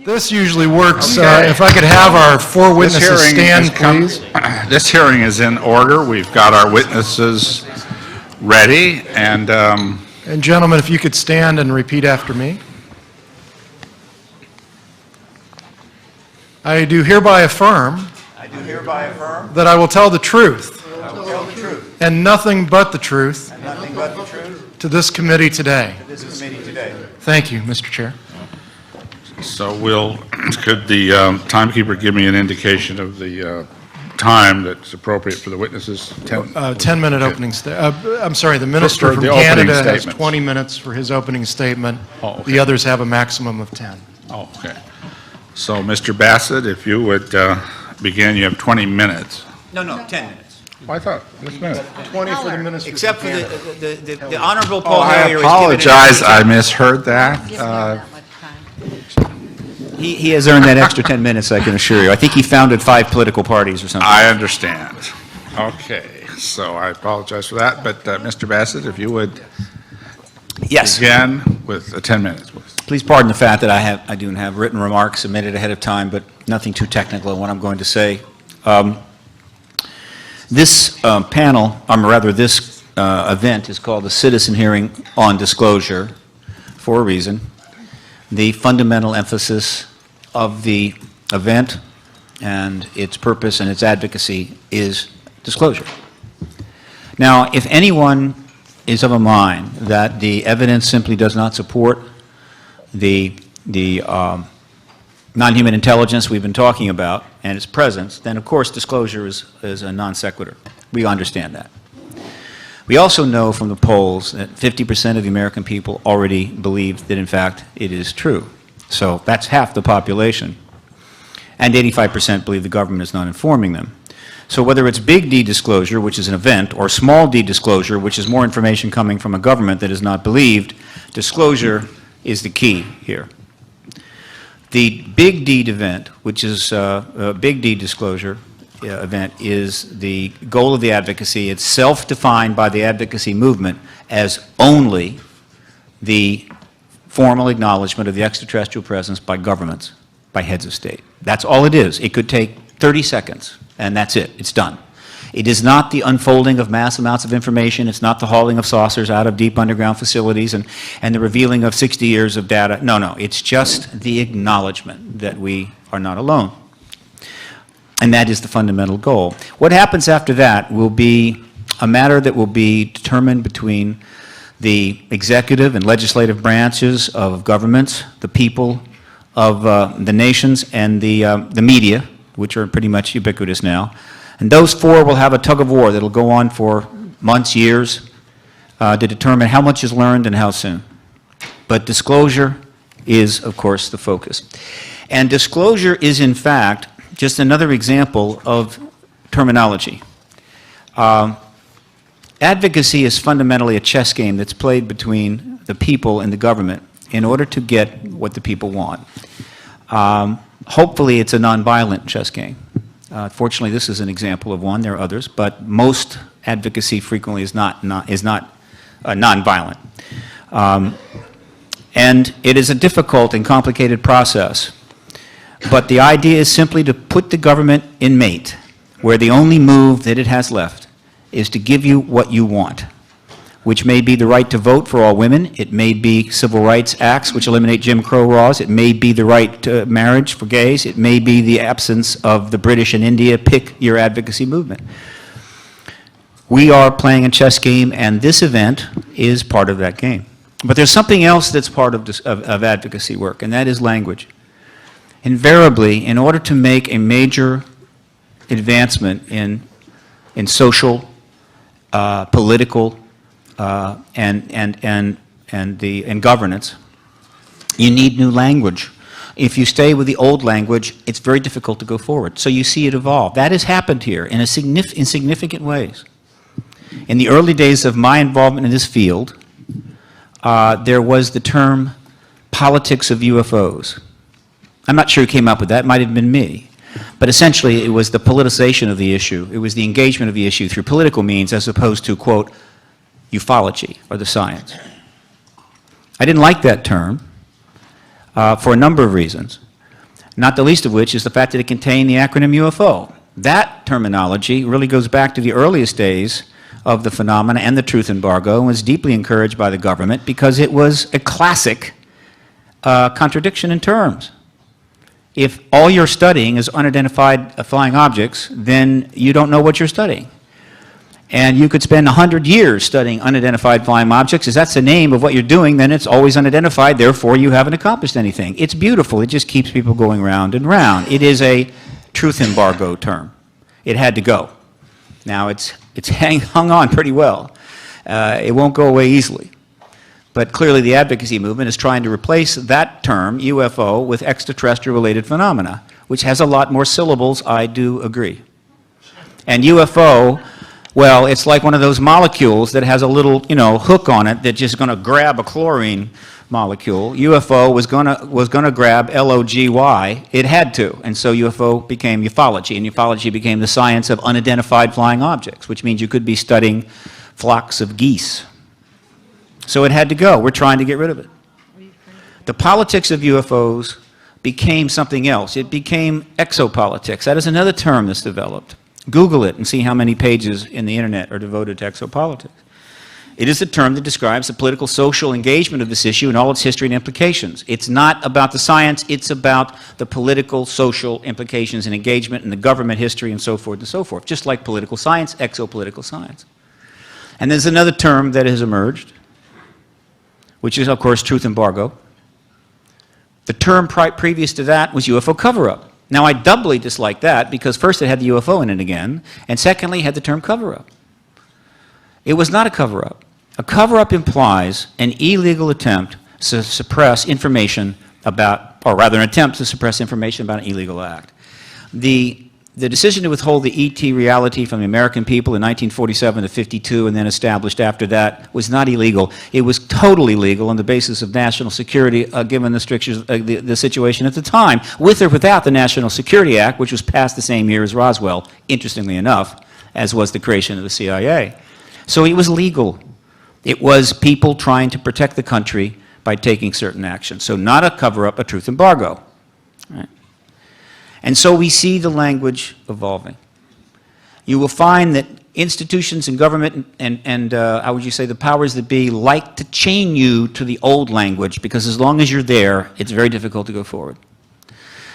This usually works. If I could have our four witnesses stand, please. This hearing is in order. We've got our witnesses ready, and Gentlemen, if you could stand and repeat after me. I do hereby affirm that I will tell the truth and nothing but the truth to this committee today. Thank you, Mr. Chair. so could the timekeeper give me an indication of the time that's appropriate for the witnesses? 10-minute opening statement. I'm sorry, the minister For from the opening Canada has statements. 20 minutes for his opening statement. Oh, okay. The others have a maximum of 10. Oh, okay. So, Mr. Bassett, if you would begin, you have 20 minutes. No, 10 minutes. Oh, I thought, just a minute. 20 for the minister. Except for the honorable Oh, Paul I Hellyer. apologize, I misheard that. He has earned that extra 10 minutes, I can assure you. I think he founded 5 political parties or something. I understand. Okay, so I apologize for that, but Mr. Bassett, if you would Yes. begin with 10 minutes, please. Please pardon the fact that I do have written remarks submitted ahead of time, but nothing too technical in what I'm going to say. This panel, or rather this event, is called the Citizen Hearing on Disclosure for a reason. The fundamental emphasis of the event and its purpose and its advocacy is disclosure. Now, if anyone is of a mind that the evidence simply does not support the non-human intelligence we've been talking about and its presence, then of course disclosure is a non sequitur. We understand that. We also know from the polls that 50% of the American people already believe that in fact it is true. So that's half the population. And 85% believe the government is not informing them. So whether it's big D disclosure, which is an event, or small d disclosure, which is more information coming from a government that is not believed, disclosure is the key here. The big D event, which is a big D disclosure event, is the goal of the advocacy. It's self-defined by the advocacy movement as only the formal acknowledgement of the extraterrestrial presence by governments, by heads of state. That's all it is. It could take 30 seconds, and that's it. It's done. It is not the unfolding of mass amounts of information. It's not the hauling of saucers out of deep underground facilities and the revealing of 60 years of data. No. It's just the acknowledgement that we are not alone. And that is the fundamental goal. What happens after that will be a matter that will be determined between the executive and legislative branches of governments, the people of the nations, and the media, which are pretty much ubiquitous now. And those four will have a tug of war that will go on for months, years, to determine how much is learned and how soon. But disclosure is, of course, the focus. And disclosure is, in fact, just another example of terminology. Advocacy is fundamentally a chess game that's played between the people and the government in order to get what the people want. Hopefully, it's a nonviolent chess game. Fortunately, this is an example of one. There are others, but most advocacy frequently is not nonviolent. And it is a difficult and complicated process. But the idea is simply to put the government in mate, where the only move that it has left is to give you what you want, which may be the right to vote for all women. It may be civil rights acts which eliminate Jim Crow laws. It may be the right to marriage for gays. It may be the absence of the British in India. Pick your advocacy movement. We are playing a chess game, and this event is part of that game. But there's something else that's part of advocacy work, and that is language. Invariably, in order to make a major advancement in social, political, and governance, you need new language. If you stay with the old language, it's very difficult to go forward. So you see it evolve. That has happened here in significant ways. In the early days of my involvement in this field, there was the term politics of UFOs. I'm not sure who came up with that. It might have been me. But essentially, it was the politicization of the issue. It was the engagement of the issue through political means as opposed to, quote, ufology, or the science. I didn't like that term for a number of reasons. not the least of which is the fact that it contained the acronym UFO. That terminology really goes back to the earliest days of the phenomena and the truth embargo, and was deeply encouraged by the government because it was a classic contradiction in terms. If all you're studying is unidentified flying objects, then you don't know what you're studying. And you could spend 100 years studying unidentified flying objects. If that's the name of what you're doing, then it's always unidentified, therefore you haven't accomplished anything. It's beautiful. It just keeps people going round and round. It is a truth embargo term. It had to go. Now, it's hung on pretty well. It won't go away easily. But clearly the advocacy movement is trying to replace that term, UFO, with extraterrestrial-related phenomena, which has a lot more syllables, I do agree. And UFO, well, it's like one of those molecules that has a little, hook on it that's just going to grab a chlorine molecule. UFO was going to grab LOGY. It had to, and so UFO became ufology, and ufology became the science of unidentified flying objects, which means you could be studying flocks of geese. So it had to go. We're trying to get rid of it. The politics of UFOs became something else. It became exopolitics. That is another term that's developed. Google it and see how many pages in the internet are devoted to exopolitics. It is a term that describes the political social engagement of this issue and all its history and implications. It's not about the science, it's about the political social implications and engagement and the government history and so forth, just like political science, exopolitical science. And there's another term that has emerged, which is, of course, truth embargo. The term previous to that was UFO cover-up. Now, I doubly dislike that because first it had the UFO in it again, and secondly, it had the term cover-up. It was not a cover-up. A cover-up implies an illegal attempt to suppress information about, or rather an attempt to suppress information about an illegal act. The decision to withhold the ET reality from the American people in 1947 to 52 and then established after that was not illegal. It was totally legal on the basis of national security given the strictures, the situation at the time, with or without the National Security Act, which was passed the same year as Roswell, interestingly enough, as was the creation of the CIA. So it was legal. It was people trying to protect the country by taking certain actions. So not a cover-up, a truth embargo. Right? And so we see the language evolving. You will find that institutions and government and how would you say, the powers that be like to chain you to the old language because as long as you're there, it's very difficult to go forward.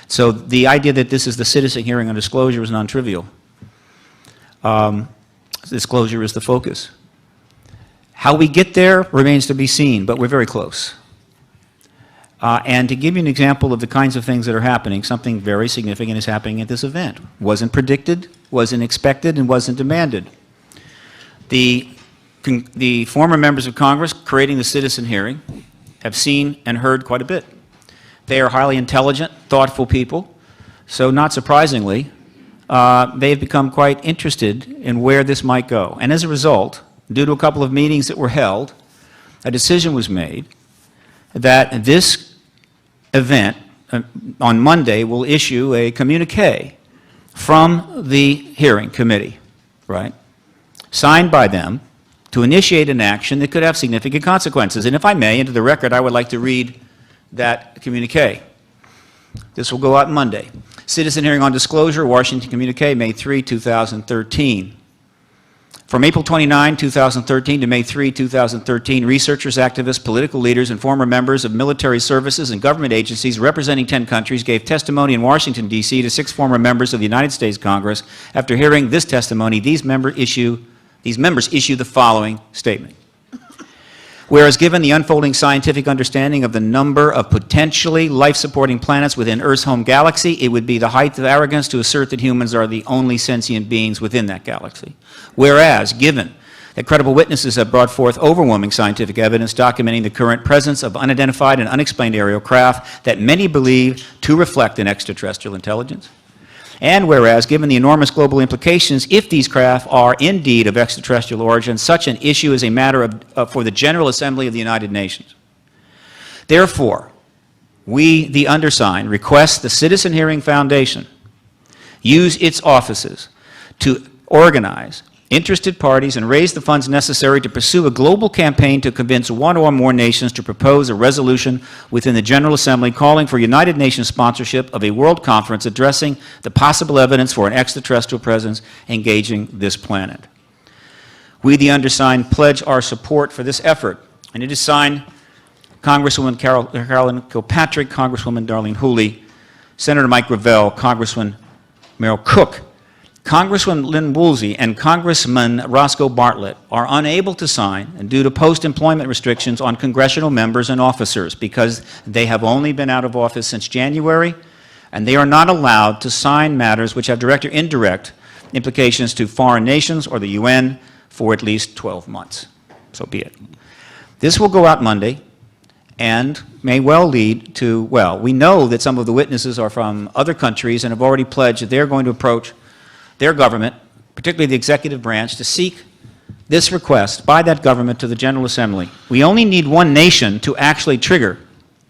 So the idea that this is the citizen hearing on disclosure is non-trivial. Disclosure is the focus. How we get there remains to be seen, but we're very close. And to give you an example of the kinds of things that are happening, something very significant is happening at this event. Wasn't predicted, wasn't expected, and wasn't demanded. The former members of Congress creating the citizen hearing have seen and heard quite a bit. They are highly intelligent, thoughtful people, so not surprisingly, they have become quite interested in where this might go. And as a result, due to a couple of meetings that were held, a decision was made that this event on Monday will issue a communique from the hearing committee, right, signed by them to initiate an action that could have significant consequences. And if I may, into the record, I would like to read that communique. This will go out Monday. Citizen hearing on disclosure, Washington communique, May 3, 2013. From April 29, 2013 to May 3, 2013, researchers, activists, political leaders, and former members of military services and government agencies representing 10 countries gave testimony in Washington, D.C. to 6 former members of the United States Congress. After hearing this testimony, these members issue the following statement. Whereas given the unfolding scientific understanding of the number of potentially life-supporting planets within Earth's home galaxy, it would be the height of arrogance to assert that humans are the only sentient beings within that galaxy. Whereas, given that credible witnesses have brought forth overwhelming scientific evidence documenting the current presence of unidentified and unexplained aerial craft that many believe to reflect an extraterrestrial intelligence. And whereas, given the enormous global implications, if these craft are indeed of extraterrestrial origin, such an issue is a matter for the General Assembly of the United Nations. Therefore, we, the undersigned, request the Citizen Hearing Foundation use its offices to organize interested parties and raise the funds necessary to pursue a global campaign to convince one or more nations to propose a resolution within the General Assembly calling for United Nations sponsorship of a world conference addressing the possible evidence for an extraterrestrial presence engaging this planet. We, the undersigned, pledge our support for this effort, and it is signed Congresswoman Carolyn Kilpatrick, Congresswoman Darlene Hooley, Senator Mike Gravel, Congressman Merrill Cook, Congresswoman Lynn Woolsey, and Congressman Roscoe Bartlett are unable to sign and due to post-employment restrictions on congressional members and officers because they have only been out of office since January, and they are not allowed to sign matters which have direct or indirect implications to foreign nations or the UN for at least 12 months. So be it. This will go out Monday and may well lead to, well, we know that some of the witnesses are from other countries and have already pledged that they're going to approach their government, particularly the executive branch, to seek this request by that government to the General Assembly. We only need one nation to actually trigger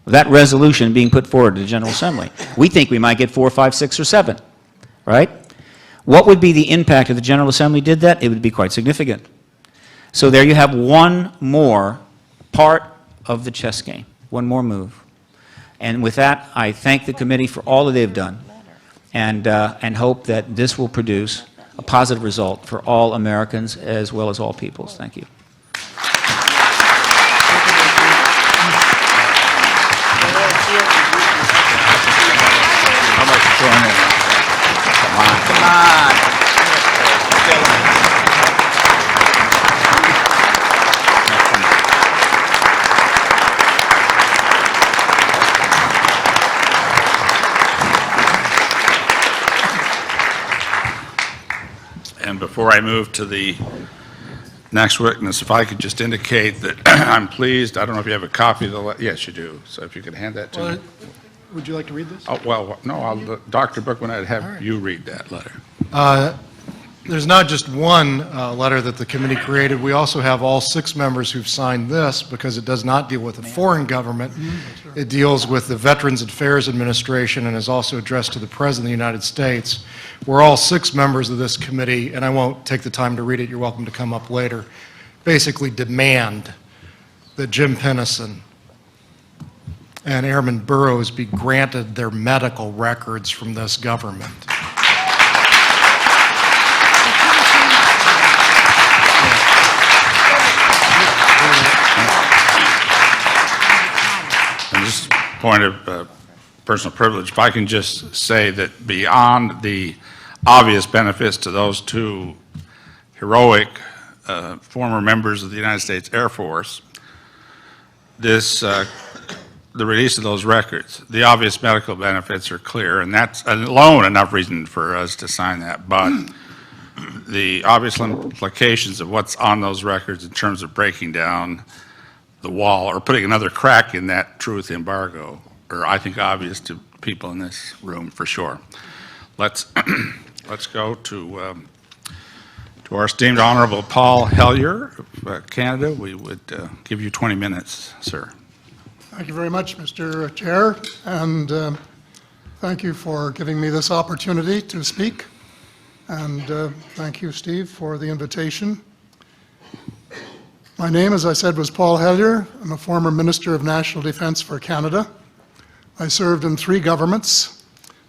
that resolution being put forward to the General Assembly. We think we might get 4, 5, 6, or 7, right? What would be the impact if the General Assembly did that? It would be quite significant. So there you have one more part of the chess game, one more move. And with that, I thank the committee for all that they've done and hope that this will produce a positive result for all Americans as well as all peoples. Thank you. Come on. And before I move to the next witness, if I could just indicate that I'm pleased. I don't know if you have a copy of the letter. Yes, you do. So if you could hand that to me. Would you like to read this? Oh, well, no, Dr. Bookman, I'd have you read that letter. There's not just one letter that the committee created. We also have all 6 members who've signed this because it does not deal with a foreign government. It deals with the Veterans Affairs Administration and is also addressed to the President of the United States. We're all 6 members of this committee, and I won't take the time to read it. You're welcome to come up later. Basically demand that Jim Pennison and Airman Burroughs be granted their medical records from this government. And just a point of personal privilege, if I can just say that beyond the obvious benefits to those 2 heroic former members of the United States Air Force, the release of those records, the obvious medical benefits are clear, and that's alone enough reason for us to sign that. But the obvious implications of what's on those records in terms of breaking down the wall or putting another crack in that truth embargo are, I think, obvious to people in this room for sure. Let's go to our esteemed Honorable Paul Hellyer of Canada. We would give you 20 minutes, sir. Thank you very much, Mr. Chair, and thank you for giving me this opportunity to speak. And thank you, Steve, for the invitation. My name, as I said, was Paul Hellyer. I'm a former Minister of National Defence for Canada. I served in 3 governments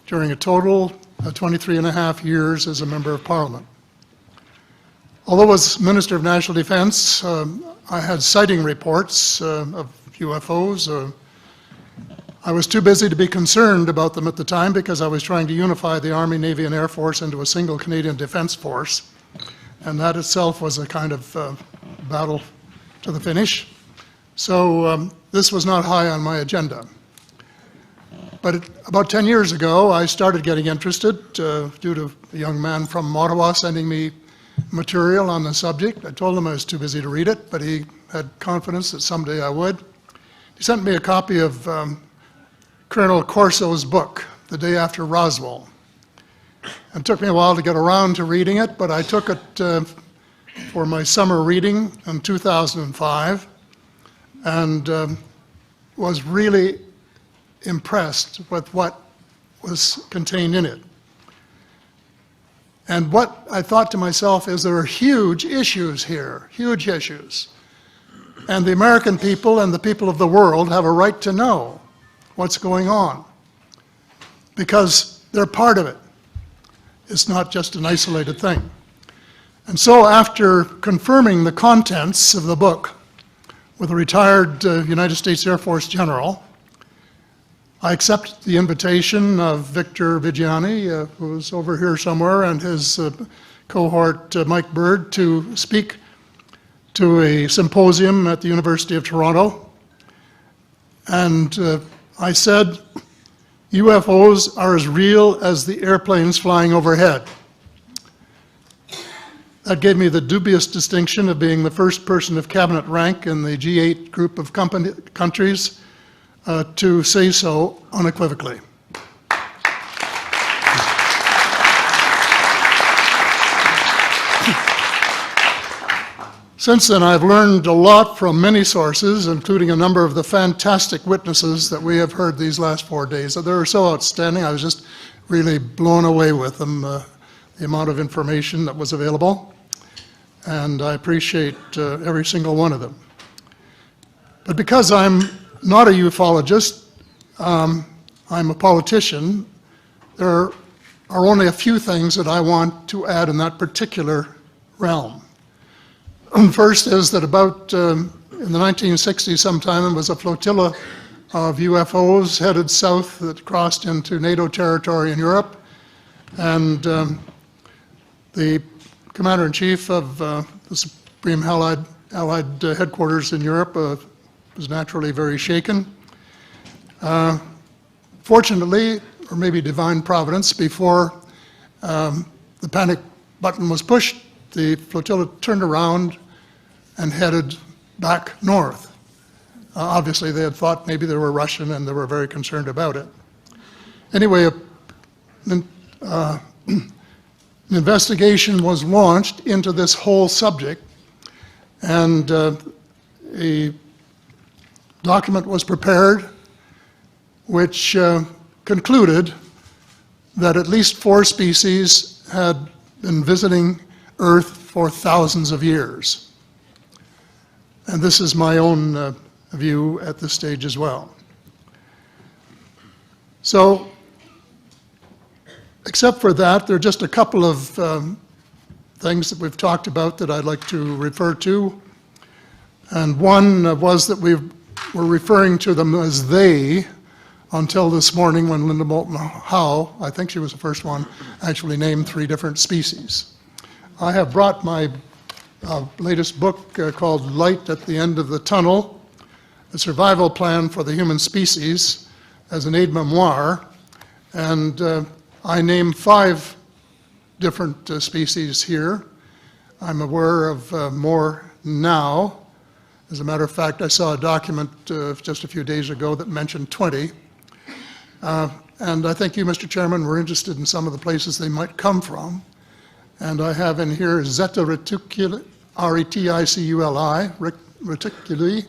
during a total of 23.5 years as a Member of Parliament. Although as Minister of National Defence, I had sighting reports of UFOs. I was too busy to be concerned about them at the time because I was trying to unify the Army, Navy, and Air Force into a single Canadian Defence Force. And that itself was a kind of battle to the finish. So this was not high on my agenda. But about 10 years ago, I started getting interested due to a young man from Ottawa sending me material on the subject. I told him I was too busy to read it, but he had confidence that someday I would. He sent me a copy of Colonel Corso's book, The Day After Roswell. It took me a while to get around to reading it, but I took it for my summer reading in 2005 and was really impressed with what was contained in it. And what I thought to myself is there are huge issues here, huge issues. And the American people and the people of the world have a right to know what's going on because they're part of it. It's not just an isolated thing. And so after confirming the contents of the book with a retired United States Air Force general, I accepted the invitation of Victor Vigiani, who's over here somewhere, and his cohort, Mike Bird, to speak to a symposium at the University of Toronto. And I said, UFOs are as real as the airplanes flying overhead. That gave me the dubious distinction of being the first person of cabinet rank in the G8 group of countries to say so unequivocally. Since then, I've learned a lot from many sources, including a number of the fantastic witnesses that we have heard these last 4 days. They were so outstanding, I was just really blown away with them, the amount of information that was available. And I appreciate every single one of them. But because I'm not a ufologist, I'm a politician, there are only a few things that I want to add in that particular realm. First is that about in the 1960s sometime, there was a flotilla of UFOs headed south that crossed into NATO territory in Europe. And the commander-in-chief of the Supreme Allied headquarters in Europe was naturally very shaken. Fortunately, or maybe divine providence, before the panic button was pushed, the flotilla turned around and headed back north. Obviously, they had thought maybe they were Russian and they were very concerned about it. Anyway, an investigation was launched into this whole subject, and a document was prepared which concluded that at least 4 species had been visiting Earth for thousands of years. And this is my own view at this stage as well. So, except for that, there are just a couple of things that we've talked about that I'd like to refer to. And one was that we were referring to them as they until this morning when Linda Moulton Howe, I think she was the first one, actually named 3 different species. I have brought my latest book called Light at the End of the Tunnel, A Survival Plan for the Human Species, as an aide-memoire, and I name 5 different species here. I'm aware of more now. As a matter of fact, I saw a document just a few days ago that mentioned 20. And I think you, Mr. Chairman, were interested in some of the places they might come from. And I have in here Zeta Reticuli, R-E-T-I-C-U-L-I, Reticuli,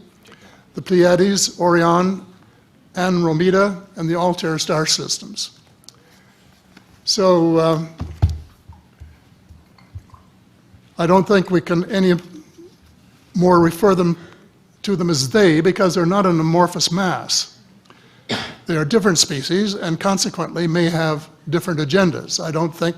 the Pleiades, Orion, Andromeda, and the Altair star systems. So I don't think we can any more refer to them as they, because they're not an amorphous mass. They are different species and consequently may have different agendas. I don't think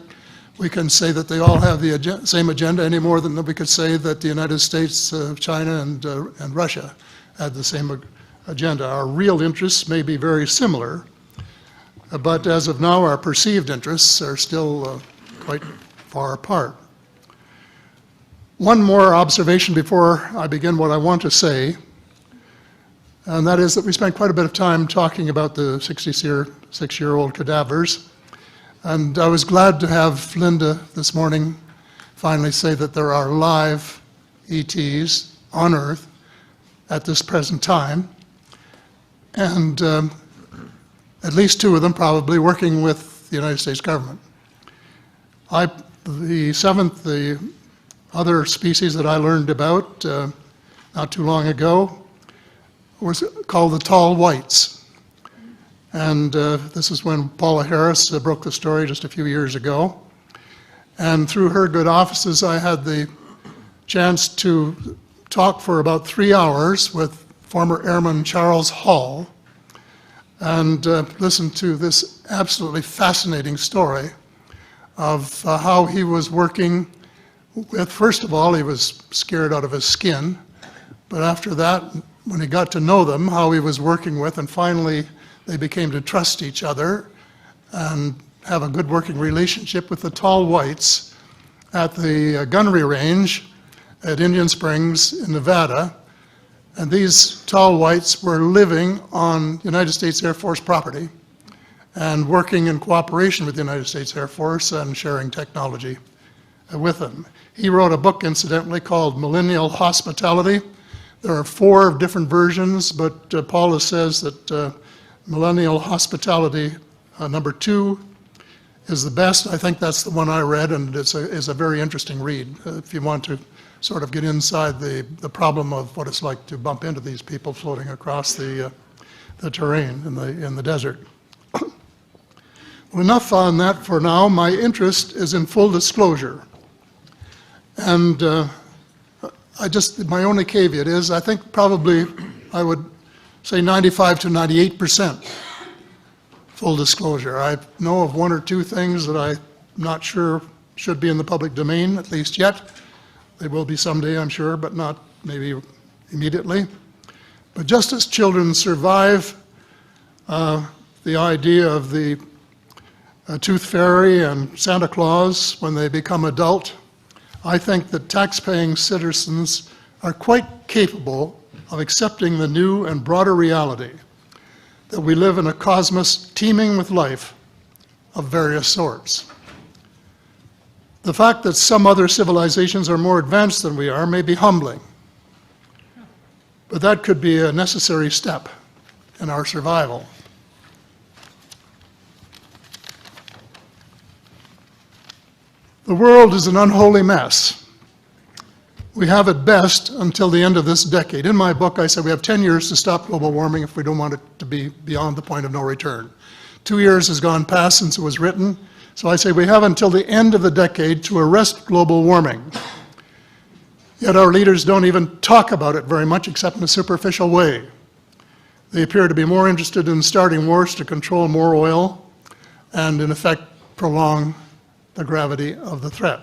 we can say that they all have the same agenda any more than we could say that the United States, China, and Russia had the same agenda. Our real interests may be very similar, but as of now, our perceived interests are still quite far apart. One more observation before I begin what I want to say, and that is that we spent quite a bit of time talking about the 66-year-old cadavers. And I was glad to have Linda this morning finally say that there are live ETs on Earth at this present time, and at least 2 of them probably working with the United States government. The other species that I learned about not too long ago was called the tall whites. And this is when Paula Harris broke the story just a few years ago. And through her good offices, I had the chance to talk for about 3 hours with former Airman Charles Hall and listen to this absolutely fascinating story of how he was working with, first of all, he was scared out of his skin, but after that, when he got to know them, how he was working with, and finally they became to trust each other and have a good working relationship with the tall whites at the gunnery range at Indian Springs in Nevada. And these tall whites were living on United States Air Force property and working in cooperation with the United States Air Force and sharing technology with them. He wrote a book, incidentally, called Millennial Hospitality. There are 4 different versions, but Paula says that Millennial Hospitality number 2 is the best. I think that's the one I read, and it's a very interesting read if you want to sort of get inside the problem of what it's like to bump into these people floating across the terrain in the desert. Well, enough on that for now. My interest is in full disclosure. And my only caveat is I think probably I would say 95 to 98% full disclosure. I know of 1 or 2 things that I'm not sure should be in the public domain, at least yet. They will be someday, I'm sure, but not maybe immediately. But just as children survive the idea of the tooth fairy and Santa Claus when they become adult, I think that tax-paying citizens are quite capable of accepting the new and broader reality that we live in a cosmos teeming with life of various sorts. The fact that some other civilizations are more advanced than we are may be humbling, but that could be a necessary step in our survival. The world is an unholy mess. We have at best until the end of this decade. In my book, I said we have 10 years to stop global warming if we don't want it to be beyond the point of no return. 2 years has gone past since it was written, so I say we have until the end of the decade to arrest global warming. Yet our leaders don't even talk about it very much except in a superficial way. They appear to be more interested in starting wars to control more oil and, in effect, prolong the gravity of the threat.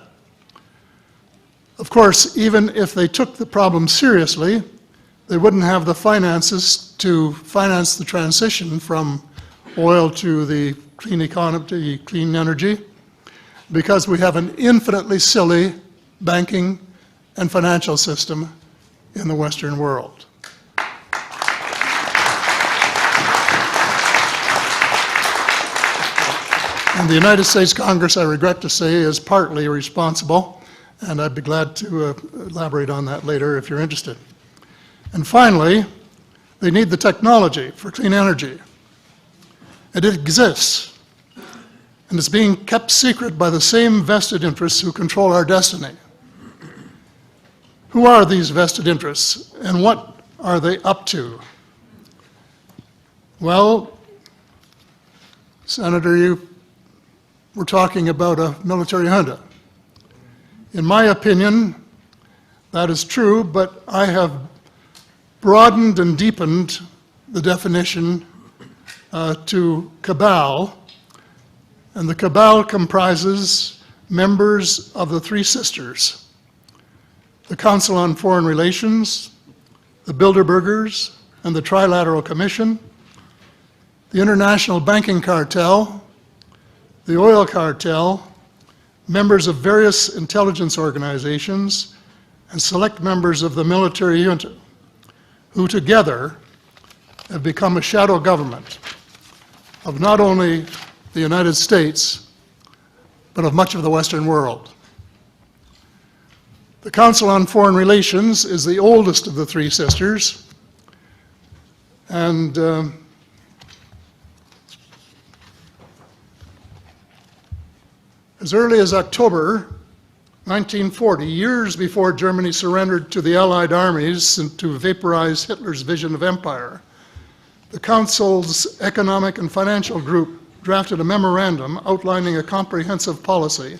Of course, even if they took the problem seriously, they wouldn't have the finances to finance the transition from oil to the clean economy, to clean energy, because we have an infinitely silly banking and financial system in the Western world. And the United States Congress, I regret to say, is partly responsible, and I'd be glad to elaborate on that later if you're interested. And finally, they need the technology for clean energy. And it exists, and it's being kept secret by the same vested interests who control our destiny. Who are these vested interests, and what are they up to? Well, Senator, you were talking about a military junta. In my opinion, that is true, but I have broadened and deepened the definition to cabal, and the cabal comprises members of the Three Sisters: the Council on Foreign Relations, the Bilderbergers, and the Trilateral Commission, the International Banking Cartel, the Oil Cartel, members of various intelligence organizations, and select members of the military junta, who together have become a shadow government of not only the United States, but of much of the Western world. The Council on Foreign Relations is the oldest of the Three Sisters, and as early as October 1940, years before Germany surrendered to the Allied armies and to vaporize Hitler's vision of empire, the Council's Economic and Financial Group drafted a memorandum outlining a comprehensive policy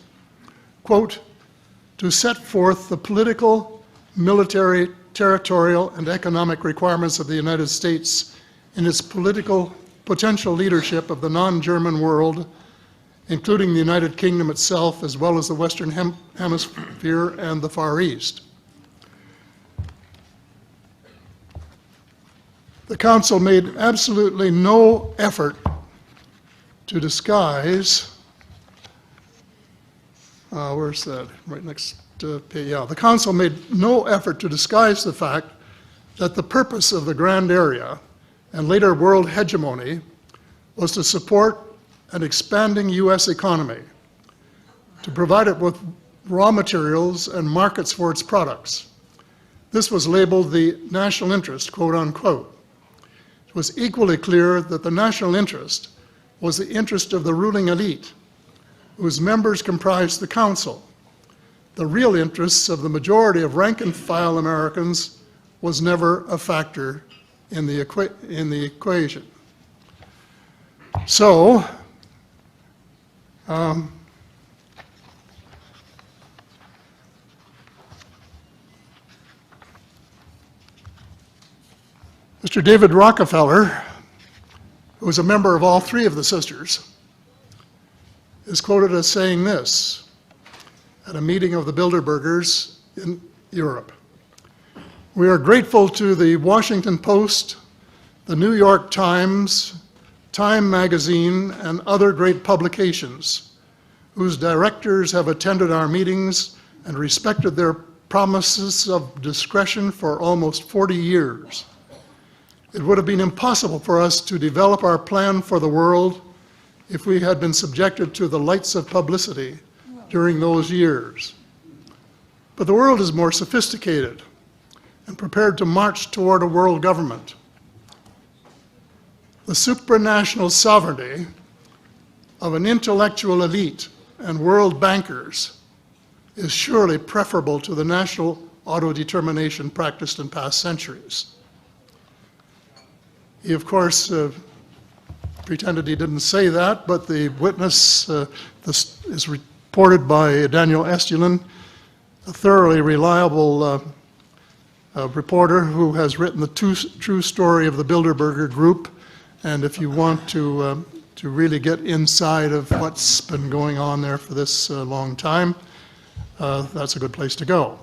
quote, to set forth the political, military, territorial, and economic requirements of the United States in its potential leadership of the non-German world, including the United Kingdom itself, as well as the Western Hemisphere and the Far East. The Council made absolutely no effort to disguise, where's that? Right next page, yeah. The Council made no effort to disguise the fact that the purpose of the Grand Area and later world hegemony was to support an expanding U.S. economy, to provide it with raw materials and markets for its products. This was labeled the national interest, quote unquote. It was equally clear that the national interest was the interest of the ruling elite, whose members comprised the Council. The real interests of the majority of rank-and-file Americans was never a factor in the equation. So, Mr. David Rockefeller, who was a member of all three of the sisters, is quoted as saying this at a meeting of the Bilderbergers in Europe. We are grateful to the Washington Post, the New York Times, Time magazine, and other great publications whose directors have attended our meetings and respected their promises of discretion for almost 40 years. It would have been impossible for us to develop our plan for the world if we had been subjected to the lights of publicity during those years. But the world is more sophisticated and prepared to march toward a world government. The supranational sovereignty of an intellectual elite and world bankers is surely preferable to the national autodetermination practiced in past centuries. He, of course, pretended he didn't say that, but the witness this is reported by Daniel Estulin, a thoroughly reliable reporter who has written the true story of the Bilderberger Group. And if you want to really get inside of what's been going on there for this long time, that's a good place to go.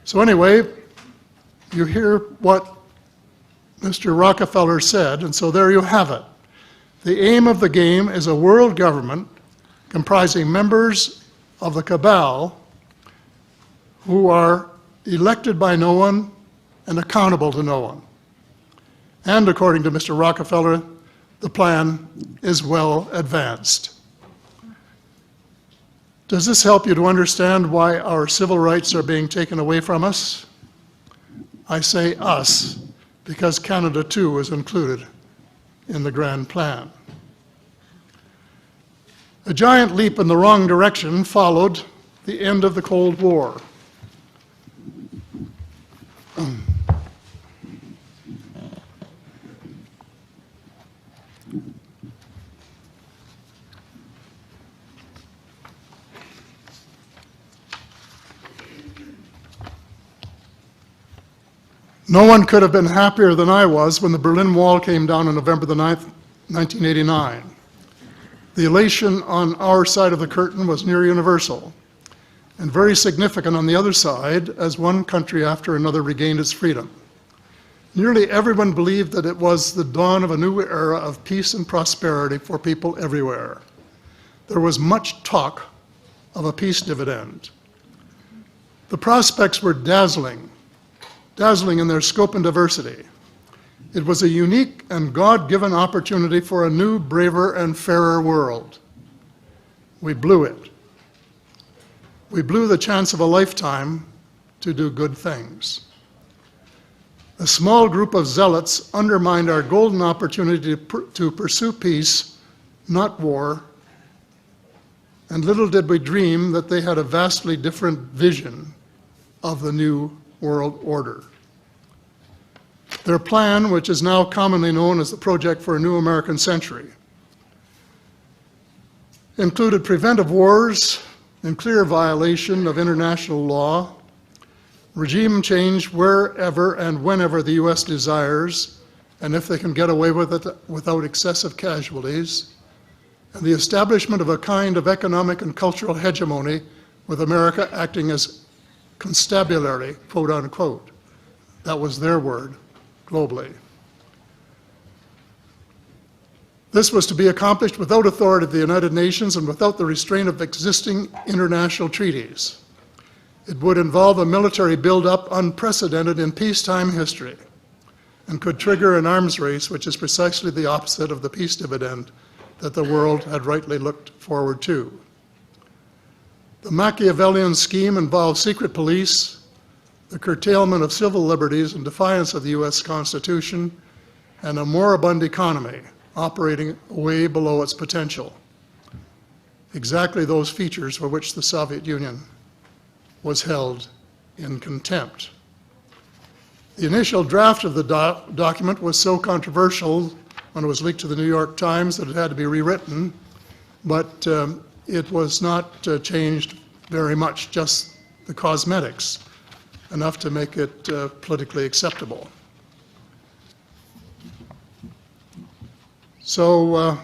So anyway, you hear what Mr. Rockefeller said, and so there you have it. The aim of the game is a world government comprising members of the cabal who are elected by no one and accountable to no one. And according to Mr. Rockefeller, the plan is well advanced. Does this help you to understand why our civil rights are being taken away from us? I say us, because Canada too is included in the grand plan. A giant leap in the wrong direction followed the end of the Cold War. No one could have been happier than I was when the Berlin Wall came down on November the 9th, 1989. The elation on our side of the curtain was near universal, and very significant on the other side as one country after another regained its freedom. Nearly everyone believed that it was the dawn of a new era of peace and prosperity for people everywhere. There was much talk of a peace dividend. The prospects were dazzling in their scope and diversity. It was a unique and God-given opportunity for a new, braver, and fairer world. We blew it. We blew the chance of a lifetime to do good things. A small group of zealots undermined our golden opportunity to pursue peace, not war, and little did we dream that they had a vastly different vision of the new world order. Their plan, which is now commonly known as the Project for a New American Century, included preventive wars, in clear violation of international law, regime change wherever and whenever the U.S. desires, and if they can get away with it without excessive casualties, and the establishment of a kind of economic and cultural hegemony with America acting as constabulary, quote unquote. That was their word, globally. This was to be accomplished without authority of the United Nations and without the restraint of existing international treaties. It would involve a military buildup unprecedented in peacetime history and could trigger an arms race, which is precisely the opposite of the peace dividend that the world had rightly looked forward to. The Machiavellian scheme involved secret police, the curtailment of civil liberties in defiance of the U.S. Constitution, and a moribund economy operating way below its potential. Exactly those features for which the Soviet Union was held in contempt. The initial draft of the document was so controversial when it was leaked to the New York Times that it had to be rewritten, but it was not changed very much, just the cosmetics, enough to make it politically acceptable. So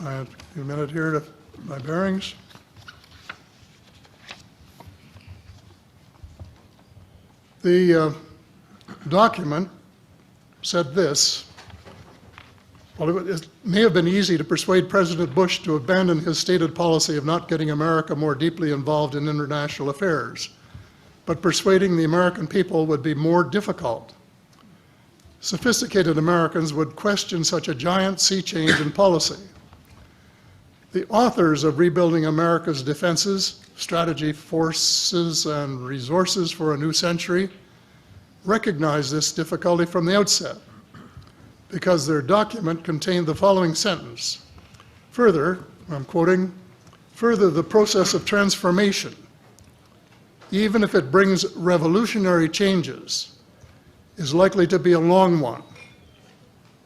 I have a minute here to my bearings. The document said this: well, it may have been easy to persuade President Bush to abandon his stated policy of not getting America more deeply involved in international affairs, but persuading the American people would be more difficult. Sophisticated Americans would question such a giant sea change in policy. The authors of Rebuilding America's Defenses, Strategy, Forces, and Resources for a New Century recognized this difficulty from the outset because their document contained the following sentence. Further, I'm quoting, further, the process of transformation, even if it brings revolutionary changes, is likely to be a long one,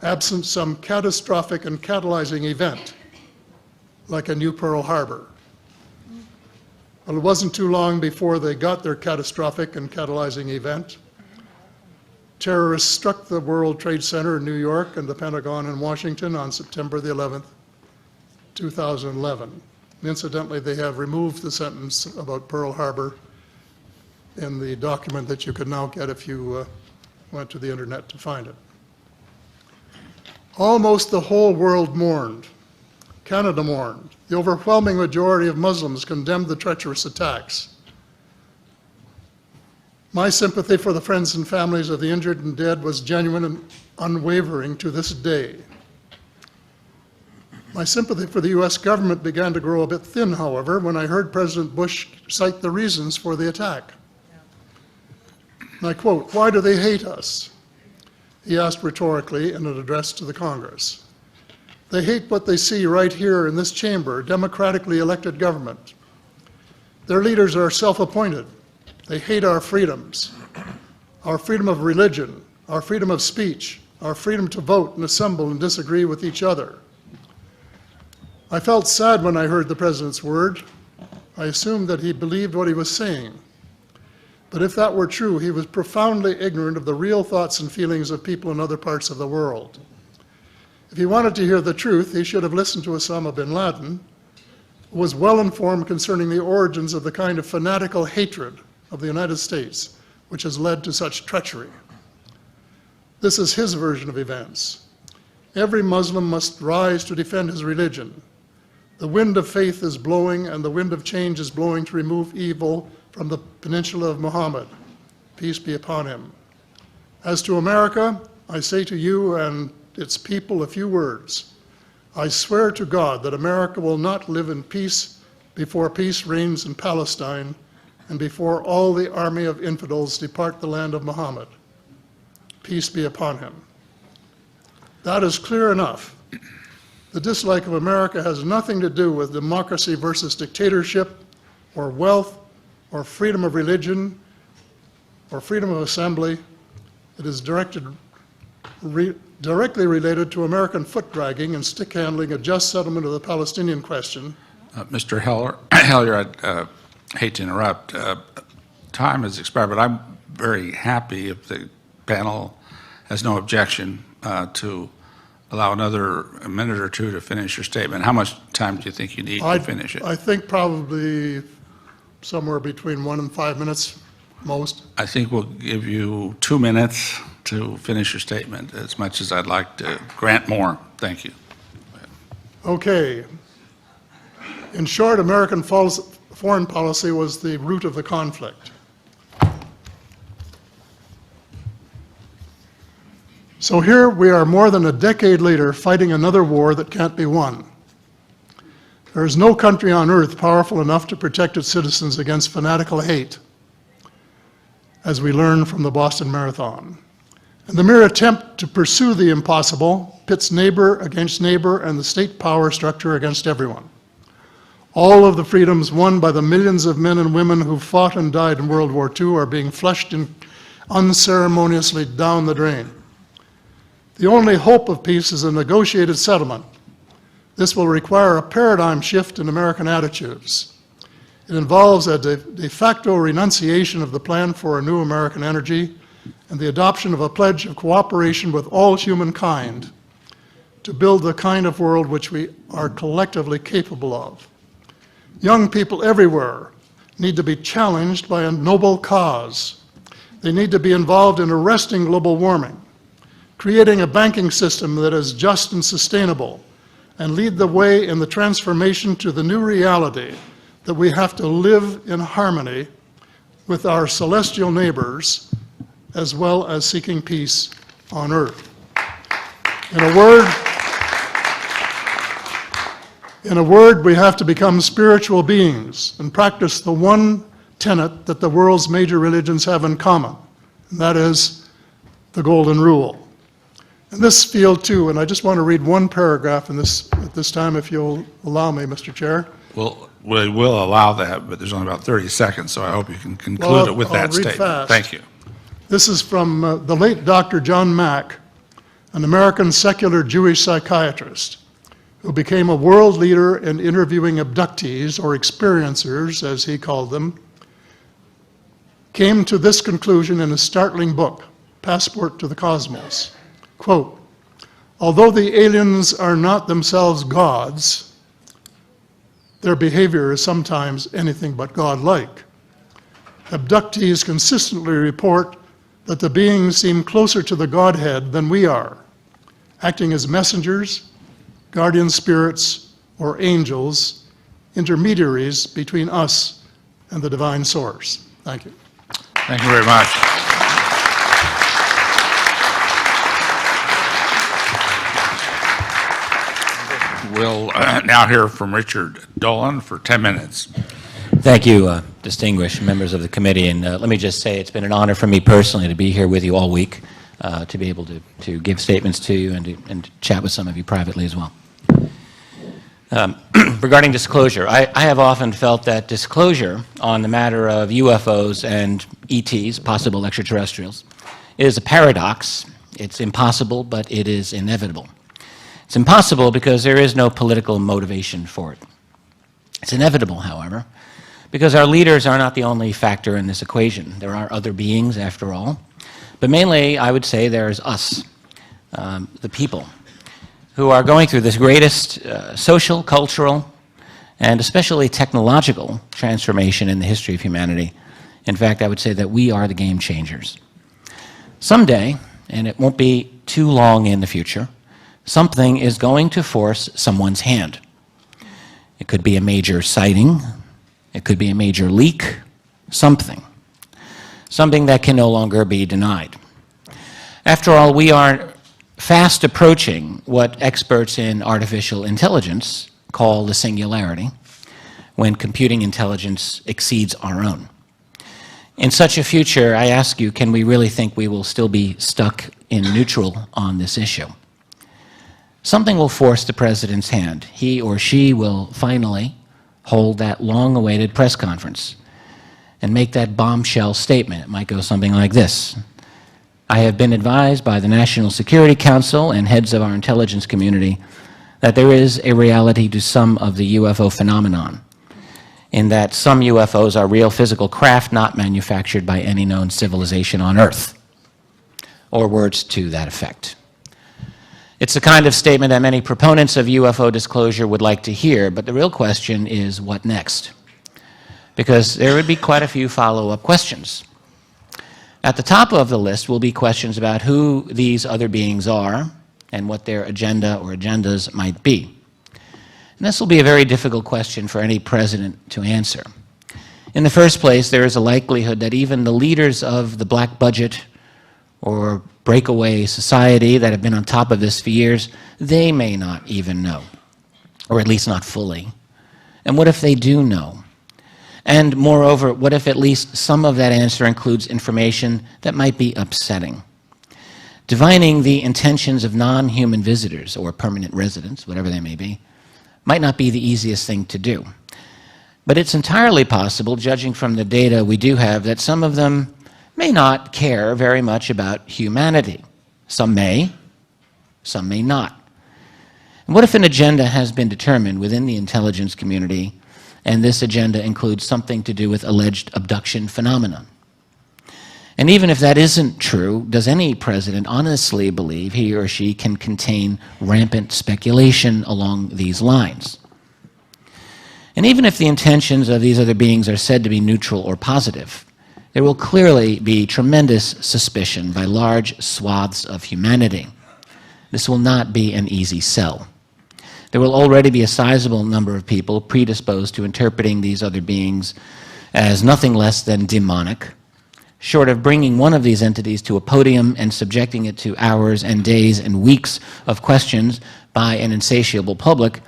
absent some catastrophic and catalyzing event, like a new Pearl Harbor. Well, it wasn't too long before they got their catastrophic and catalyzing event. Terrorists struck the World Trade Center in New York and the Pentagon in Washington on September the 11th, 2011. And incidentally, they have removed the sentence about Pearl Harbor in the document that you could now get if you went to the internet to find it. Almost the whole world mourned. Canada mourned. The overwhelming majority of Muslims condemned the treacherous attacks. My sympathy for the friends and families of the injured and dead was genuine and unwavering to this day. My sympathy for the U.S. government began to grow a bit thin, however, when I heard President Bush cite the reasons for the attack. And I quote, "Why do they hate us?" he asked rhetorically in an address to the Congress. They hate what they see right here in this chamber, democratically elected government. Their leaders are self-appointed. They hate our freedoms, our freedom of religion, our freedom of speech, our freedom to vote and assemble and disagree with each other. I felt sad when I heard the President's word. I assumed that he believed what he was saying. But if that were true, he was profoundly ignorant of the real thoughts and feelings of people in other parts of the world. If he wanted to hear the truth, he should have listened to Osama bin Laden, who was well informed concerning the origins of the kind of fanatical hatred of the United States, which has led to such treachery. This is his version of events. Every Muslim must rise to defend his religion. The wind of faith is blowing, and the wind of change is blowing to remove evil from the peninsula of Muhammad. Peace be upon him. As to America, I say to you and its people a few words. I swear to God that America will not live in peace before peace reigns in Palestine and before all the army of infidels depart the land of Muhammad. Peace be upon him. That is clear enough. The dislike of America has nothing to do with democracy versus dictatorship, or wealth, or freedom of religion, or freedom of assembly. It is directly related to American foot-dragging and stick-handling a just settlement of the Palestinian question. Mr. Hellyer, I'd hate to interrupt. Time has expired, but I'm very happy if the panel has no objection to allow another minute or two to finish your statement. How much time do you think you need to finish it? I think probably somewhere between 1 and 5 minutes, most. I think we'll give you 2 minutes to finish your statement, as much as I'd like to grant more. Thank you. Okay. In short, American foreign policy was the root of the conflict. So here we are more than a decade later fighting another war that can't be won. There is no country on earth powerful enough to protect its citizens against fanatical hate, as we learned from the Boston Marathon. And the mere attempt to pursue the impossible pits neighbor against neighbor and the state power structure against everyone. All of the freedoms won by the millions of men and women who fought and died in World War II are being flushed unceremoniously down the drain. The only hope of peace is a negotiated settlement. This will require a paradigm shift in American attitudes. It involves a de facto renunciation of the plan for a new American energy and the adoption of a pledge of cooperation with all humankind to build the kind of world which we are collectively capable of. Young people everywhere need to be challenged by a noble cause. They need to be involved in arresting global warming, creating a banking system that is just and sustainable, and lead the way in the transformation to the new reality that we have to live in harmony with our celestial neighbors, as well as seeking peace on earth. In a word, we have to become spiritual beings and practice the one tenet that the world's major religions have in common, and that is the Golden Rule. In this field, too, and I just want to read one paragraph at this time, if you'll allow me, Mr. Chair. Well, we will allow that, but there's only about 30 seconds, so I hope you can conclude it with that statement. Fast. Thank you. This is from the late Dr. John Mack, an American secular Jewish psychiatrist who became a world leader in interviewing abductees, or experiencers, as he called them, came to this conclusion in a startling book, Passport to the Cosmos. Quote, although the aliens are not themselves gods, their behavior is sometimes anything but godlike. Abductees consistently report that the beings seem closer to the Godhead than we are, acting as messengers, guardian spirits, or angels, intermediaries between us and the divine source. Thank you. Thank you very much. We'll now hear from Richard Dolan for 10 minutes. Thank you, distinguished members of the committee. And let me just say it's been an honor for me personally to be here with you all week, to be able to give statements to you and to chat with some of you privately as well. Regarding disclosure, I have often felt that disclosure on the matter of UFOs and ETs, possible extraterrestrials, is a paradox. It's impossible, but it is inevitable. It's impossible because there is no political motivation for it. It's inevitable, however, because our leaders are not the only factor in this equation. There are other beings, after all, but mainly, I would say, there's us, the people, who are going through this greatest social, cultural, and especially technological transformation in the history of humanity. In fact, I would say that we are the game changers. Someday, and it won't be too long in the future, something is going to force someone's hand. It could be a major sighting, it could be a major leak, something that can no longer be denied. After all, we are fast approaching what experts in artificial intelligence call the singularity, when computing intelligence exceeds our own. In such a future, I ask you, can we really think we will still be stuck in neutral on this issue? something will force the president's hand. He or she will finally hold that long-awaited press conference and make that bombshell statement. It might go something like this. I have been advised by the National Security Council and heads of our intelligence community that there is a reality to some of the UFO phenomenon, in that some UFOs are real physical craft not manufactured by any known civilization on Earth, or words to that effect. It's the kind of statement that many proponents of UFO disclosure would like to hear, but the real question is, what next? Because there would be quite a few follow-up questions. At the top of the list will be questions about who these other beings are and what their agenda or agendas might be. And this will be a very difficult question for any president to answer. In the first place, there is a likelihood that even the leaders of the black budget or breakaway society that have been on top of this for years, they may not even know, or at least not fully. And what if they do know? And moreover, what if at least some of that answer includes information that might be upsetting? Divining the intentions of non-human visitors or permanent residents, whatever they may be, might not be the easiest thing to do. But it's entirely possible, judging from the data we do have, that some of them may not care very much about humanity. Some may not. And what if an agenda has been determined within the intelligence community, and this agenda includes something to do with alleged abduction phenomena? And even if that isn't true, does any president honestly believe he or she can contain rampant speculation along these lines? And even if the intentions of these other beings are said to be neutral or positive, there will clearly be tremendous suspicion by large swaths of humanity. This will not be an easy sell. There will already be a sizable number of people predisposed to interpreting these other beings as nothing less than demonic. Short of bringing one of these entities to a podium and subjecting it to hours and days and weeks of questions by an insatiable public,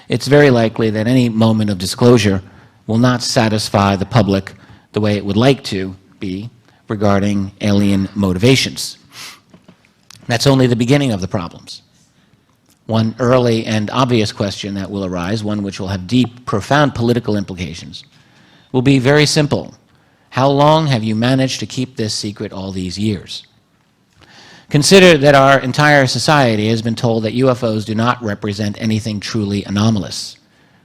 it's very likely that any moment of disclosure will not satisfy the public the way it would like to be regarding alien motivations. That's only the beginning of the problems. One early and obvious question that will arise, one which will have deep, profound political implications, will be very simple. How long have you managed to keep this secret all these years? Consider that our entire society has been told that UFOs do not represent anything truly anomalous,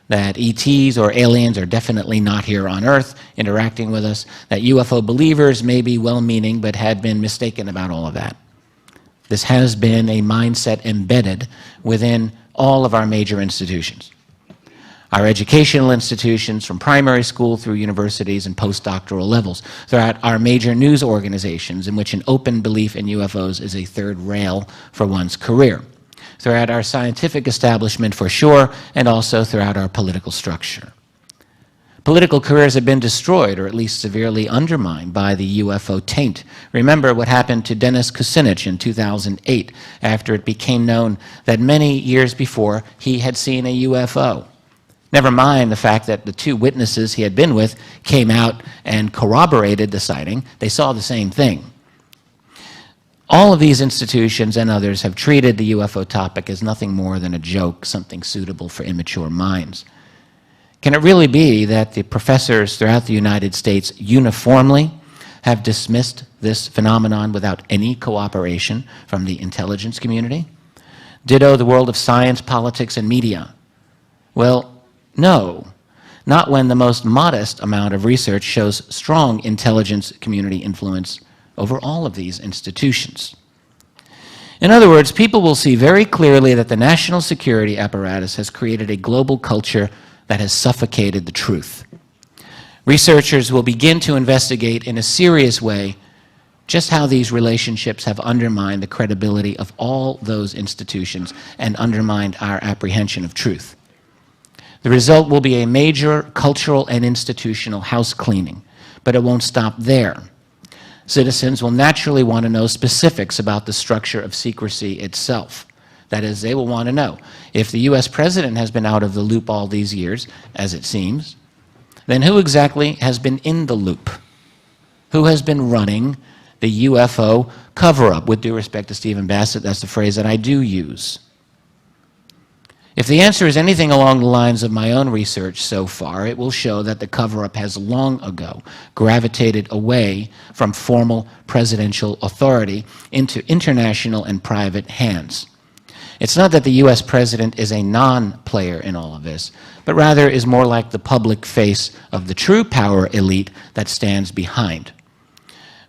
that ETs or aliens are definitely not here on Earth interacting with us, that UFO believers may be well-meaning but had been mistaken about all of that. This has been a mindset embedded within all of our major institutions. Our educational institutions, from primary school through universities and postdoctoral levels, throughout our major news organizations in which an open belief in UFOs is a third rail for one's career, throughout our scientific establishment for sure, and also throughout our political structure. Political careers have been destroyed, or at least severely undermined, by the UFO taint. Remember what happened to Dennis Kucinich in 2008, after it became known that many years before he had seen a UFO. Never mind the fact that the two witnesses he had been with came out and corroborated the sighting. They saw the same thing. All of these institutions and others have treated the UFO topic as nothing more than a joke, something suitable for immature minds. Can it really be that the professors throughout the United States uniformly have dismissed this phenomenon without any cooperation from the intelligence community? Ditto the world of science, politics, and media. Well, no, not when the most modest amount of research shows strong intelligence community influence over all of these institutions. In other words, people will see very clearly that the national security apparatus has created a global culture that has suffocated the truth. Researchers will begin to investigate in a serious way just how these relationships have undermined the credibility of all those institutions and undermined our apprehension of truth. The result will be a major cultural and institutional house cleaning, but it won't stop there. Citizens will naturally want to know specifics about the structure of secrecy itself. That is, they will want to know, if the US president has been out of the loop all these years, as it seems, then who exactly has been in the loop? Who has been running the UFO cover-up? With due respect to Stephen Bassett, that's the phrase that I do use. If the answer is anything along the lines of my own research so far, it will show that the cover-up has long ago gravitated away from formal presidential authority into international and private hands. It's not that the U.S. president is a non-player in all of this, but rather is more like the public face of the true power elite that stands behind.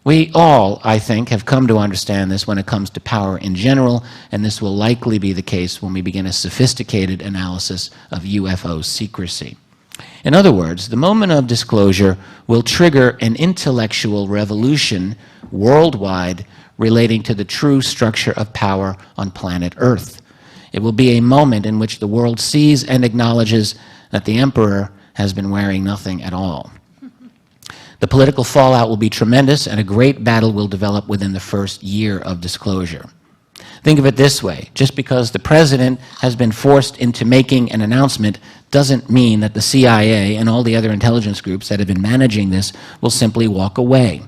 We all, I think, have come to understand this when it comes to power in general, and this will likely be the case when we begin a sophisticated analysis of UFO secrecy. In other words, the moment of disclosure will trigger an intellectual revolution worldwide relating to the true structure of power on planet Earth. It will be a moment in which the world sees and acknowledges that the emperor has been wearing nothing at all. The political fallout will be tremendous, and a great battle will develop within the first year of disclosure. Think of it this way: just because the president has been forced into making an announcement doesn't mean that the CIA and all the other intelligence groups that have been managing this will simply walk away.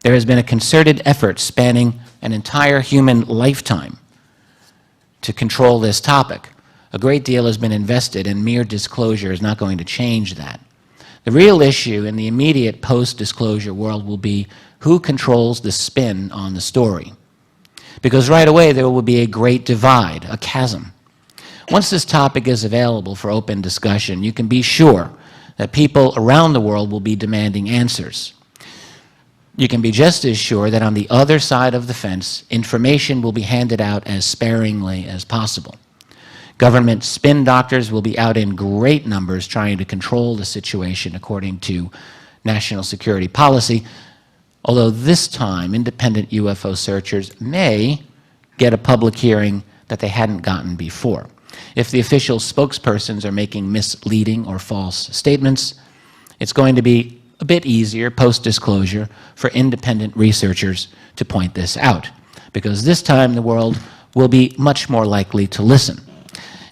There has been a concerted effort spanning an entire human lifetime to control this topic. A great deal has been invested, and mere disclosure is not going to change that. The real issue in the immediate post-disclosure world will be who controls the spin on the story. Because right away there will be a great divide, a chasm. Once this topic is available for open discussion, you can be sure that people around the world will be demanding answers. You can be just as sure that on the other side of the fence, information will be handed out as sparingly as possible. Government spin doctors will be out in great numbers trying to control the situation according to national security policy, although this time independent UFO searchers may get a public hearing that they hadn't gotten before. If the official spokespersons are making misleading or false statements, it's going to be a bit easier post-disclosure for independent researchers to point this out, because this time the world will be much more likely to listen.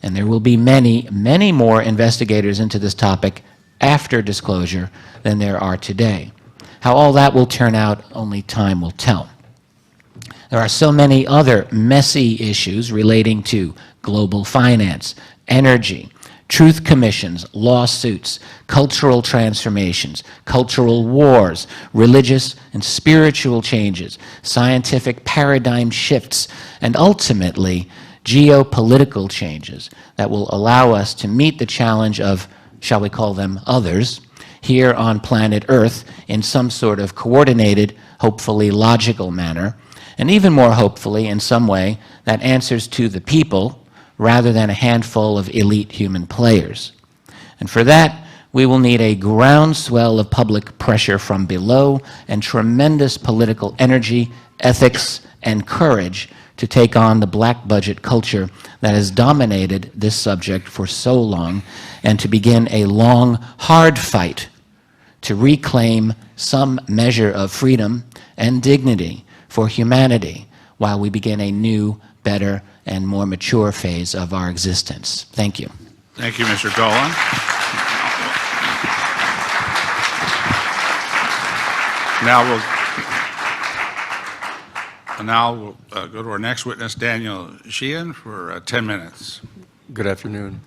And there will be many, many more investigators into this topic after disclosure than there are today. How all that will turn out, only time will tell. There are so many other messy issues relating to global finance, energy, truth commissions, lawsuits, cultural transformations, cultural wars, religious and spiritual changes, scientific paradigm shifts, and ultimately geopolitical changes that will allow us to meet the challenge of, shall we call them others, here on planet Earth in some sort of coordinated, hopefully logical manner, and even more hopefully in some way that answers to the people rather than a handful of elite human players. And for that, we will need a groundswell of public pressure from below and tremendous political energy, ethics, and courage to take on the black budget culture that has dominated this subject for so long, and to begin a long, hard fight to reclaim some measure of freedom and dignity for humanity while we begin a new, better, and more mature phase of our existence. Thank you. Thank you, Mr. Dolan. Now we'll go to our next witness, Daniel Sheehan, for 10 minutes. Good afternoon.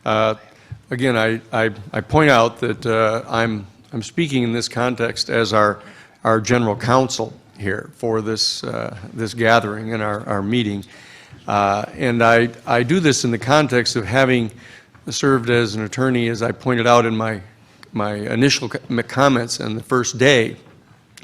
Again, I point out that I'm speaking in this context as our general counsel here for this gathering and our meeting, and I do this in the context of having served as an attorney, as I pointed out in my initial comments on the first day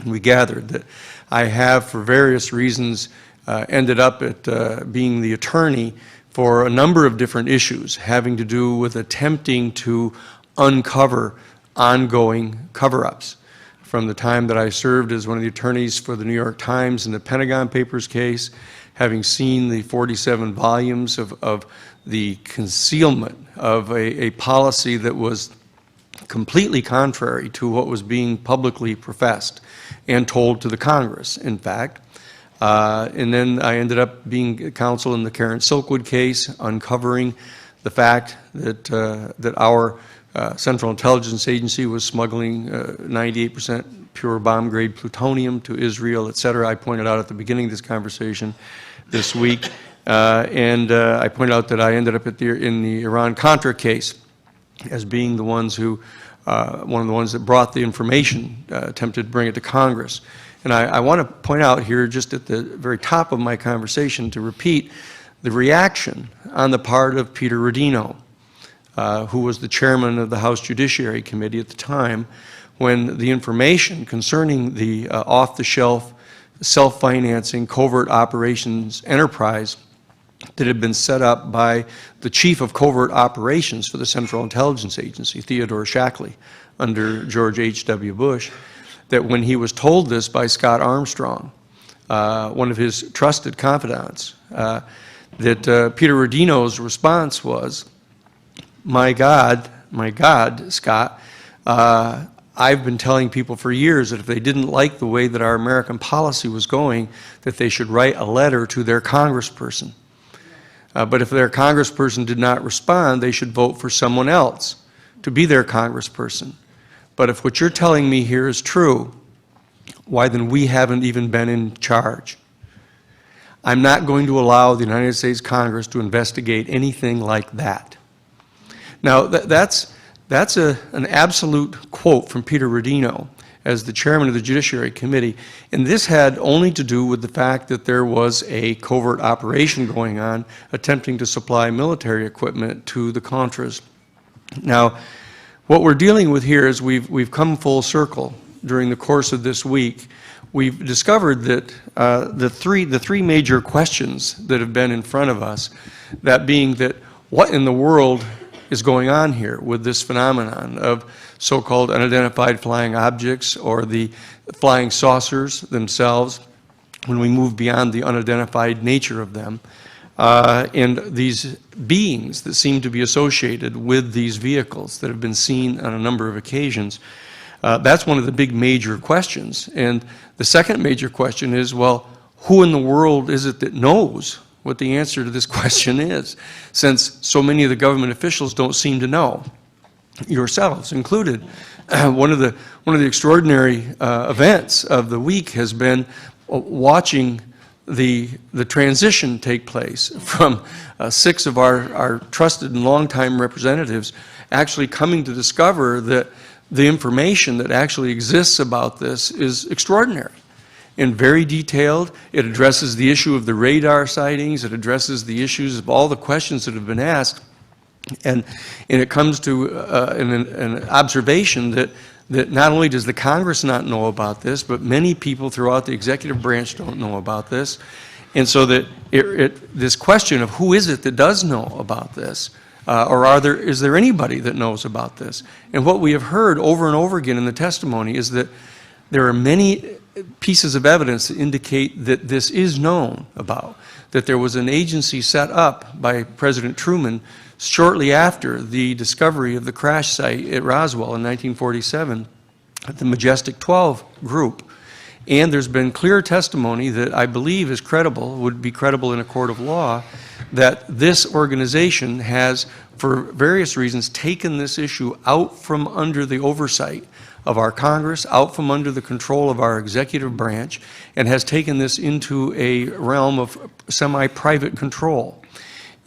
we gathered, that I have, for various reasons, ended up at being the attorney for a number of different issues having to do with attempting to uncover ongoing cover-ups. From the time that I served as one of the attorneys for the New York Times in the Pentagon Papers case, having seen the 47 volumes of the concealment of a policy that was completely contrary to what was being publicly professed and told to the Congress, in fact. And then I ended up being counsel in the Karen Silkwood case, uncovering the fact that our Central Intelligence Agency was smuggling 98% pure bomb-grade plutonium to Israel, et cetera. I pointed out at the beginning of this conversation this week I point out that I ended up in the Iran-Contra case as being the ones who, one of the ones that brought the information, attempted to bring it to Congress. And I want to point out here, just at the very top of my conversation, to repeat the reaction on the part of Peter Rodino, who was the chairman of the House Judiciary Committee at the time, when the information concerning the off-the-shelf, self-financing covert operations enterprise that had been set up by the chief of covert operations for the Central Intelligence Agency, Theodore Shackley, under George H.W. Bush, that when he was told this by Scott Armstrong, one of his trusted confidants, that Peter Rodino's response was, my God, Scott, I've been telling people for years that if they didn't like the way that our American policy was going, that they should write a letter to their congressperson. But if their congressperson did not respond, they should vote for someone else to be their congressperson. But if what you're telling me here is true, why then we haven't even been in charge. I'm not going to allow the United States Congress to investigate anything like that. Now, that's an absolute quote from Peter Rodino as the chairman of the Judiciary Committee, and this had only to do with the fact that there was a covert operation going on attempting to supply military equipment to the Contras. Now, what we're dealing with here is we've come full circle during the course of this week. We've discovered that the three major questions that have been in front of us, that being that what in the world is going on here with this phenomenon of so-called unidentified flying objects, or the flying saucers themselves, when we move beyond the unidentified nature of them, and these beings that seem to be associated with these vehicles that have been seen on a number of occasions. That's one of the big major questions. And the second major question is, well, who in the world is it that knows what the answer to this question is, since so many of the government officials don't seem to know, yourselves included. One of the extraordinary events of the week has been watching the transition take place from 6 of our trusted and longtime representatives actually coming to discover that the information that actually exists about this is extraordinary and very detailed. It addresses the issue of the radar sightings. It addresses the issues of all the questions that have been asked. And it comes to an observation that not only does the Congress not know about this, but many people throughout the executive branch don't know about this. And so that this question of who is it that does know about this, or is there anybody that knows about this? And what we have heard over and over again in the testimony is that there are many pieces of evidence that indicate that this is known about, that there was an agency set up by President Truman shortly after the discovery of the crash site at Roswell in 1947, the Majestic 12 group. And there's been clear testimony that I believe is credible, would be credible in a court of law, that this organization has, for various reasons, taken this issue out from under the oversight of our Congress, out from under the control of our executive branch, and has taken this into a realm of semi-private control.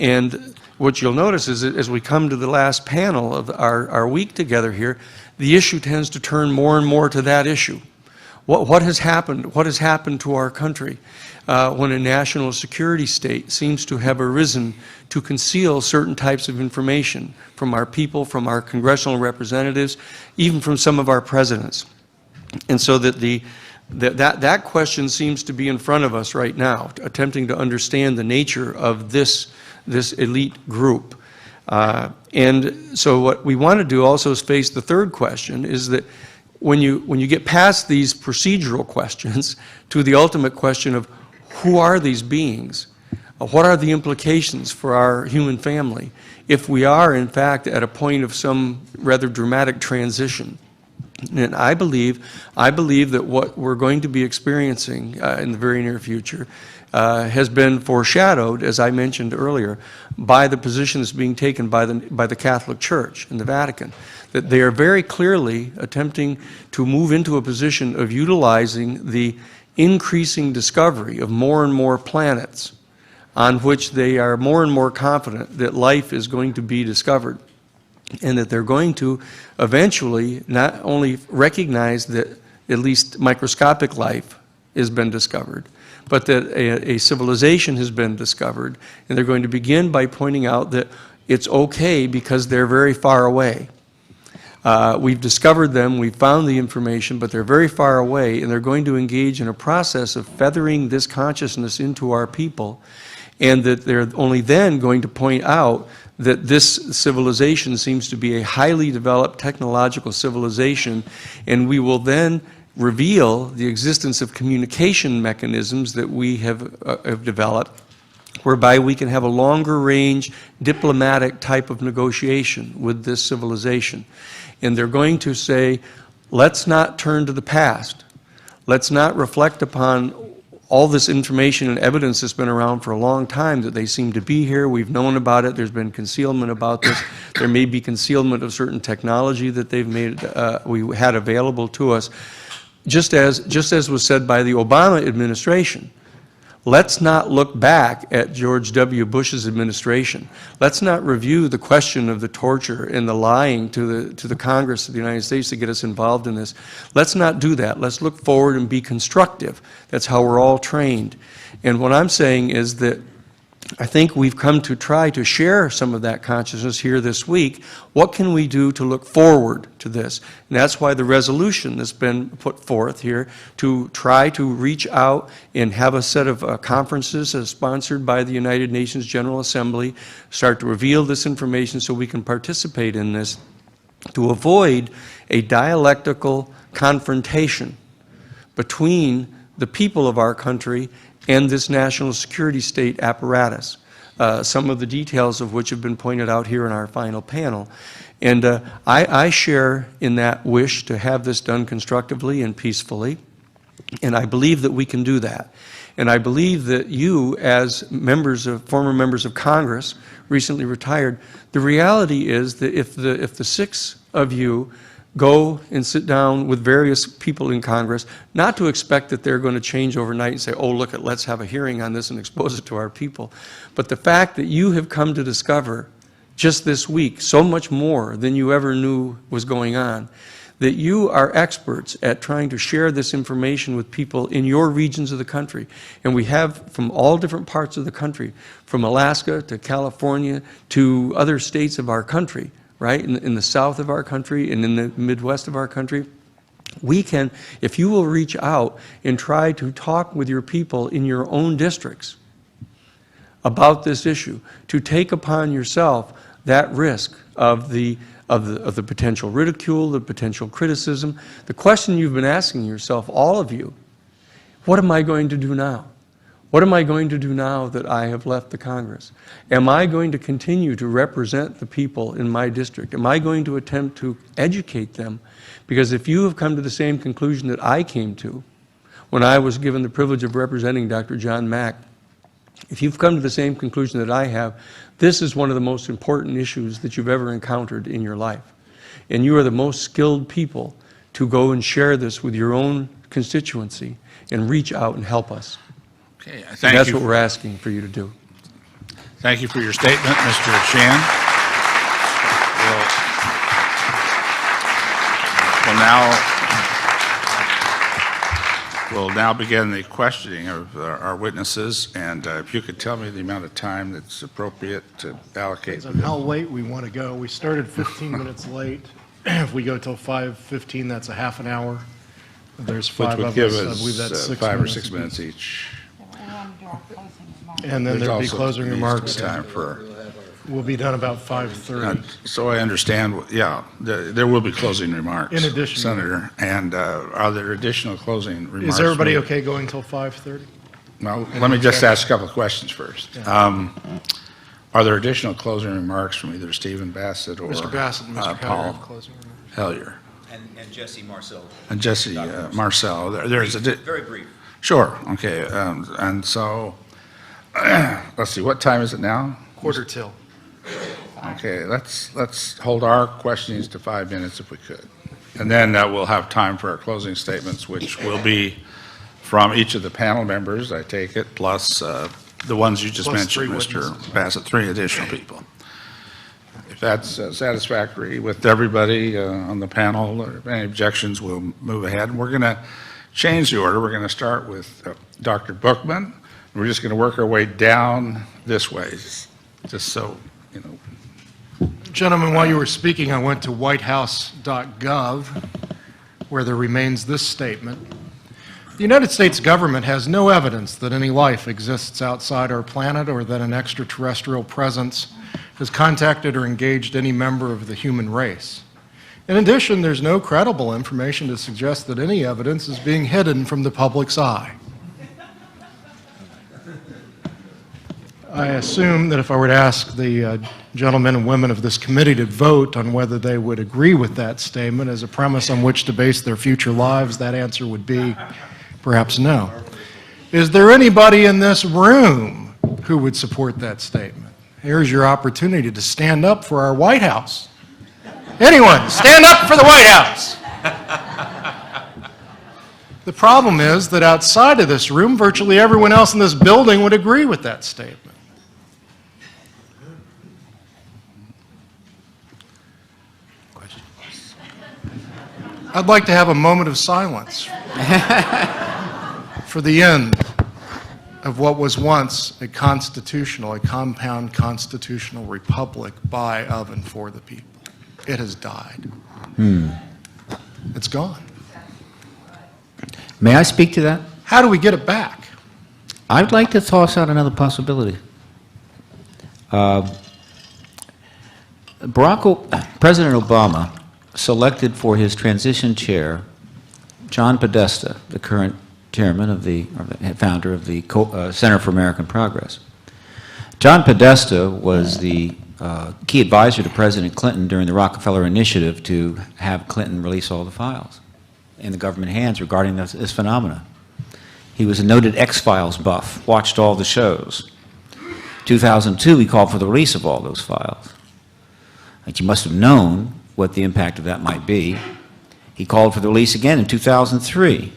And what you'll notice is that as we come to the last panel of our week together here, the issue tends to turn more and more to that issue. What has happened? What has happened to our country when a national security state seems to have arisen to conceal certain types of information from our people, from our congressional representatives, even from some of our presidents? And so that that question seems to be in front of us right now, attempting to understand the nature of this elite group. And so what we want to do also is face the third question, is that when you get past these procedural questions to the ultimate question of who are these beings, what are the implications for our human family if we are in fact at a point of some rather dramatic transition. And I believe that what we're going to be experiencing in the very near future has been foreshadowed, as I mentioned earlier, by the positions being taken by the Catholic Church and the Vatican, that they are very clearly attempting to move into a position of utilizing the increasing discovery of more and more planets on which they are more and more confident that life is going to be discovered, and that they're going to eventually not only recognize that at least microscopic life has been discovered, but that a civilization has been discovered, and they're going to begin by pointing out that it's okay because they're very far away. We've discovered them, we've found the information, but they're very far away, and they're going to engage in a process of feathering this consciousness into our people, and that they're only then going to point out that this civilization seems to be a highly developed technological civilization, and we will then reveal the existence of communication mechanisms that we have developed, whereby we can have a longer range diplomatic type of negotiation with this civilization. And they're going to say, let's not turn to the past. Let's not reflect upon all this information and evidence that's been around for a long time, that they seem to be here. We've known about it. There's been concealment about this. There may be concealment of certain technology that they've made, we had available to us. Just as was said by the Obama administration, let's not look back at George W. Bush's administration. Let's not review the question of the torture and the lying to the Congress of the United States to get us involved in this. Let's not do that. Let's look forward and be constructive. That's how we're all trained. And what I'm saying is that I think we've come to try to share some of that consciousness here this week. What can we do to look forward to this? And that's why the resolution that's been put forth here to try to reach out and have a set of conferences sponsored by the United Nations General Assembly, start to reveal this information so we can participate in this, to avoid a dialectical confrontation between the people of our country and this national security state apparatus, some of the details of which have been pointed out here in our final panel. And I share in that wish to have this done constructively and peacefully, and I believe that we can do that. And I believe that you, as former members of Congress, recently retired, the reality is that if the 6 of you go and sit down with various people in Congress, not to expect that they're going to change overnight and say, oh, look, let's have a hearing on this and expose it to our people. But the fact that you have come to discover just this week so much more than you ever knew was going on, that you are experts at trying to share this information with people in your regions of the country. And we have from all different parts of the country, from Alaska to California to other states of our country, right, in the south of our country and in the Midwest of our country. We can, if you will reach out and try to talk with your people in your own districts about this issue, to take upon yourself that risk of the potential ridicule, the potential criticism. The question you've been asking yourself, all of you, what am I going to do now? What am I going to do now that I have left the Congress? Am I going to continue to represent the people in my district? Am I going to attempt to educate them? Because if you have come to the same conclusion that I came to when I was given the privilege of representing Dr. John Mack, if you've come to the same conclusion that I have, this is one of the most important issues that you've ever encountered in your life. And you are the most skilled people to go and share this with your own constituency and reach out and help us. Okay, thank That's you. what we're asking for you to do. Thank you for your statement, Mr. Shan. We'll now begin the questioning of our witnesses, and if you could tell me the amount of time that's appropriate to allocate. Depends on how late we want to go. We started 15 minutes late. If we go till 5:15, that's a half an hour. There's Which 5 would of give us. I believe that's us 6 5 or minutes. 6 minutes each. And then there'll be There's also closing remarks. time for. We'll be done about 5:30. So I understand, yeah, there will be closing remarks. In addition. Senator, and are there additional closing remarks? Is everybody from you? okay going till 5:30? Well, let me just ask a couple of questions first. Are there additional closing remarks from either Stephen Bassett or Mr. Bassett and Mr. Heller have Paul closing remarks. Hellier? And Jesse Marcel. And Jesse Marcel. There's a Very brief. Sure, okay. And so, let's see, what time is it now? Quarter till. Okay, let's hold our questionings to 5 minutes if we could. And then we'll have time for our closing statements, which will be from each of the panel members, I take it, plus the ones you just Plus mentioned, 3 Mr. witnesses. Bassett, 3 additional people. If that's satisfactory with everybody on the panel, or any objections, we'll move ahead. And we're going to change the order. We're going to start with Dr. Bookman. We're just going to work our way down this way, just so, you know. Gentlemen, while you were speaking, I went to whitehouse.gov, where there remains this statement. The United States government has no evidence that any life exists outside our planet or that an extraterrestrial presence has contacted or engaged any member of the human race. In addition, there's no credible information to suggest that any evidence is being hidden from the public's eye. I assume that if I were to ask the gentlemen and women of this committee to vote on whether they would agree with that statement as a premise on which to base their future lives, that answer would be perhaps no. Is there anybody in this room who would support that statement? Here's your opportunity to stand up for our White House. Anyone, stand up for the White House. The problem is that outside of this room, virtually everyone else in this building would agree with that statement. I'd like to have a moment of silence for the end of what was once a compound constitutional republic by, of, and for the people. It has died. It's gone. May I speak to that? How do we get it back? I'd like to toss out another possibility. President Obama selected for his transition chair John Podesta, the current chairman of the founder of the Center for American Progress. John Podesta was the key advisor to President Clinton during the Rockefeller Initiative to have Clinton release all the files in the government hands regarding this phenomena. He was a noted X-Files buff, watched all the shows. 2002, he called for the release of all those files. Like, you must have known what the impact of that might be. He called for the release again in 2003.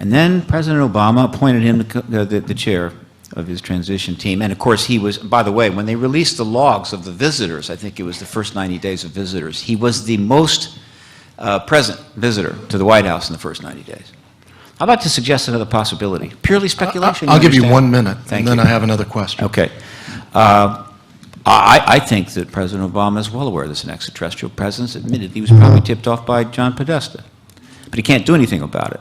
And then President Obama appointed him the chair of his transition team. And of course, he was, by the way, when they released the logs of the visitors, I think it was the first 90 days of visitors, he was the most present visitor to the White House in the first 90 days. I'd like to suggest another possibility. Purely speculation. I'll give you understand? 1 minute, Thank and then you. I have another question. Okay. I think that President Obama is well aware there's an extraterrestrial presence. Admitted he was probably tipped off by John Podesta. But he can't do anything about it.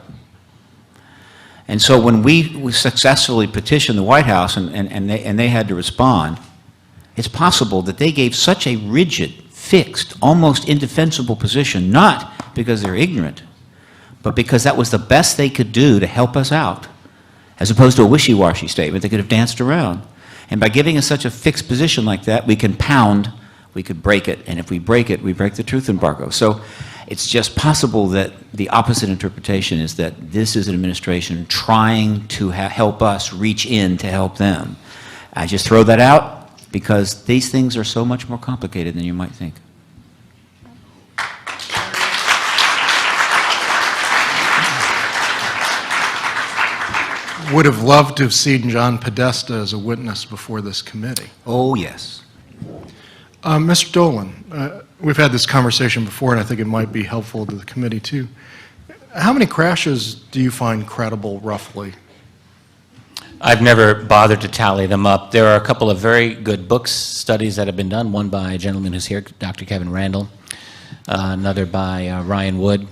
And so when we successfully petitioned the White House and they had to respond, it's possible that they gave such a rigid, fixed, almost indefensible position, not because they're ignorant, but because that was the best they could do to help us out, as opposed to a wishy-washy statement they could have danced around. And by giving us such a fixed position like that, we can pound, we could break it, and if we break it, we break the truth embargo. So it's just possible that the opposite interpretation is that this is an administration trying to help us reach in to help them. I just throw that out because these things are so much more complicated than you might think. Would have loved to have seen John Podesta as a witness before this committee. Oh, yes. Mr. Dolan, we've had this conversation before, and I think it might be helpful to the committee too. How many crashes do you find credible, roughly? I've never bothered to tally them up. There are a couple of very good books, studies that have been done, one by a gentleman who's here, Dr. Kevin Randall, another by Ryan Wood.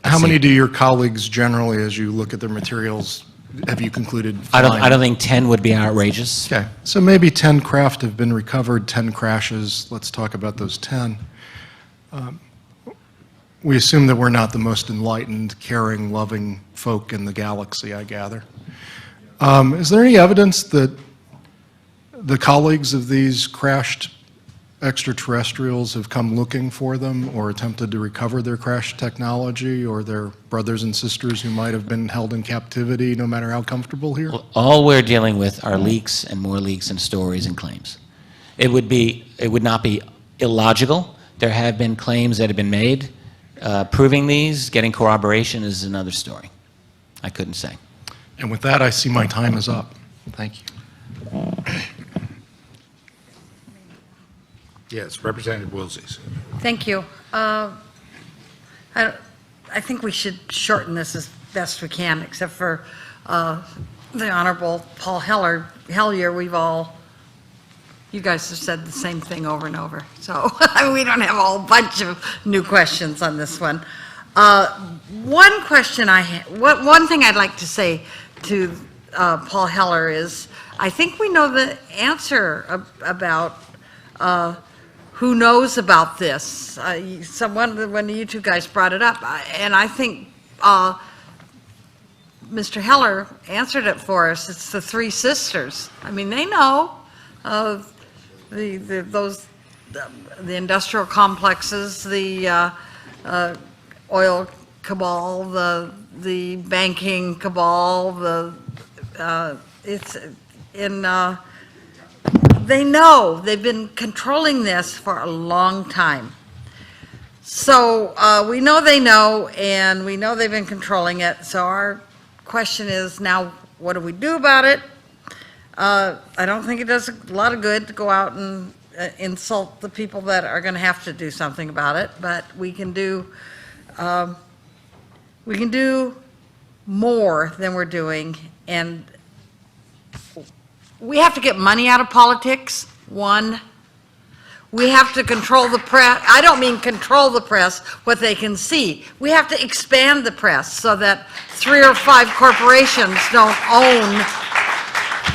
How many do your colleagues generally, as you look at their materials, have you concluded? I don't think 10 would be outrageous. Okay, so maybe 10 craft have been recovered, 10 crashes. Let's talk about those 10. We assume that we're not the most enlightened, caring, loving folk in the galaxy, I gather. Is there any evidence that the colleagues of these crashed extraterrestrials have come looking for them or attempted to recover their crashed technology, or their brothers and sisters who might have been held in captivity, no matter how comfortable here? Well, all we're dealing with are leaks and more leaks and stories and claims. It would not be illogical. There have been claims that have been made. Proving these, getting corroboration is another story. I couldn't say. And with that, I see my time is up. Thank you. Yes, Representative Woolsey. Thank you. I think we should shorten this as best we can, except for the Honorable Paul Hellyer. You guys have said the same thing over and over. So we don't have a whole bunch of new questions on this one. One question one thing I'd like to say to Paul Heller is, I think we know the answer about who knows about this. One of you two guys brought it up, and I think Mr. Heller answered it for us. It's the three sisters. I mean, they know of the industrial complexes, the oil cabal, the banking cabal, they know. They've been controlling this for a long time. So we know they know, and we know they've been controlling it. So our question is now, what do we do about it? I don't think it does a lot of good to go out and insult the people that are going to have to do something about it, but we can do more than we're doing, and we have to get money out of politics, one. We have to control the press. I don't mean control the press, what they can see. We have to expand the press so that 3 or 5 corporations don't own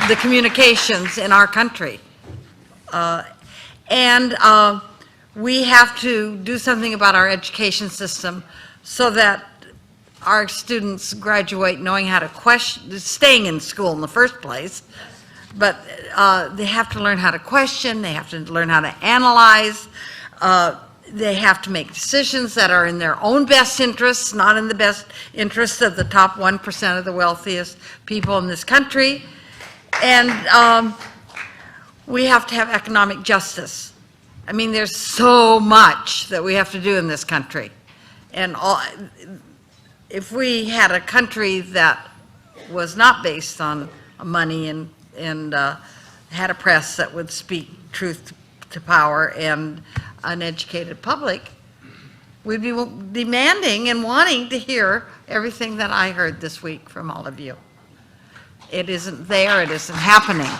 the communications in our country. We have to do something about our education system so that our students graduate knowing how to question, staying in school in the first place, but they have to learn how to question, they have to learn how to analyze, they have to make decisions that are in their own best interests, not in the best interests of the top 1% of the wealthiest people in this country. And we have to have economic justice. I mean, there's so much that we have to do in this country. And if we had a country that was not based on money and had a press that would speak truth to power and an educated public, we'd be demanding and wanting to hear everything that I heard this week from all of you. It isn't there, it isn't happening.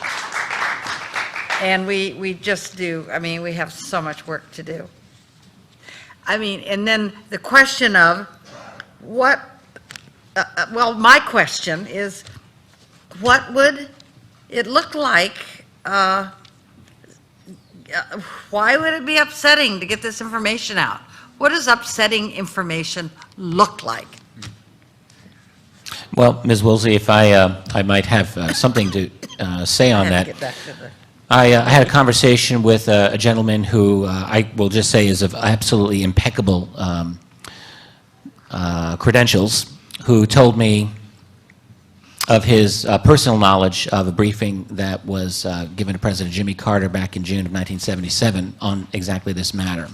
And we just do, I mean, we have so much work to do. I mean, and then the question of what, well, my question is, what would it look like? Why would it be upsetting to get this information out? What does upsetting information look like? Well, Ms. Woolsey, if I might have something to say on that. I had a conversation with a gentleman who I will just say is of absolutely impeccable credentials, who told me of his personal knowledge of a briefing that was given to President Jimmy Carter back in June of 1977 on exactly this matter.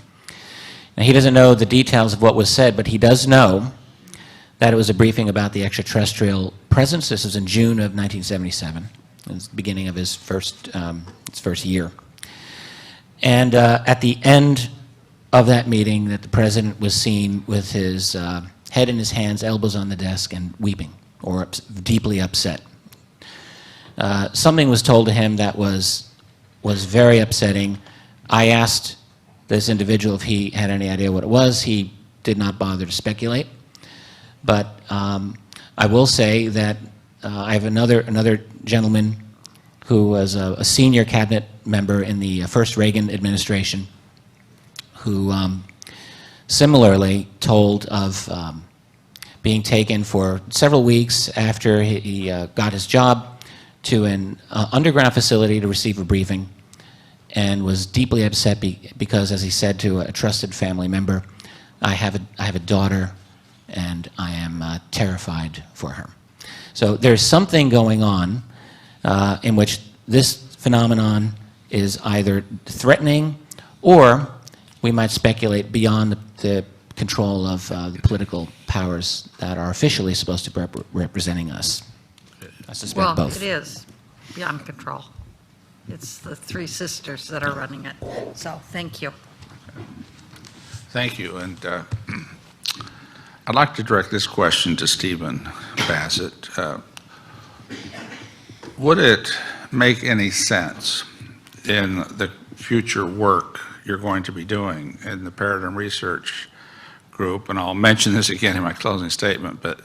Now, he doesn't know the details of what was said, but he does know that it was a briefing about the extraterrestrial presence. This was in June of 1977. It was the beginning of his first year. And at the end of that meeting, that the president was seen with his head in his hands, elbows on the desk, and weeping, or deeply upset. Something was told to him that was very upsetting. I asked this individual if he had any idea what it was. He did not bother to speculate. But I will say that I have another gentleman who was a senior cabinet member in the first Reagan administration, who similarly told of being taken for several weeks after he got his job to an underground facility to receive a briefing, and was deeply upset because, as he said to a trusted family member, I have a daughter, and I am terrified for her. So there's something going on in which this phenomenon is either threatening, or we might speculate beyond the control of the political powers that are officially supposed to be representing us. I suspect Well, both. it is beyond control. It's the three sisters that are running it. So, thank you. Thank you. And I'd like to direct this question to Stephen Bassett. Would it make any sense in the future work you're going to be doing in the Paradigm Research Group, and I'll mention this again in my closing statement, but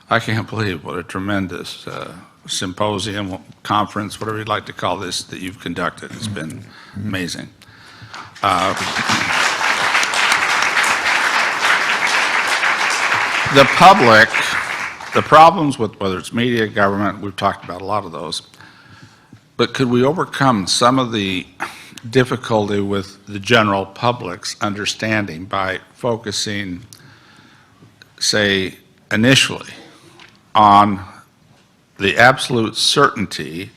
I can't believe what a tremendous symposium, conference, whatever you'd like to call this, that you've conducted. It's been amazing. The public, the problems with whether it's media, government, we've talked about a lot of those, but could we overcome some of the difficulty with the general public's understanding by focusing, say, initially on the absolute certainty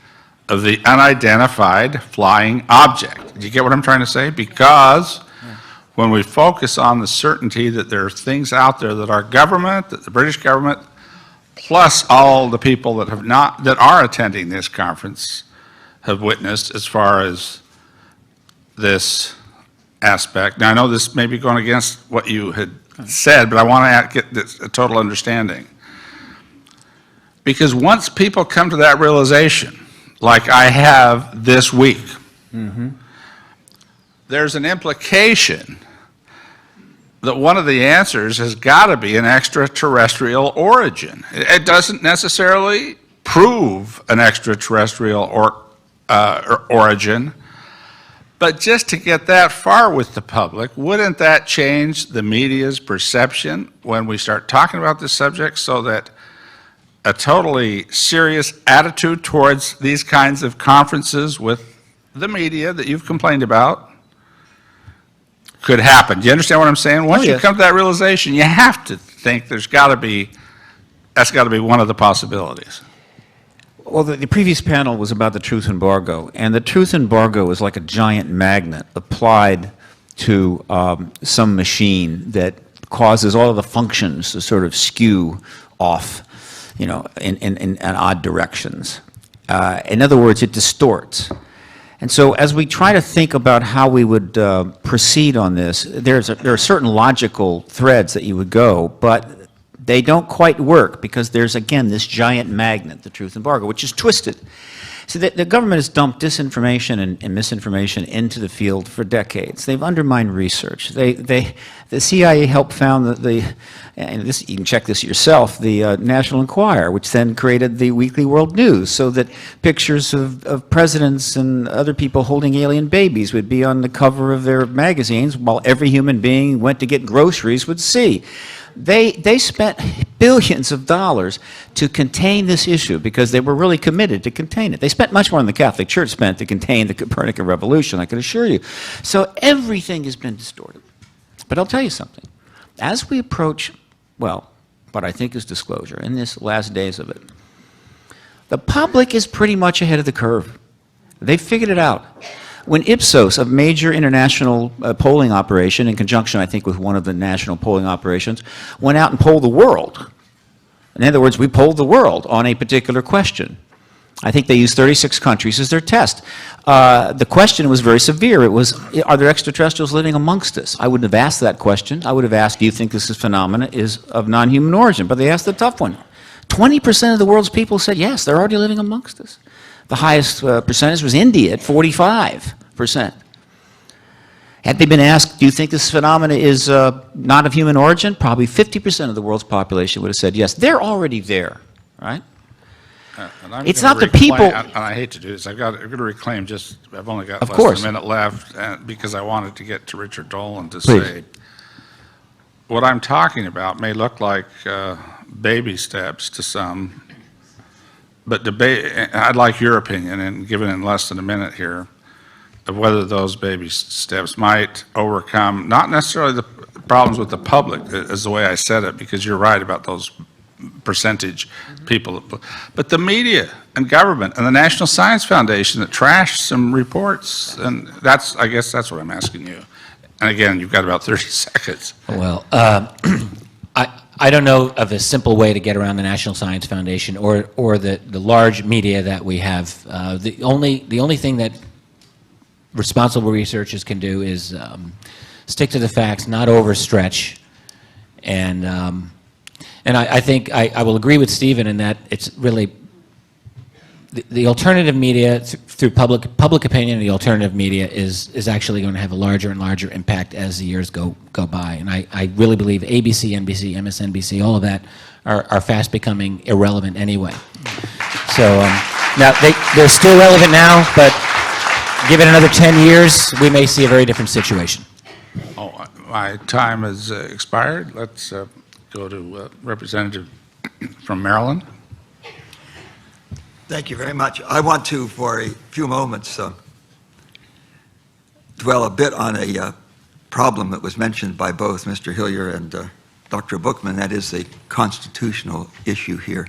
of the unidentified flying object? Do you get what I'm trying to say? Because when we focus on the certainty that there are things out there that our government, that the British government, plus all the people that have not, that are attending this conference have witnessed as far as this aspect. Now, I know this may be going against what you had said, but I want to get this, a total understanding. Because once people come to that realization, like I have this week, there's an implication that one of the answers has got to be an extraterrestrial origin. It doesn't necessarily prove an extraterrestrial origin, but just to get that far with the public, wouldn't that change the media's perception when we start talking about this subject, so that a totally serious attitude towards these kinds of conferences with the media that you've complained about could happen? Do you understand what I'm saying? Once you come to that realization, you have to think that's got to be one of the possibilities. Well, the previous panel was about the truth embargo, and the truth embargo is like a giant magnet applied to some machine that causes all of the functions to sort of skew off, you know, in odd directions. In other words, it distorts. And so as we try to think about how we would proceed on this, there are certain logical threads that you would go, but they don't quite work because there's, again, this giant magnet, the truth embargo, which is twisted. So the government has dumped disinformation and misinformation into the field for decades. They've undermined research. The CIA helped found and this, you can check this yourself, the National Enquirer, which then created the Weekly World News, so that pictures of presidents and other people holding alien babies would be on the cover of their magazines, while every human being went to get groceries would see. They spent billions of dollars to contain this issue because they were really committed to contain it. They spent much more than the Catholic Church spent to contain the Copernican revolution, I can assure you. So everything has been distorted. But I'll tell you something. As we approach, well, what I think is disclosure, in this last days of it, the public is pretty much ahead of the curve. They've figured it out. When Ipsos, a major international polling operation, in conjunction, I think, with one of the national polling operations, went out and polled the world. In other words, we polled the world on a particular question. I think they used 36 countries as their test. The question was very severe. It was, are there extraterrestrials living amongst us? I wouldn't have asked that question. I would have asked, do you think this phenomena is of non-human origin? But they asked the tough one. 20% of the world's people said, yes, they're already living amongst us. The highest percentage was India at 45%. Had they been asked, do you think this phenomena is not of human origin? Probably 50% of the world's population would have said yes. They're already there, right? It's not the people. And I hate to do this. I'm going to reclaim just, I've only got less than a minute left because I wanted to get to Richard Dolan to say, what I'm talking about may look like baby steps to some, but I'd like your opinion, and given in less than a minute here, of whether those baby steps might overcome, not necessarily the problems with the public, is the way I said it, because you're right about those percentage people, but the media and government and the National Science Foundation that trashed some reports, and I guess that's what I'm asking you. And again, you've got about 30 seconds. Well, I don't know of a simple way to get around the National Science Foundation or the large media that we have. The only thing that responsible researchers can do is stick to the facts, not overstretch. And I think I will agree with Stephen in that it's really the alternative media through public opinion. The alternative media is actually going to have a larger and larger impact as the years go by. And I really believe ABC, NBC, MSNBC, all of that are fast becoming irrelevant anyway. So now they're still relevant now, but give it another 10 years, we may see a very different situation. Oh, my time has expired. Let's go to Representative from Maryland. Thank you very much. I want to, for a few moments, dwell a bit on a problem that was mentioned by both Mr. Hillier and Dr. Bookman, that is the constitutional issue here.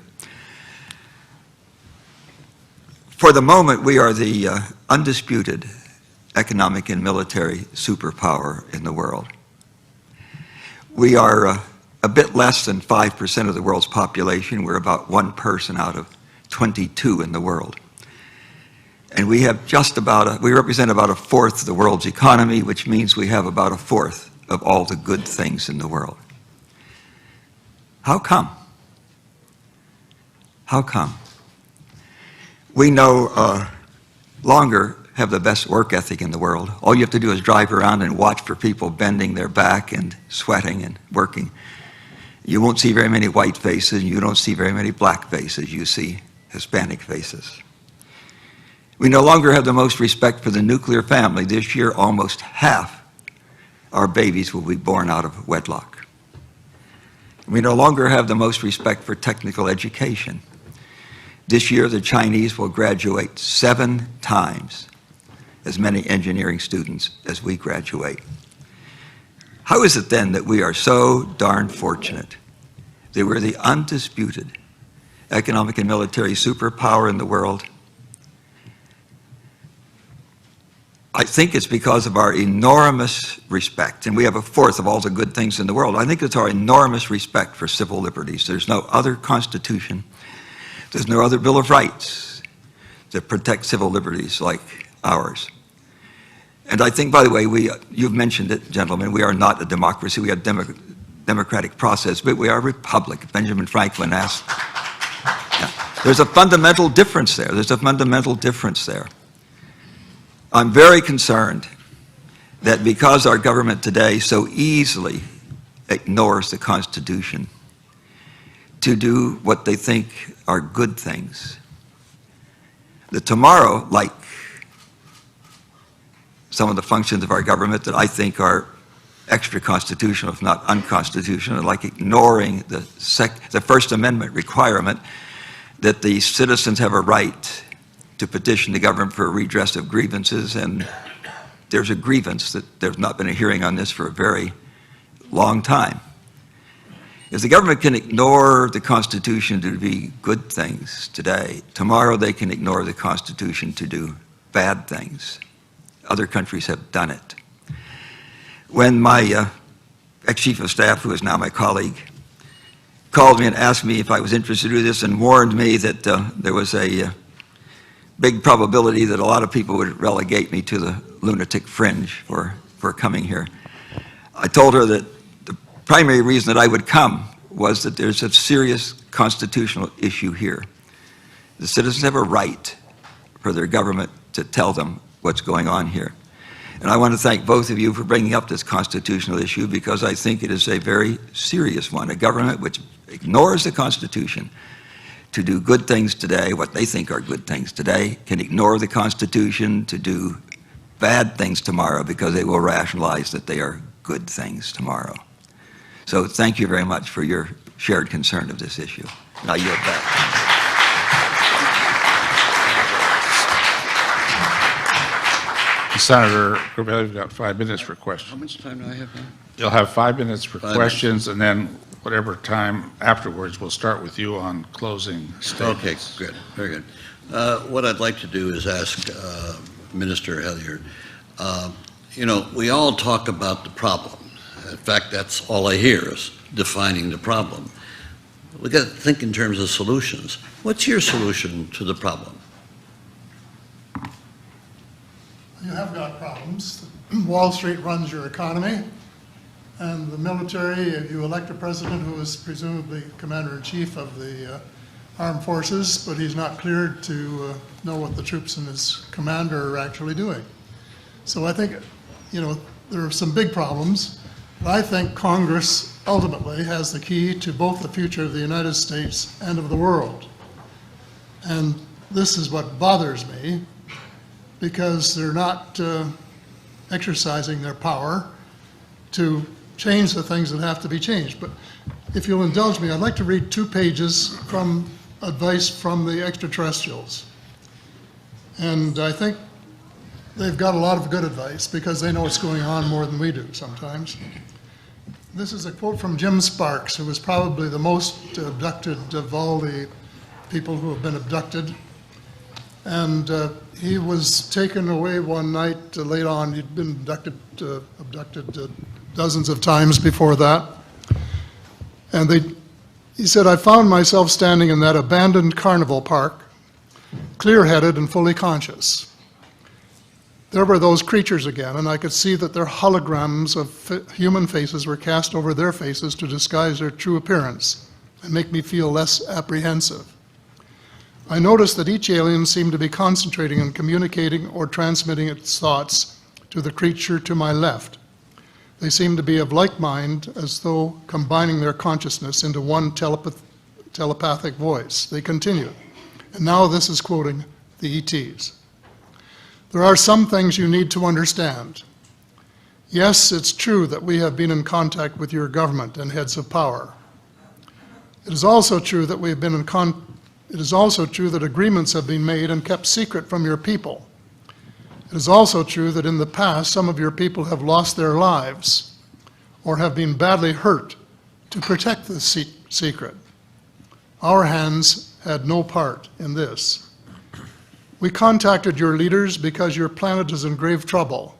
For the moment, we are the undisputed economic and military superpower in the world. We are a bit less than 5% of the world's population. We're about 1 person out of 22 in the world. And we have we represent about 1/4 of the world's economy, which means we have about 1/4 of all the good things in the world. How come? How come? We no longer have the best work ethic in the world. All you have to do is drive around and watch for people bending their back and sweating and working. You won't see very many white faces, and you don't see very many black faces. You see Hispanic faces. We no longer have the most respect for the nuclear family. This year, almost half our babies will be born out of wedlock. We no longer have the most respect for technical education. This year, the Chinese will graduate 7 times as many engineering students as we graduate. How is it then that we are so darn fortunate that we're the undisputed economic and military superpower in the world? I think it's because of our enormous respect, and we have 1/4 of all the good things in the world. I think it's our enormous respect for civil liberties. There's no other constitution, there's no other Bill of Rights that protects civil liberties like ours. And I think, by the way, you've mentioned it, gentlemen, we are not a democracy. We have democratic process, but we are a republic. Benjamin Franklin asked. Yeah. There's a fundamental difference there. There's a fundamental difference there. I'm very concerned that because our government today so easily ignores the Constitution to do what they think are good things, that tomorrow, like some of the functions of our government that I think are extra-constitutional, if not unconstitutional, like ignoring the First Amendment requirement that the citizens have a right to petition the government for a redress of grievances, and there's a grievance that there's not been a hearing on this for a very long time. If the government can ignore the Constitution to do good things today, tomorrow they can ignore the Constitution to do bad things. Other countries have done it. When my ex-chief of staff, who is now my colleague, called me and asked me if I was interested to do this and warned me that there was a big probability that a lot of people would relegate me to the lunatic fringe for coming here, I told her that the primary reason that I would come was that there's a serious constitutional issue here. The citizens have a right for their government to tell them what's going on here. And I want to thank both of you for bringing up this constitutional issue, because I think it is a very serious one. A government which ignores the Constitution to do good things today, what they think are good things today, can ignore the Constitution to do bad things tomorrow, because they will rationalize that they are good things tomorrow. So thank you very much for your shared concern of this issue. Now yield back. Senator Corbell, you've got 5 minutes for questions. How much time do I have now? You'll have 5 minutes for 5 questions, and then whatever time afterwards, we'll start with you on closing statements. Okay, good, very good. What I'd like to do is ask Minister Hillier, you know, we all talk about the problem. In fact, that's all I hear is defining the problem. We've got to think in terms of solutions. What's your solution to the problem? You have got problems. Wall Street runs your economy, and the military, you elect a president who is presumably commander-in-chief of the armed forces, but he's not cleared to know what the troops in his command are actually doing. So I think, you know, there are some big problems, but I think Congress ultimately has the key to both the future of the United States and of the world. And this is what bothers me, because they're not exercising their power to change the things that have to be changed. But if you'll indulge me, I'd like to read 2 pages from advice from the extraterrestrials. And I think they've got a lot of good advice because they know what's going on more than we do sometimes. This is a quote from Jim Sparks, who was probably the most abducted of all the people who have been abducted. And he was taken away one night late on. He'd been abducted dozens of times before that. And he said, I found myself standing in that abandoned carnival park, clear-headed and fully conscious. There were those creatures again, and I could see that their holograms of human faces were cast over their faces to disguise their true appearance and make me feel less apprehensive. I noticed that each alien seemed to be concentrating on communicating or transmitting its thoughts to the creature to my left. They seemed to be of like mind, as though combining their consciousness into one telepathic voice. They continued, and now this is quoting the ETs. There are some things you need to understand. Yes, it's true that we have been in contact with your government and heads of power. It is also true that we have been It is also true that agreements have been made and kept secret from your people. It is also true that in the past, some of your people have lost their lives or have been badly hurt to protect this secret. Our hands had no part in this. We contacted your leaders because your planet is in grave trouble.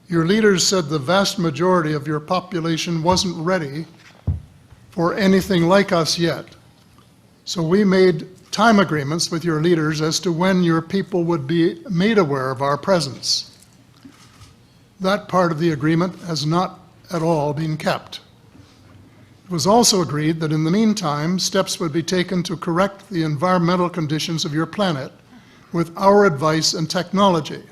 Your leaders said the vast majority of your population wasn't ready for anything like us yet. So we made time agreements with your leaders as to when your people would be made aware of our presence. That part of the agreement has not at all been kept. It was also agreed that in the meantime, steps would be taken to correct the environmental conditions of your planet with our advice and technology.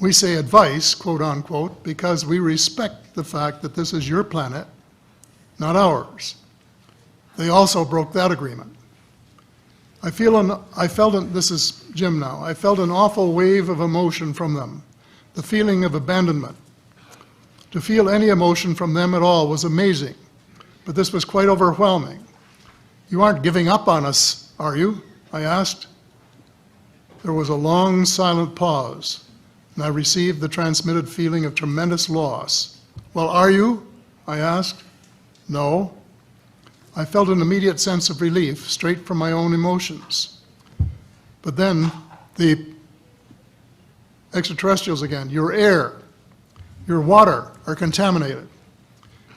We say advice, quote unquote, because we respect the fact that this is your planet, not ours. They also broke that agreement. This is Jim now, I felt an awful wave of emotion from them, the feeling of abandonment. To feel any emotion from them at all was amazing, but this was quite overwhelming. You aren't giving up on us, are you? I asked. There was a long, silent pause, and I received the transmitted feeling of tremendous loss. Well, are you? I asked. No. I felt an immediate sense of relief, straight from my own emotions. But then the extraterrestrials again, your air, your water are contaminated.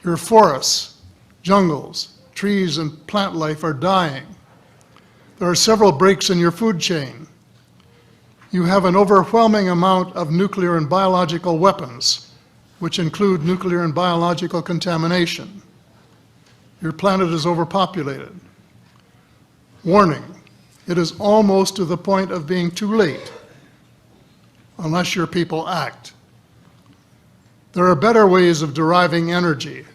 Your forests, jungles, trees, and plant life are dying. There are several breaks in your food chain. You have an overwhelming amount of nuclear and biological weapons, which include nuclear and biological contamination. Your planet is overpopulated. Warning, it is almost to the point of being too late, unless your people act. There are better ways of deriving energy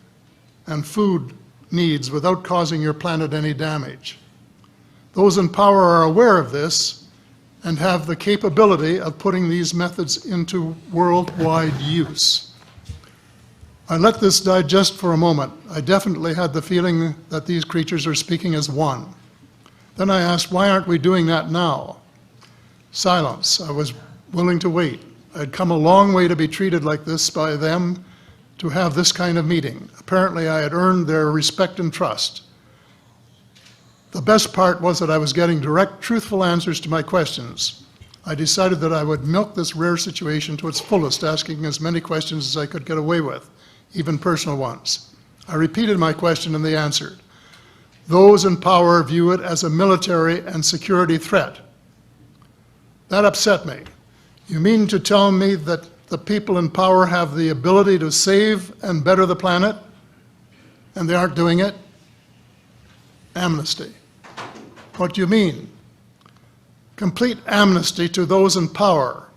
and food needs without causing your planet any damage. Those in power are aware of this and have the capability of putting these methods into worldwide use. I let this digest for a moment. I definitely had the feeling that these creatures are speaking as one. Then I asked, why aren't we doing that now? Silence. I was willing to wait. I'd come a long way to be treated like this by them, to have this kind of meeting. Apparently I had earned their respect and trust. The best part was that I was getting direct, truthful answers to my questions. I decided that I would milk this rare situation to its fullest, asking as many questions as I could get away with, even personal ones. I repeated my question and they answered. Those in power view it as a military and security threat. That upset me. You mean to tell me that the people in power have the ability to save and better the planet, and they aren't doing it? Amnesty. What do you mean? Complete amnesty to those in power,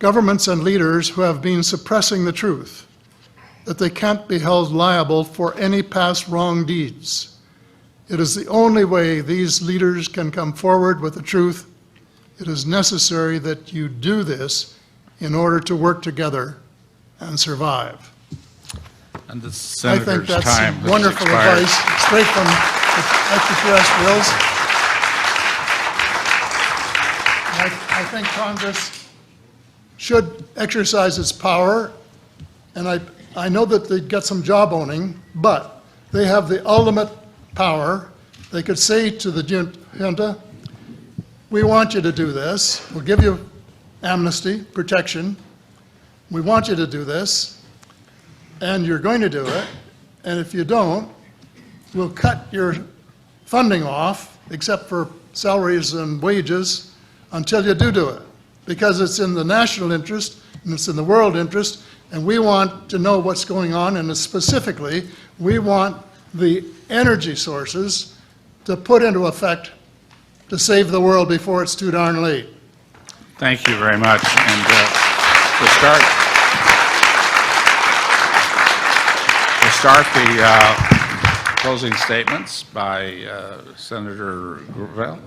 governments and leaders who have been suppressing the truth, that they can't be held liable for any past wrong deeds. It is the only way these leaders can come forward with the truth. It is necessary that you do this in order to work together and survive. And the I senator's think that's time some has wonderful expired. advice straight from the extraterrestrials. I think Congress should exercise its power, and I know that they'd get some job owning, but they have the ultimate power. They could say to the junta, we want you to do this. We'll give you amnesty, protection. We want you to do this, and you're going to do it. And if you don't, we'll cut your funding off, except for salaries and wages, until you do it. Because it's in the national interest, and it's in the world interest, and we want to know what's going on, and specifically, we want the energy sources to put into effect to save the world before it's too darn late. Thank you very much. And we'll start the closing statements by Senator Gravel.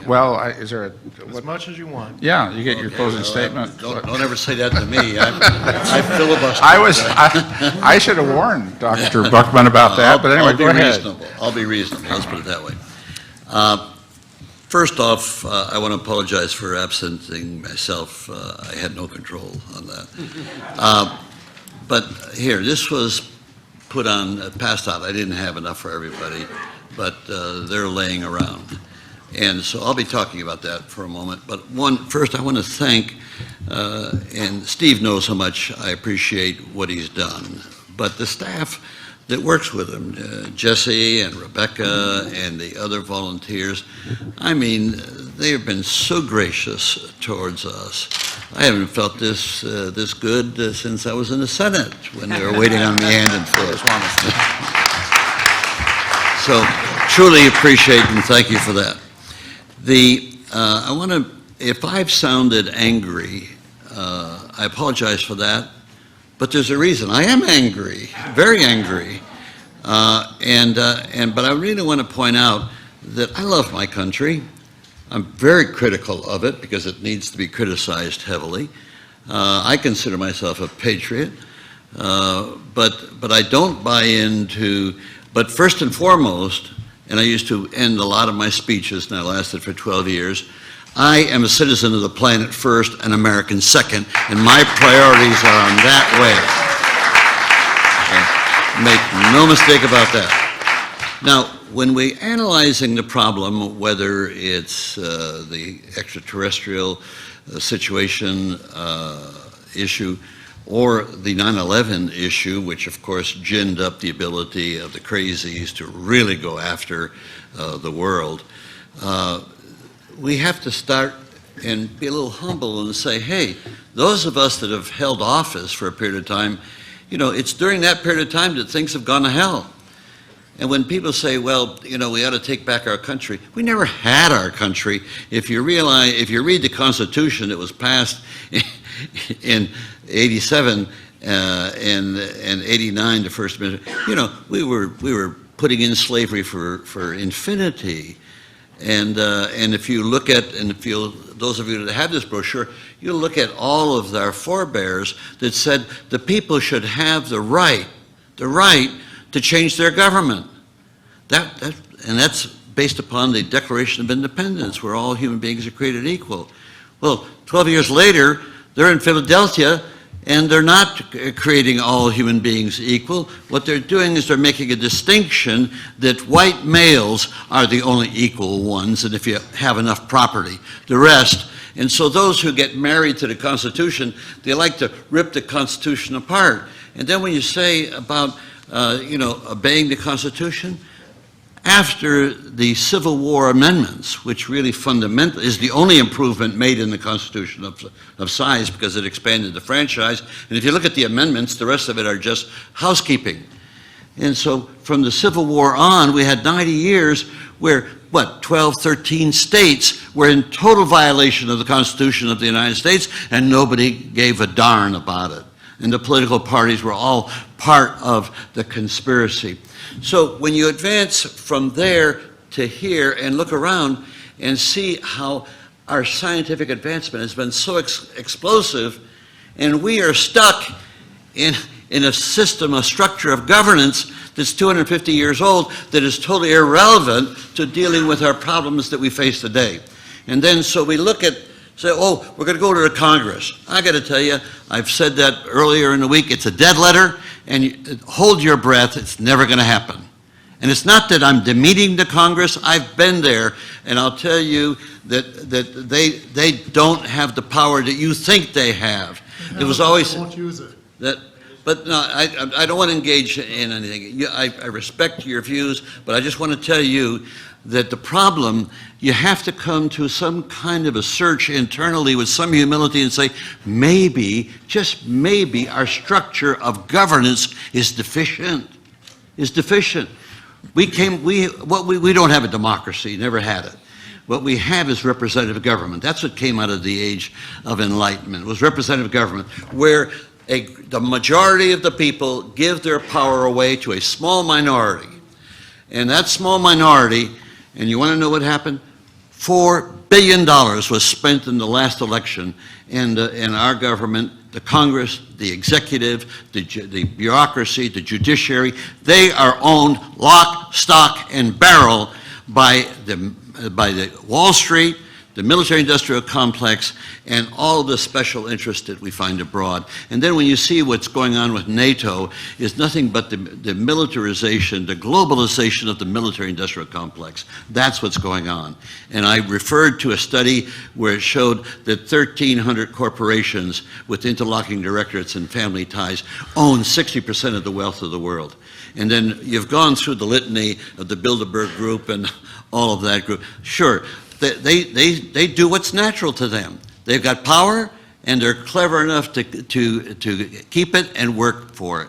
Well, is there a... As much as you want. Yeah, you get your closing statement. Don't ever say that to me. I filibuster. I should have warned Dr. Buckman about that, but anyway, go ahead. I'll be reasonable. Let's put it that way. First off, I want to apologize for absenting myself. I had no control on that. But here, this was put on, passed out. I didn't have enough for everybody, but they're laying around. And so I'll be talking about that for a moment. But first I want to thank, and Steve knows how much I appreciate what he's done, but the staff that works with him, Jesse and Rebecca and the other volunteers, I mean, they have been so gracious towards us. I haven't felt this good since I was in the Senate when they were waiting on me hand and foot. So truly appreciate and thank you for that. I want to, if I've sounded angry, I apologize for that, but there's a reason. I am angry, very angry, but I really want to point out that I love my country. I'm very critical of it because it needs to be criticized heavily. I consider myself a patriot, but I don't buy into, but first and foremost, and I used to end a lot of my speeches, and I lasted for 12 years, I am a citizen of the planet first and American second, and my priorities are on that way. Okay? Make no mistake about that. Now, when we're analyzing the problem, whether it's the extraterrestrial situation issue or the 9/11 issue, which of course ginned up the ability of the crazies to really go after the world, we have to start and be a little humble and say, hey, those of us that have held office for a period of time, you know, it's during that period of time that things have gone to hell. And when people say, well, you know, we ought to take back our country, we never had our country. If you read the Constitution that was passed in 87 and 89, the First Amendment, you know, we were putting in slavery for infinity. And if you look at, and if you, those of you that have this brochure, you look at all of our forebears that said the people should have the right to change their government. And that's based upon the Declaration of Independence, where all human beings are created equal. Well, 12 years later, they're in Philadelphia, and they're not creating all human beings equal. What they're doing is they're making a distinction that white males are the only equal ones, and if you have enough property, the rest. And so those who get married to the Constitution, they like to rip the Constitution apart. And then when you say about obeying the Constitution. After the Civil War amendments, which really fundamentally is the only improvement made in the Constitution of size because it expanded the franchise, and if you look at the amendments, the rest of it are just housekeeping. And so from the Civil War on, we had 90 years where, 12, 13 states were in total violation of the Constitution of the United States, and nobody gave a darn about it. And the political parties were all part of the conspiracy. So when you advance from there to here and look around and see how our scientific advancement has been so explosive, and we are stuck in a system, a structure of governance that's 250 years old that is totally irrelevant to dealing with our problems that we face today. And then so we look at, say, oh, we're going to go to the Congress. I got to tell you, I've said that earlier in the week, it's a dead letter, and hold your breath, it's never going to happen. And it's not that I'm demeaning the Congress, I've been there, and I'll tell you that they don't have the power that you think they have. It was always... Won't use it. But no, I don't want to engage in anything. I respect your views, but I just want to tell you that the problem, you have to come to some kind of a search internally with some humility and say, maybe, just maybe, our structure of governance is deficient. We don't have a democracy, never had it. What we have is representative government. That's what came out of the age of enlightenment, was representative government, where the majority of the people give their power away to a small minority. And that small minority, and you want to know what happened? $4 billion was spent in the last election, and our government, the Congress, the executive, the bureaucracy, the judiciary, they are owned lock, stock, and barrel by the Wall Street, the military-industrial complex, and all the special interests that we find abroad. And then when you see what's going on with NATO, is nothing but the militarization, the globalization of the military-industrial complex. That's what's going on. And I referred to a study where it showed that 1,300 corporations with interlocking directorates and family ties own 60% of the wealth of the world. And then you've gone through the litany of the Bilderberg Group and all of that group. Sure, they do what's natural to them. They've got power, and they're clever enough to keep it and work for it.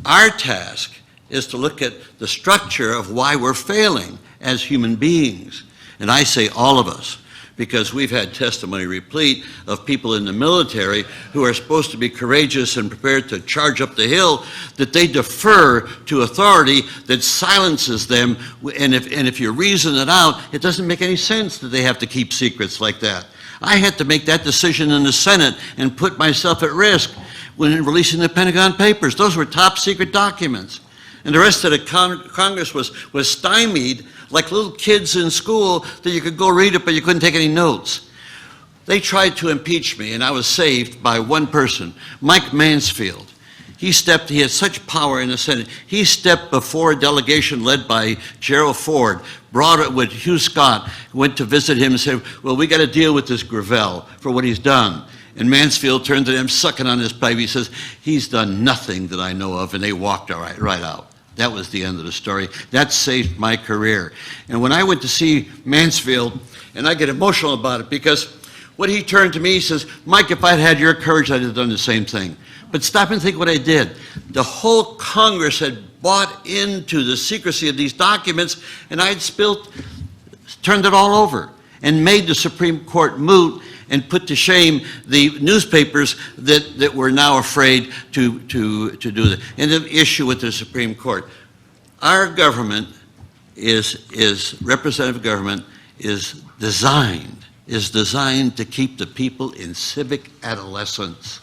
Our task is to look at the structure of why we're failing as human beings. And I say all of us, because we've had testimony replete of people in the military who are supposed to be courageous and prepared to charge up the hill, that they defer to authority that silences them, and if you reason it out, it doesn't make any sense that they have to keep secrets like that. I had to make that decision in the Senate and put myself at risk when releasing the Pentagon Papers. Those were top secret documents. And the rest of the Congress was stymied like little kids in school that you could go read it, but you couldn't take any notes. They tried to impeach me, and I was saved by one person, Mike Mansfield. He had such power in the Senate. He stepped before a delegation led by Gerald Ford, brought it with Hugh Scott, went to visit him and said, well, we got to deal with this Gravel for what he's done. And Mansfield turned to them, sucking on his pipe. He says, he's done nothing that I know of, and they walked right out. That was the end of the story. That saved my career. And when I went to see Mansfield, and I get emotional about it, because when he turned to me, he says, Mike, if I'd had your courage, I'd have done the same thing. But stop and think what I did. The whole Congress had bought into the secrecy of these documents, and I'd turned it all over, and made the Supreme Court moot, and put to shame the newspapers that were now afraid to do that. And the issue with the Supreme Court. Our government representative government is designed to keep the people in civic adolescence.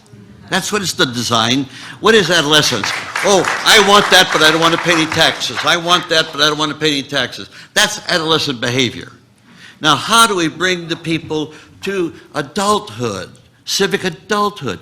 That's what it's the design. What is adolescence? Oh, I want that, but I don't want to pay any taxes. I want that, but I don't want to pay any taxes. That's adolescent behavior. Now, how do we bring the people to adulthood, civic adulthood?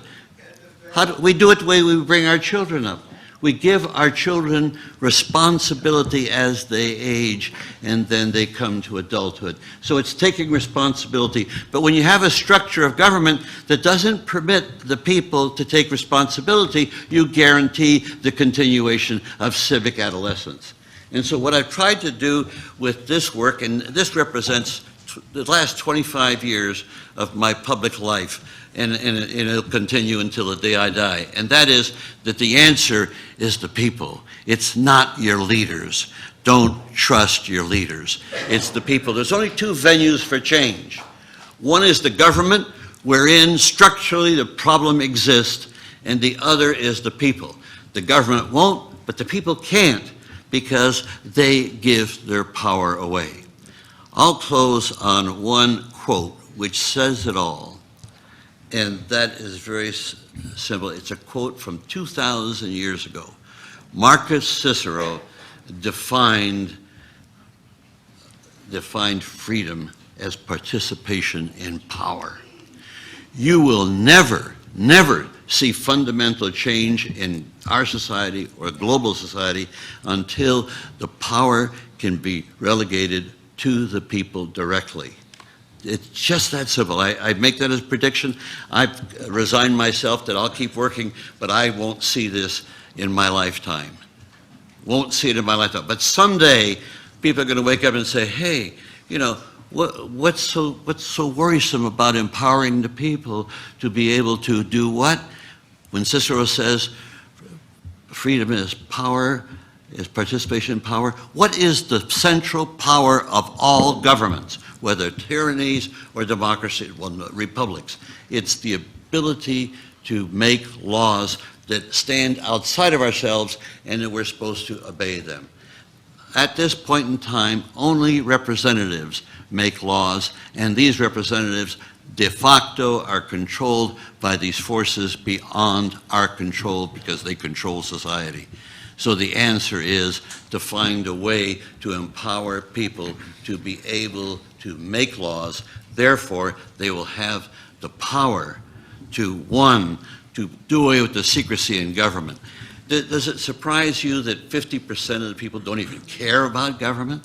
How do we do it the way we bring our children up? We give our children responsibility as they age, and then they come to adulthood. So it's taking responsibility. But when you have a structure of government that doesn't permit the people to take responsibility, you guarantee the continuation of civic adolescence. And so what I've tried to do with this work, and this represents the last 25 years of my public life, and it'll continue until the day I die, and that is that the answer is the people. It's not your leaders. Don't trust your leaders. It's the people. There's only two venues for change. One is the government, wherein structurally the problem exists, and the other is the people. The government won't, but the people can't, because they give their power away. I'll close on one quote which says it all, and that is very simple. It's a quote from 2,000 years ago. Marcus Cicero defined freedom as participation in power. You will never see fundamental change in our society or global society until the power can be relegated to the people directly. It's just that simple. I make that as a prediction. I've resigned myself that I'll keep working, but I won't see this in my lifetime. Won't see it in my lifetime. But someday, people are going to wake up and say, hey, you know, what's so worrisome about empowering the people to be able to do what? When Cicero says freedom is power, is participation in power, what is the central power of all governments, whether tyrannies or democracy, well, republics? It's the ability to make laws that stand outside of ourselves and that we're supposed to obey them. At this point in time, only representatives make laws, and these representatives de facto are controlled by these forces beyond our control because they control society. So the answer is to find a way to empower people to be able to make laws. Therefore, they will have the power to, one, to do away with the secrecy in government. Does it surprise you that 50% of the people don't even care about government?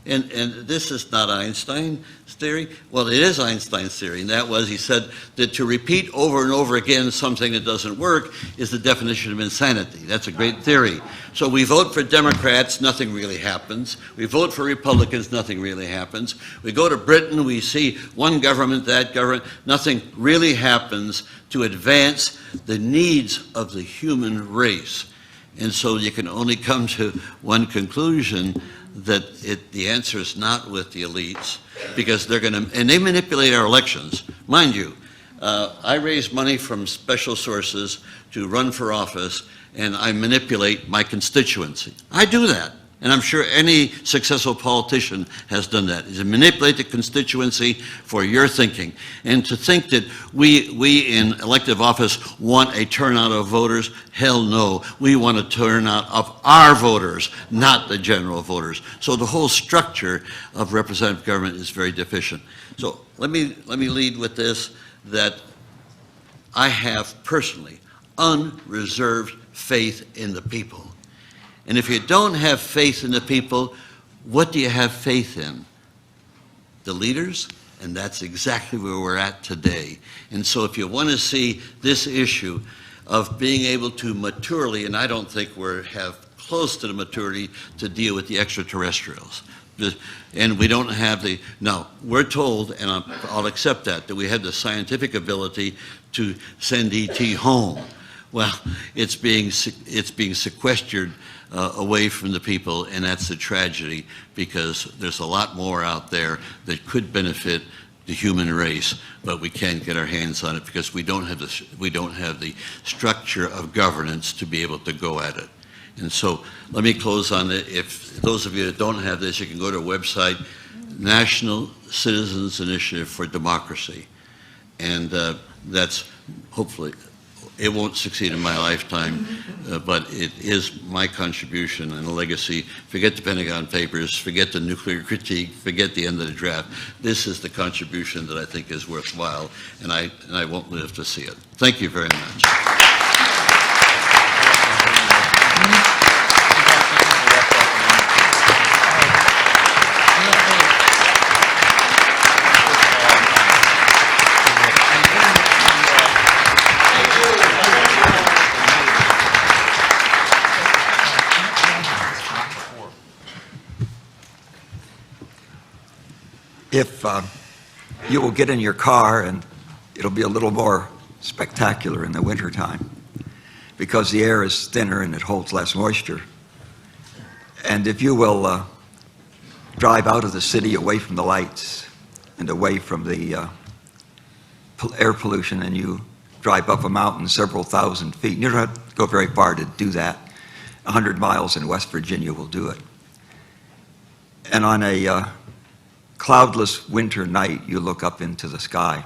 And this is not Einstein's theory. Well, it is Einstein's theory, and that was, he said that to repeat over and over again something that doesn't work is the definition of insanity. That's a great theory. So we vote for Democrats, nothing really happens. We vote for Republicans, nothing really happens. We go to Britain, we see one government, that government, nothing really happens to advance the needs of the human race. And so you can only come to one conclusion, that the answer is not with the elites, because they're going to, and they manipulate our elections. Mind you, I raise money from special sources to run for office, and I manipulate my constituency. I do that, and I'm sure any successful politician has done that, is to manipulate the constituency for your thinking. And to think that we in elective office want a turnout of voters, hell no. We want a turnout of our voters, not the general voters. So the whole structure of representative government is very deficient. So let me lead with this, that I have personally unreserved faith in the people. And if you don't have faith in the people, what do you have faith in? The leaders? And that's exactly where we're at today. And so if you want to see this issue of being able to maturely, and I don't think we have close to the maturity to deal with the extraterrestrials. And we don't have the, now, we're told, and I'll accept that we have the scientific ability to send ET home. Well, it's being sequestered away from the people, and that's a tragedy, because there's a lot more out there that could benefit the human race, but we can't get our hands on it because we don't have the structure of governance to be able to go at it. And so let me close on it. If those of you that don't have this, you can go to our website, National Citizens Initiative for Democracy, and that's hopefully. It won't succeed in my lifetime, but it is my contribution and a legacy. Forget the Pentagon Papers, forget the nuclear critique, forget the end of the draft. This is the contribution that I think is worthwhile, and I won't live to see it. Thank you very much. if you will get in your car, and it'll be a little more spectacular in the wintertime because the air is thinner and it holds less moisture. And if you will drive out of the city away from the lights and away from the air pollution, and you drive up a mountain several thousand feet, and you don't have to go very far to do that. 100 miles in West Virginia will do it. And on a cloudless winter night, you look up into the sky.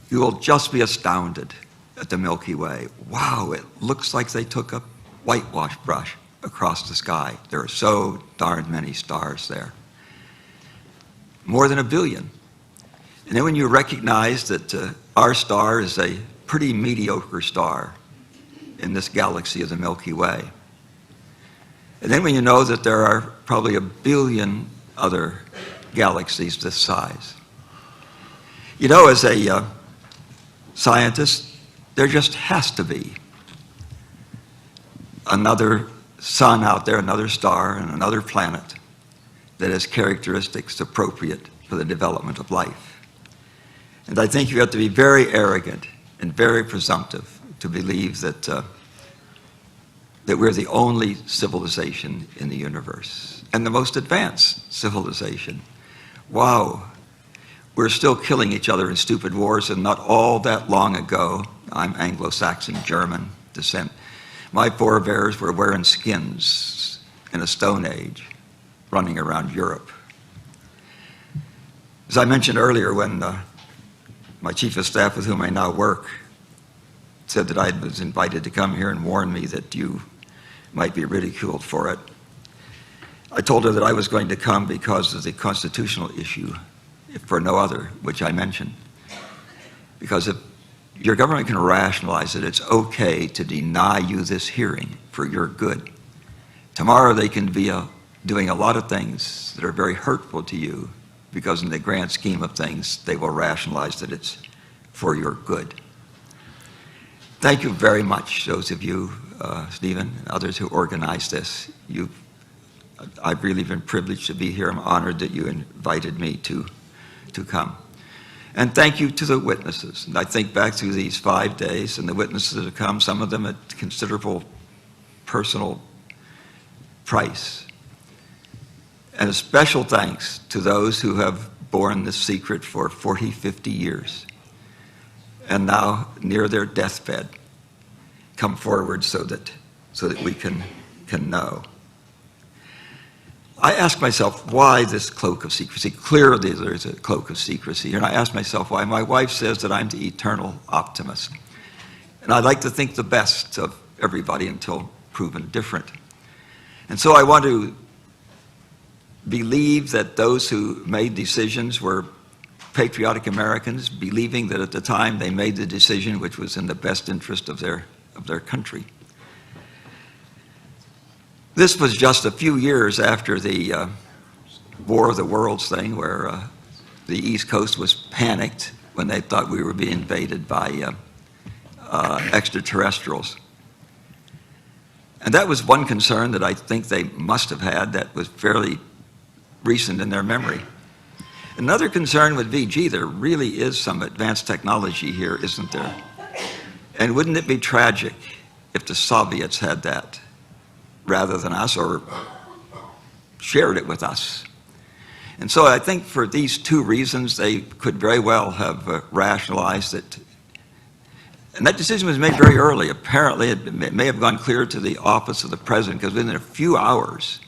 You will just be astounded at the Milky Way. Wow, it looks like they took a whitewash brush across the sky. There are so darn many stars there. More than 1 billion. And then when you recognize that our star is a pretty mediocre star in this galaxy of the Milky Way, and then when you know that there are probably 1 billion other galaxies this size, you know, as a scientist, there just has to be another sun out there, another star, and another planet that has characteristics appropriate for the development of life. And I think you have to be very arrogant and very presumptive to believe that that we're the only civilization in the universe and the most advanced civilization. Wow, we're still killing each other in stupid wars, and not all that long ago, I'm Anglo-Saxon German descent, my forebears were wearing skins in a Stone Age, running around Europe. As I mentioned earlier, when my chief of staff, with whom I now work, said that I was invited to come here and warn me that you might be ridiculed for it, I told her that I was going to come because of the constitutional issue, if for no other, which I mentioned. Because if your government can rationalize that it's okay to deny you this hearing for your good, tomorrow they can be doing a lot of things that are very hurtful to you, because in the grand scheme of things, they will rationalize that it's for your good. Thank you very much, those of you, Stephen, and others who organized this. I've really been privileged to be here. I'm honored that you invited me to come. And thank you to the witnesses. And I think back through these 5 days, and the witnesses that have come, some of them at considerable personal price. And a special thanks to those who have borne this secret for 40, 50 years, and now near their deathbed come forward so that we can know. I ask myself, why this cloak of secrecy? Clearly there's a cloak of secrecy. And I ask myself why. My wife says that I'm the eternal optimist. And I like to think the best of everybody until proven different. And so I want to believe that those who made decisions were patriotic Americans, believing that at the time they made the decision which was in the best interest of their country. This was just a few years after the War of the Worlds thing, where the East Coast was panicked when they thought we were being invaded by extraterrestrials. And that was one concern that I think they must have had that was fairly recent in their memory. Another concern would be, gee, there really is some advanced technology here, isn't there? And wouldn't it be tragic if the Soviets had that rather than us, or shared it with us? And so I think for these two reasons, they could very well have rationalized it. And that decision was made very early. Apparently, it may have gone clear to the office of the president, because within a few hours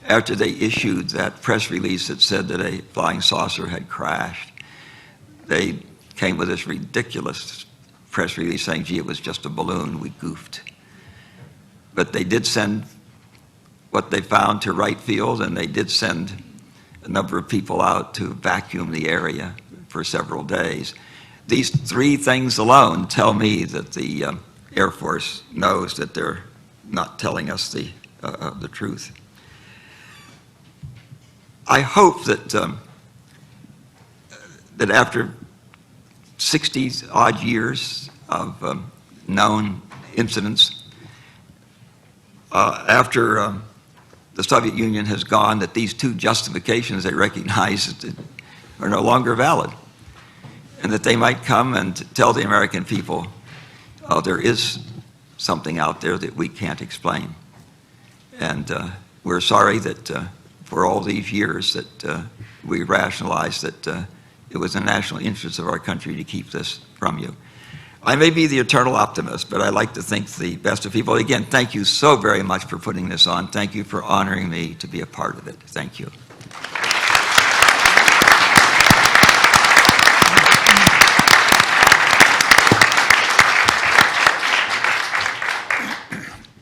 after they issued that press release that said that a flying saucer had crashed, they came with this ridiculous press release saying, gee, it was just a balloon, we goofed. But they did send what they found to Wright Field, and they did send a number of people out to vacuum the area for several days. These three things alone tell me that the Air Force knows that they're not telling us the truth. I hope that that after 60-odd years of known incidents, after the Soviet Union has gone, that these two justifications they recognize are no longer valid, and that they might come and tell the American people, oh, there is something out there that we can't explain. And we're sorry that for all these years that we rationalized that it was the national interest of our country to keep this from you. I may be the eternal optimist, but I like to think the best of people. Again, thank you so very much for putting this on. Thank you for honoring me to be a part of it. Thank you.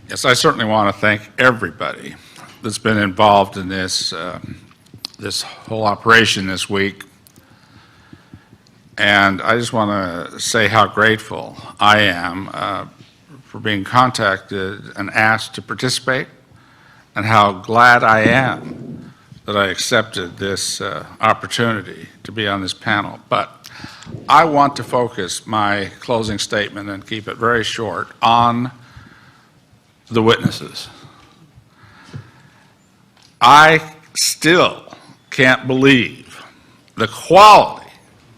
Yes, I certainly want to thank everybody that's been involved in this, this whole operation this week. And I just want to say how grateful I am for being contacted and asked to participate, and how glad I am that I accepted this opportunity to be on this panel. But I want to focus my closing statement and keep it very short on the witnesses. I still can't believe the quality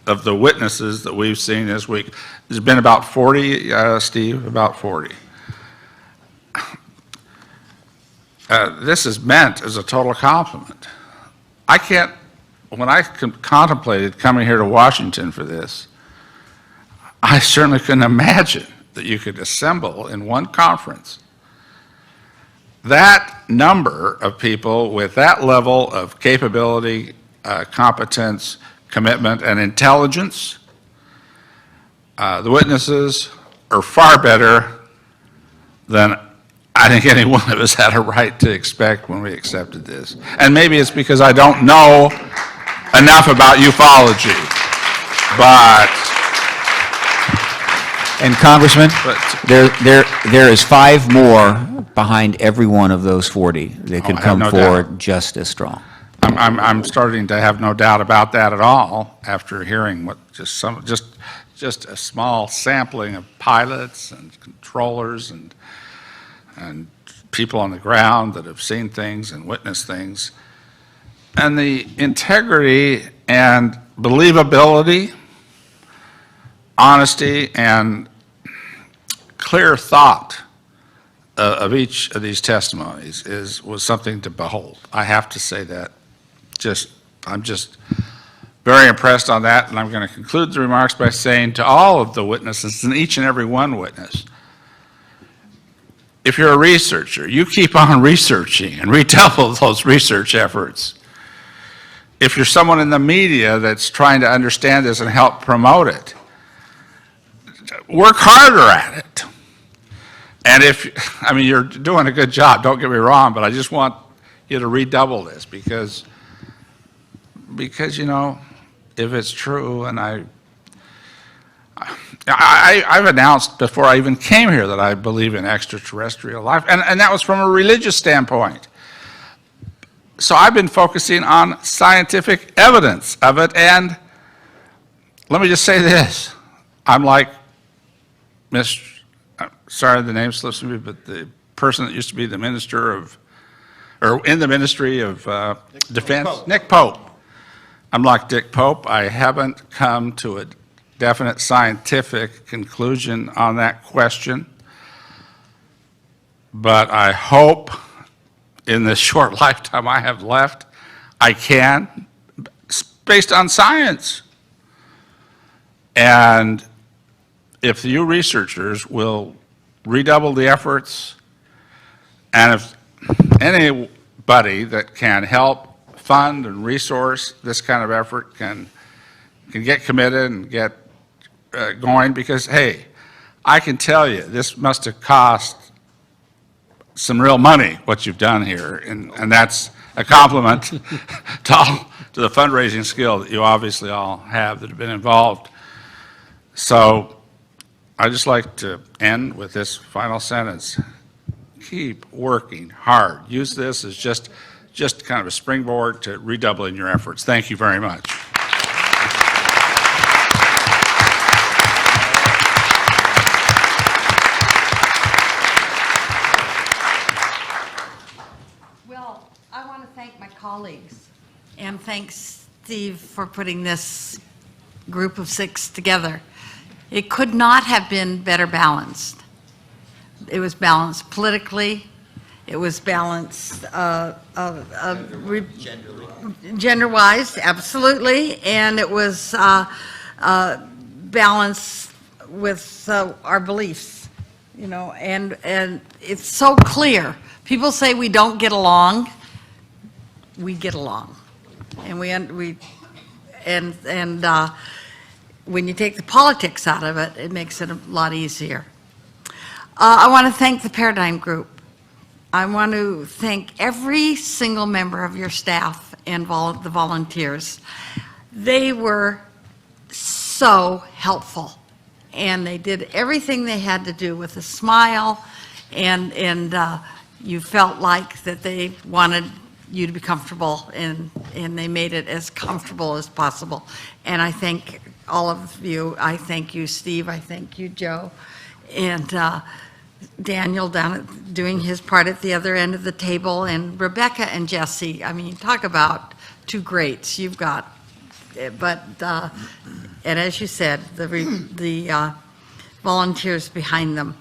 of the witnesses that we've seen this week. There's been about 40, Steve, about 40. This is meant as a total compliment. I can't, when I contemplated coming here to Washington for this, I certainly couldn't imagine that you could assemble in one conference that number of people with that level of capability, competence, commitment, and intelligence. The witnesses are far better than I think any one of us had a right to expect when we accepted this. And maybe it's because I don't know enough about ufology, but... And Congressman, there is 5 more behind every one of those 40 that could come forward just as strong. I'm starting to have no doubt about that at all after hearing what just a small sampling of pilots and controllers and people on the ground that have seen things and witnessed things. And the integrity and believability, honesty, and clear thought of each of these testimonies was something to behold. I have to say that. I'm just very impressed on that, and I'm going to conclude the remarks by saying to all of the witnesses, and each and every one witness, if you're a researcher, you keep on researching and redouble those research efforts. If you're someone in the media that's trying to understand this and help promote it, work harder at it. And you're doing a good job, don't get me wrong, but I just want you to redouble this because you know, if it's true, and I've announced before I even came here that I believe in extraterrestrial life, and that was from a religious standpoint. So I've been focusing on scientific evidence of it, and let me just say this. I'm like sorry the name slips me, but the person that used to be the minister of, or in the Ministry of Defense, Nick Pope. I'm like Dick Pope. I haven't come to a definite scientific conclusion on that question, but I hope in this short lifetime I have left, I can, based on science. And if you researchers will redouble the efforts, and if anybody that can help fund and resource this kind of effort can get committed and get going, because, hey, I can tell you, this must have cost some real money, what you've done here, and that's a compliment to the fundraising skill that you obviously all have that have been involved. So I'd just like to end with this final sentence. Keep working hard. Use this as just kind of a springboard to redoubling your efforts. Thank you very much. Well, I want to thank my colleagues and thank Steve for putting this group of 6 together. It could not have been better balanced. It was balanced politically. It was balanced gender-wise, absolutely, and it was balanced with our beliefs, you know, and it's so clear. People say we don't get along. We get along, and when you take the politics out of it, it makes it a lot easier. I want to thank the Paradigm Group. I want to thank every single member of your staff and the volunteers. They were so helpful, and they did everything they had to do with a smile, and you felt like that they wanted you to be comfortable, and they made it as comfortable as possible. And I thank all of you. I thank you, Steve. I thank you, Joe, and Daniel doing his part at the other end of the table, and Rebecca and Jesse. I mean, talk about 2 greats you've got. But and as you said, the volunteers behind them.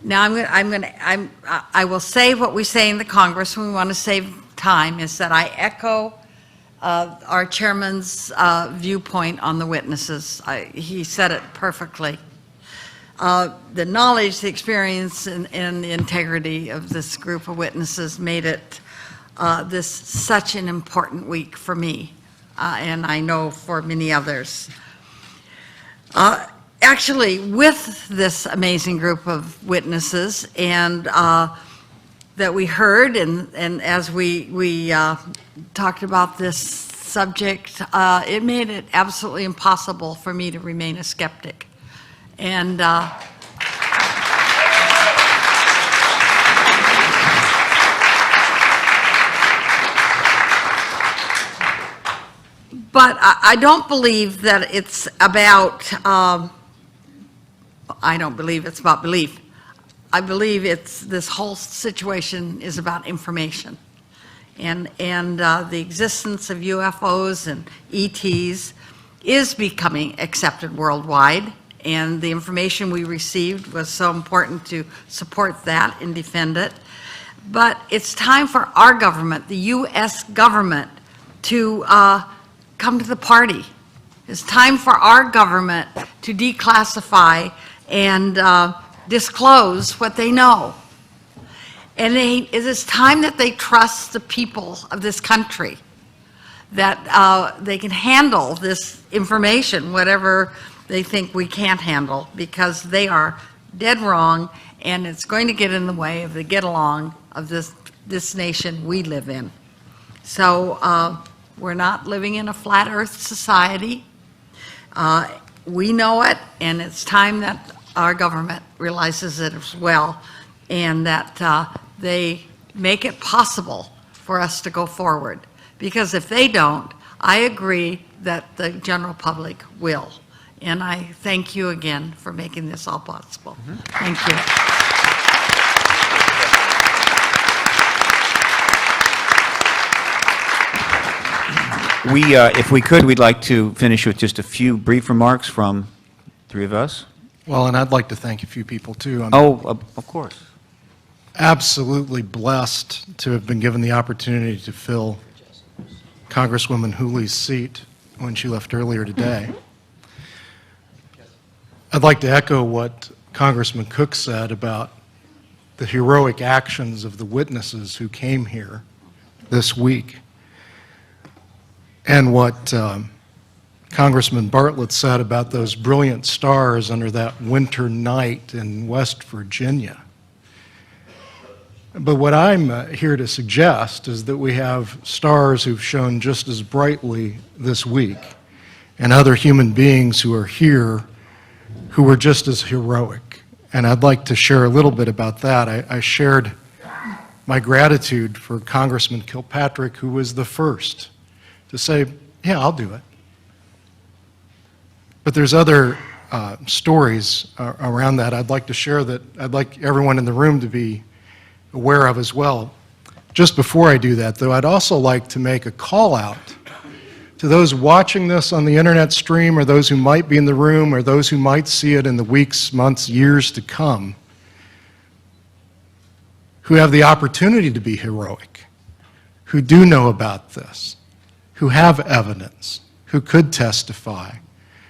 Now I will say what we say in the Congress when we want to save time, is that I echo our chairman's viewpoint on the witnesses. He said it perfectly. The knowledge, the experience, and the integrity of this group of witnesses made it this such an important week for me, and I know for many others. Actually, with this amazing group of witnesses and that we heard, and as we talked about this subject, it made it absolutely impossible for me to remain a skeptic. And but I don't believe that it's about, I don't believe it's about belief. I believe this whole situation is about information. And the existence of UFOs and ETs is becoming accepted worldwide. And the information we received was so important to support that and defend it. But it's time for our government, the U.S. government, to come to the party. It's time for our government to declassify and disclose what they know. And it is time that they trust the people of this country, that they can handle this information, whatever they think we can't handle, because they are dead wrong, and it's going to get in the way of the get along of this nation we live in. So we're not living in a flat earth society. We know it, and it's time that our government realizes it as well, and that they make it possible for us to go forward. Because if they don't, I agree that the general public will. And I thank you again for making this all possible. Thank you. If we could, we'd like to finish with just a few brief remarks from 3 of us. Well, and I'd like to thank a few people, too. I'm Of course. absolutely blessed to have been given the opportunity to fill Congresswoman Hooley's seat when she left earlier today. I'd like to echo what Congressman Cook said about the heroic actions of the witnesses who came here this week, and what Congressman Bartlett said about those brilliant stars under that winter night in West Virginia. But what I'm here to suggest is that we have stars who've shone just as brightly this week, and other human beings who are here who were just as heroic. And I'd like to share a little bit about that. I shared my gratitude for Congressman Kilpatrick, who was the first to say, yeah, I'll do it. But there's other stories around that I'd like to share that I'd like everyone in the room to be aware of as well. Just before I do that, though, I'd also like to make a call out to those watching this on the internet stream, or those who might be in the room, or those who might see it in the weeks, months, years to come, who have the opportunity to be heroic, who do know about this, who have evidence, who could testify,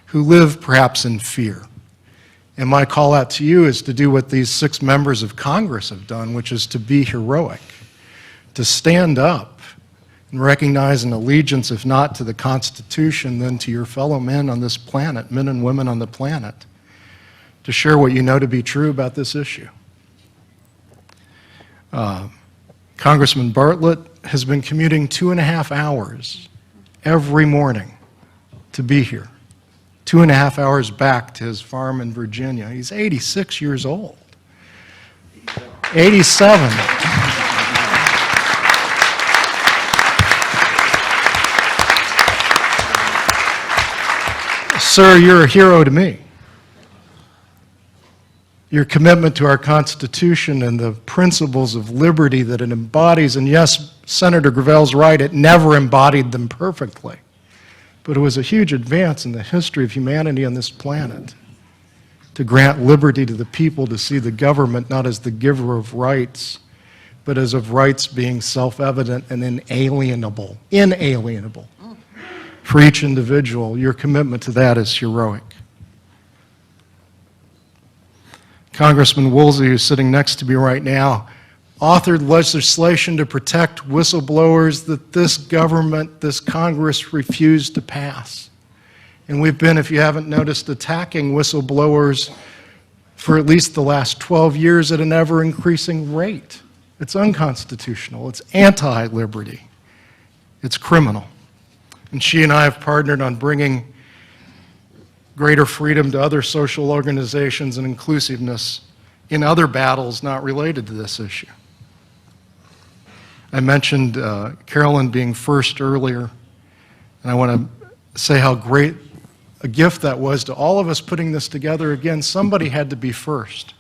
who live perhaps in fear. And my call out to you is to do what these 6 members of Congress have done, which is to be heroic, to stand up and recognize an allegiance, if not to the Constitution, then to your fellow men on this planet, men and women on the planet, to share what you know to be true about this issue. Congressman Bartlett has been commuting 2.5 hours every morning to be here. 2.5 hours back to his farm in Virginia. He's 86 years old. 87. Sir, you're a hero to me. Your commitment to our Constitution and the principles of liberty that it embodies, and yes, Senator Gravel's right, it never embodied them perfectly. But it was a huge advance in the history of humanity on this planet to grant liberty to the people, to see the government not as the giver of rights, but as of rights being self-evident and inalienable. Inalienable. For each individual, your commitment to that is heroic. Congressman Woolsey, who's sitting next to me right now, authored legislation to protect whistleblowers that this government, this Congress, refused to pass. And we've been, if you haven't noticed, attacking whistleblowers for at least the last 12 years at an ever-increasing rate. It's unconstitutional. It's anti-liberty. It's criminal. And she and I have partnered on bringing greater freedom to other social organizations and inclusiveness in other battles not related to this issue. I mentioned Carolyn being first earlier, and I want to say how great a gift that was to all of us putting this together. Again, somebody had to be first.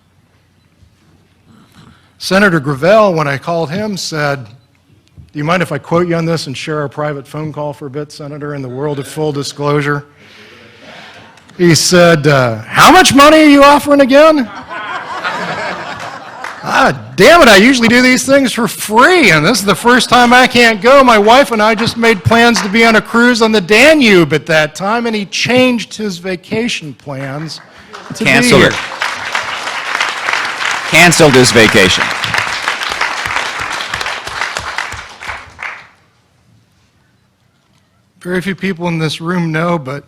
Senator Gravel, when I called him, said, "Do you mind if I quote you on this and share our private phone call for a bit, Senator, in the world of full disclosure?" He said, "How much money are you offering again?" Damn it, I usually do these things for free, and this is the first time I can't go. My wife and I just made plans to be on a cruise on the Danube at that time, and he changed his vacation plans to Canceled be it. here. Canceled his vacation. Very few people in this room know, but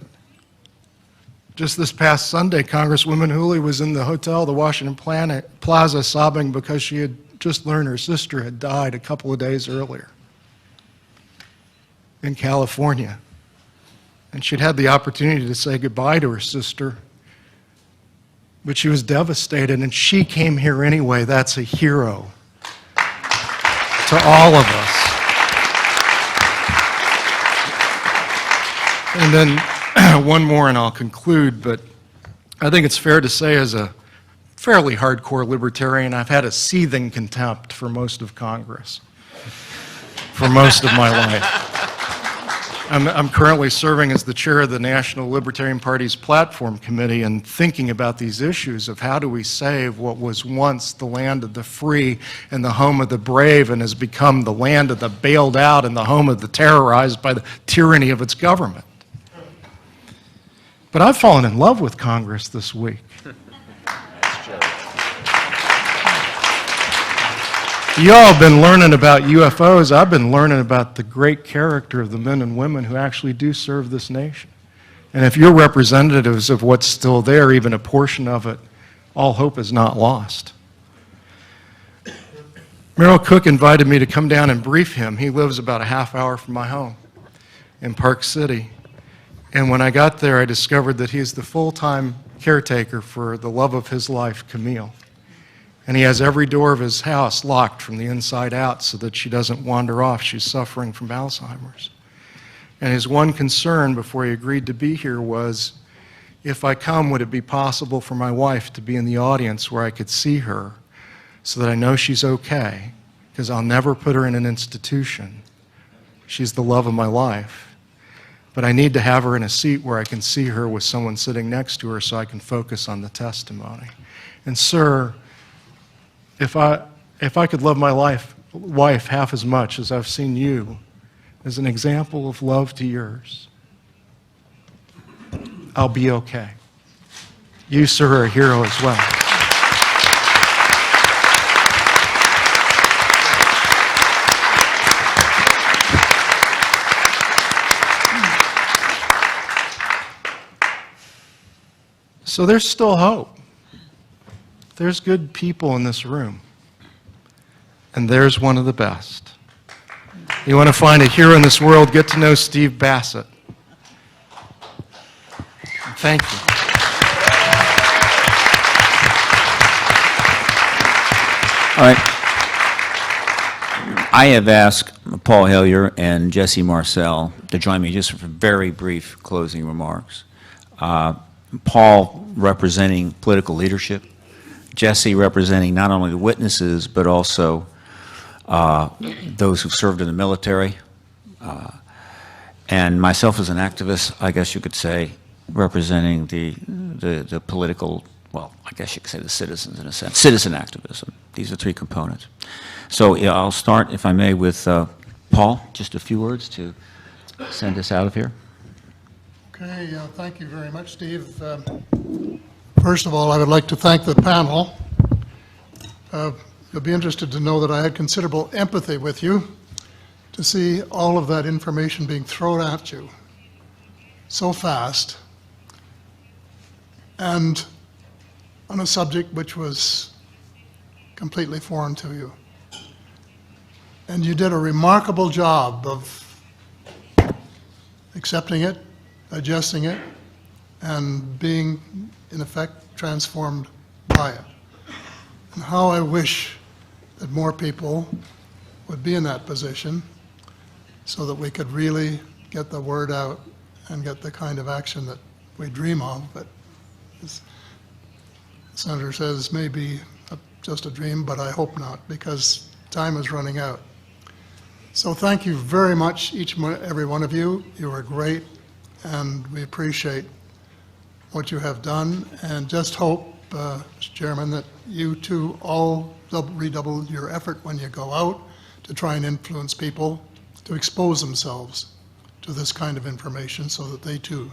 just this past Sunday, Congresswoman Hooley was in the hotel, the Washington Plaza, sobbing because she had just learned her sister had died a couple of days earlier in California. And she'd had the opportunity to say goodbye to her sister, but she was devastated, and she came here anyway. That's a hero to all of us. And then one more and I'll conclude, but I think it's fair to say, as a fairly hardcore libertarian, I've had a seething contempt for most of Congress for most of my life. I'm currently serving as the chair of the National Libertarian Party's Platform Committee and thinking about these issues of how do we save what was once the land of the free and the home of the brave and has become the land of the bailed out and the home of the terrorized by the tyranny of its government. But I've fallen in love with Congress this week. You all have been learning about UFOs. I've been learning about the great character of the men and women who actually do serve this nation. And if you're representatives of what's still there, even a portion of it, all hope is not lost. Merrill Cook invited me to come down and brief him. He lives about a half hour from my home in Park City. And when I got there, I discovered that he's the full-time caretaker for the love of his life, Camille. And he has every door of his house locked from the inside out so that she doesn't wander off. She's suffering from Alzheimer's. And his one concern before he agreed to be here was, if I come, would it be possible for my wife to be in the audience where I could see her so that I know she's okay because I'll never put her in an institution. She's the love of my life. But I need to have her in a seat where I can see her with someone sitting next to her so I can focus on the testimony. And sir, if I could love my wife half as much as I've seen you as an example of love to yours, I'll be okay. You, sir, are a hero as well. So there's still hope. There's good people in this room. And there's one of the best. You want to find a hero in this world, get to know Steve Bassett. Thank you. All right. I have asked Paul Hellyer and Jesse Marcel to join me just for very brief closing remarks. Paul representing political leadership, Jesse representing not only the witnesses, but also those who've served in the military, and myself as an activist, I guess you could say, representing the political, well, I guess you could say the citizens in a sense, citizen activism. These are three components. So yeah, I'll start, if I may, with Paul, just a few words to send us out of here. Okay, thank you very much, Steve. First of all, I would like to thank the panel. You'll be interested to know that I had considerable empathy with you to see all of that information being thrown at you so fast and on a subject which was completely foreign to you. And you did a remarkable job of accepting it, digesting it, and being, in effect, transformed by it. And how I wish that more people would be in that position so that we could really get the word out and get the kind of action that we dream of, but as the Senator says, may be just a dream, but I hope not, because time is running out. So thank you very much, each and every one of you. You are great, and we appreciate what you have done, and just hope, Mr. Chairman, that you too all redouble your effort when you go out to try and influence people to expose themselves to this kind of information so that they too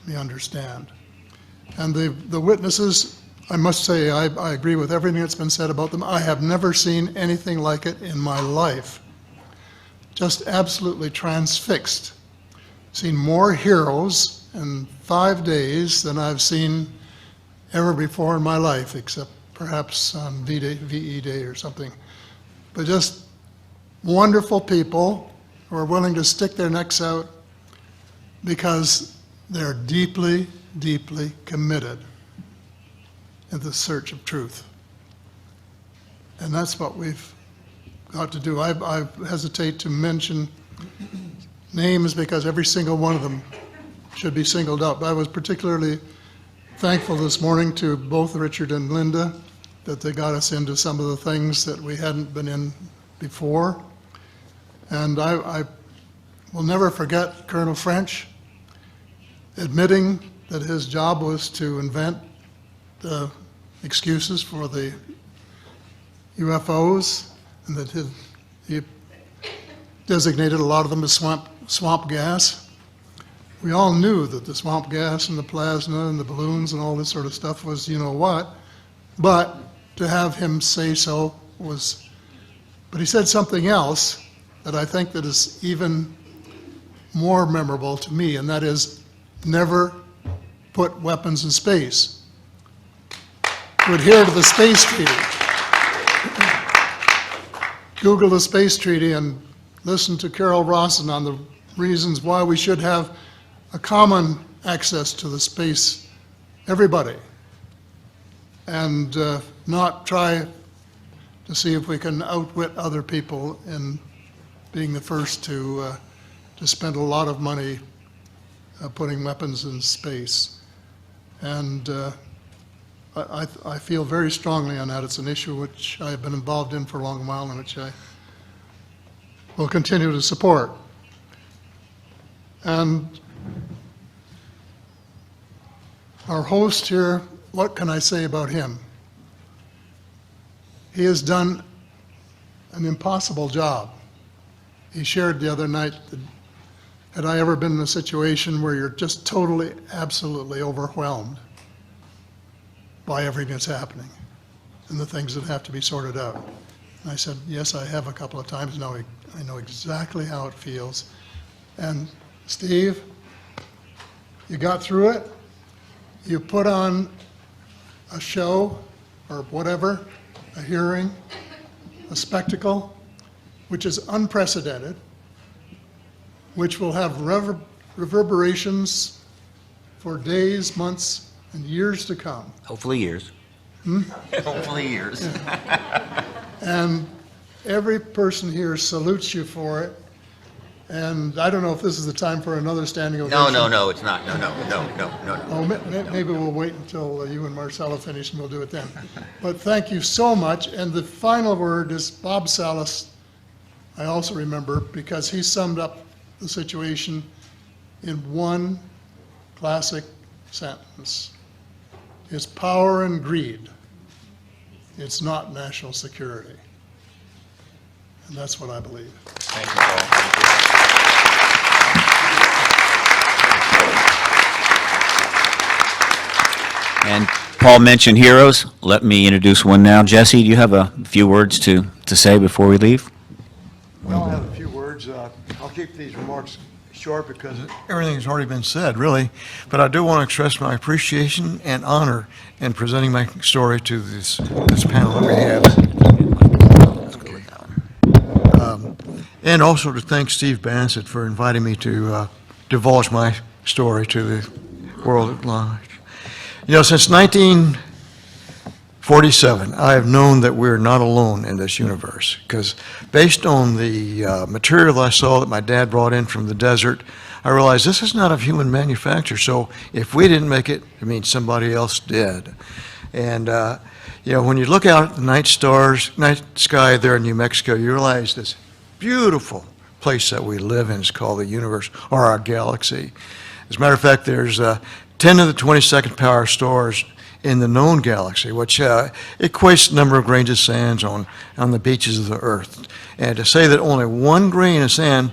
may understand. And the witnesses, I must say, I agree with everything that's been said about them. I have never seen anything like it in my life. Just absolutely transfixed. Seen more heroes in 5 days than I've seen ever before in my life, except perhaps on VE Day or something. But just wonderful people who are willing to stick their necks out because they're deeply, deeply committed in the search of truth. And that's what we've got to do. I hesitate to mention names because every single one of them should be singled out. But I was particularly thankful this morning to both Richard and Linda that they got us into some of the things that we hadn't been in before. And I will never forget Colonel French admitting that his job was to invent the excuses for the UFOs, and that he designated a lot of them as swamp gas. We all knew that the swamp gas and the plasma and the balloons and all this sort of stuff was you know what, but to have him say so was, but he said something else that I think that is even more memorable to me, and that is never put weapons in space. To adhere to the space treaty. Google the space treaty and listen to Carol Rawson on the reasons why we should have a common access to the space, everybody, and not try to see if we can outwit other people in being the first to spend a lot of money putting weapons in space. And I feel very strongly on that. It's an issue which I've been involved in for a long while and which I will continue to support. And our host here, what can I say about him? He has done an impossible job. He shared the other night that had I ever been in a situation where you're just totally, absolutely overwhelmed by everything that's happening and the things that have to be sorted out. And I said, yes, I have a couple of times. Now I know exactly how it feels. And Steve, you got through it. You put on a show or whatever, a hearing, a spectacle, which is unprecedented, which will have reverberations for days, months, and years to come. Hopefully years. Hopefully years. And every person here salutes you for it. And I don't know if this is the time for another standing ovation. No, it's not. No. Oh, maybe we'll wait until you and Marcella finish and we'll do it then. But thank you so much. And the final word is Bob Salas, I also remember, because he summed up the situation in one classic sentence. It's power and greed. It's not national security. And that's what I believe. Thank you, Paul. And Paul mentioned heroes. Let me introduce one now. Jesse, do you have a few words to say before we leave? Well, I have a few words. I'll keep these remarks short because everything's already been said, really. But I do want to express my appreciation and honor in presenting my story to this panel that we have. And also to thank Steve Bassett for inviting me to divulge my story to the world at large. You know, since 1947, I have known that we're not alone in this universe, because based on the material I saw that my dad brought in from the desert, I realized this is not of human manufacture, so if we didn't make it, it means somebody else did. And, you know, when you look out at the night sky there in New Mexico, you realize this beautiful place that we live in is called the universe, or our galaxy. As a matter of fact, there's 10 to the 22nd power stars in the known galaxy, which equates the number of grains of sand on the beaches of the Earth. And to say that only one grain of sand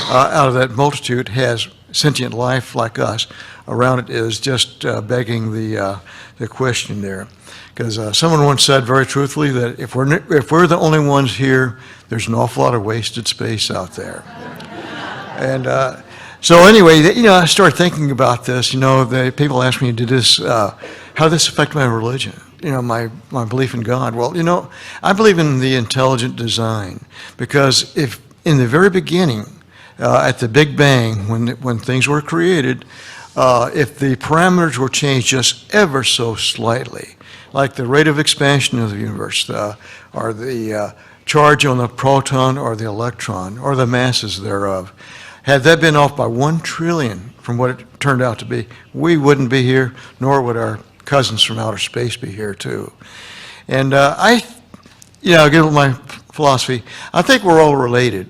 out of that multitude has sentient life like us around it is just begging the question there. Because someone once said very truthfully that if we're the only ones here, there's an awful lot of wasted space out there. And so anyway, you know, I started thinking about this. You know, people ask me, how did this affect my religion? You know, my belief in God. Well, you know, I believe in the intelligent design, because if in the very beginning, at the Big Bang, when things were created, if the parameters were changed just ever so slightly, like the rate of expansion of the universe, or the charge on the proton or the electron, or the masses thereof, had that been off by 1 trillion from what it turned out to be, we wouldn't be here, nor would our cousins from outer space be here too. And give my philosophy, I think we're all related.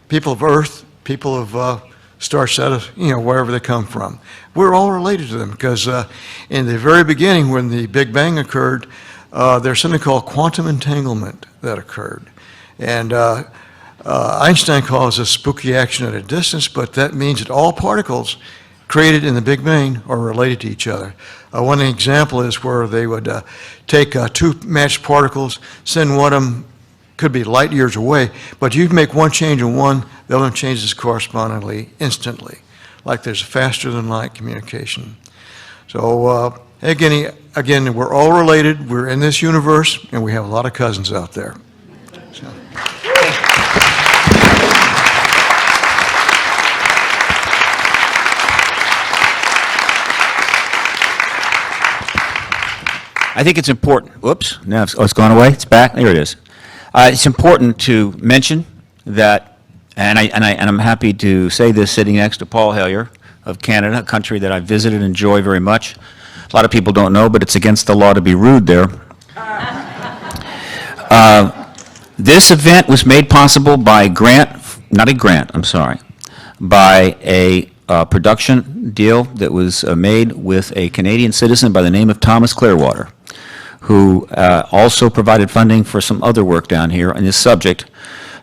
People of Earth, people of star set, wherever they come from. We're all related to them because in the very beginning, when the Big Bang occurred, there's something called quantum entanglement that occurred. And Einstein calls this spooky action at a distance, but that means that all particles created in the Big Bang are related to each other. One example is where they would take two matched particles, send one of them, could be light years away, but you make one change in one, the other one changes correspondingly instantly, like there's faster than light communication. So again, we're all related, we're in this universe, and we have a lot of cousins out there. So. I think it's important. Whoops. Now it's gone away. It's back. There it is. It's important to mention that, and I'm happy to say this sitting next to Paul Hellyer of Canada, a country that I visited and enjoy very much. A lot of people don't know, but it's against the law to be rude there. This event was made possible by by a production deal that was made with a Canadian citizen by the name of Thomas Clearwater, who also provided funding for some other work down here on this subject.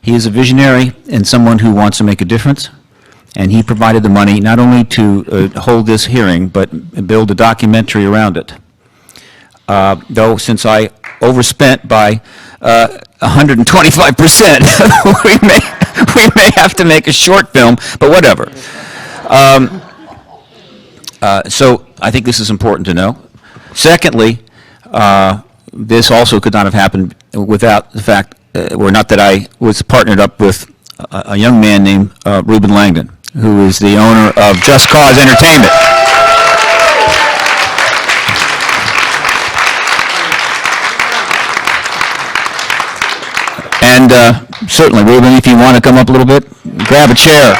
He is a visionary and someone who wants to make a difference, and he provided the money not only to hold this hearing, but build a documentary around it. Though since I overspent by 125%, we may have to make a short film, but whatever. So I think this is important to know. Secondly, this also could not have happened without the fact, or not that I was partnered up with a young man named Reuben Langdon, who is the owner of Just Cause Entertainment. And certainly, Reuben, if you want to come up a little bit, grab a chair.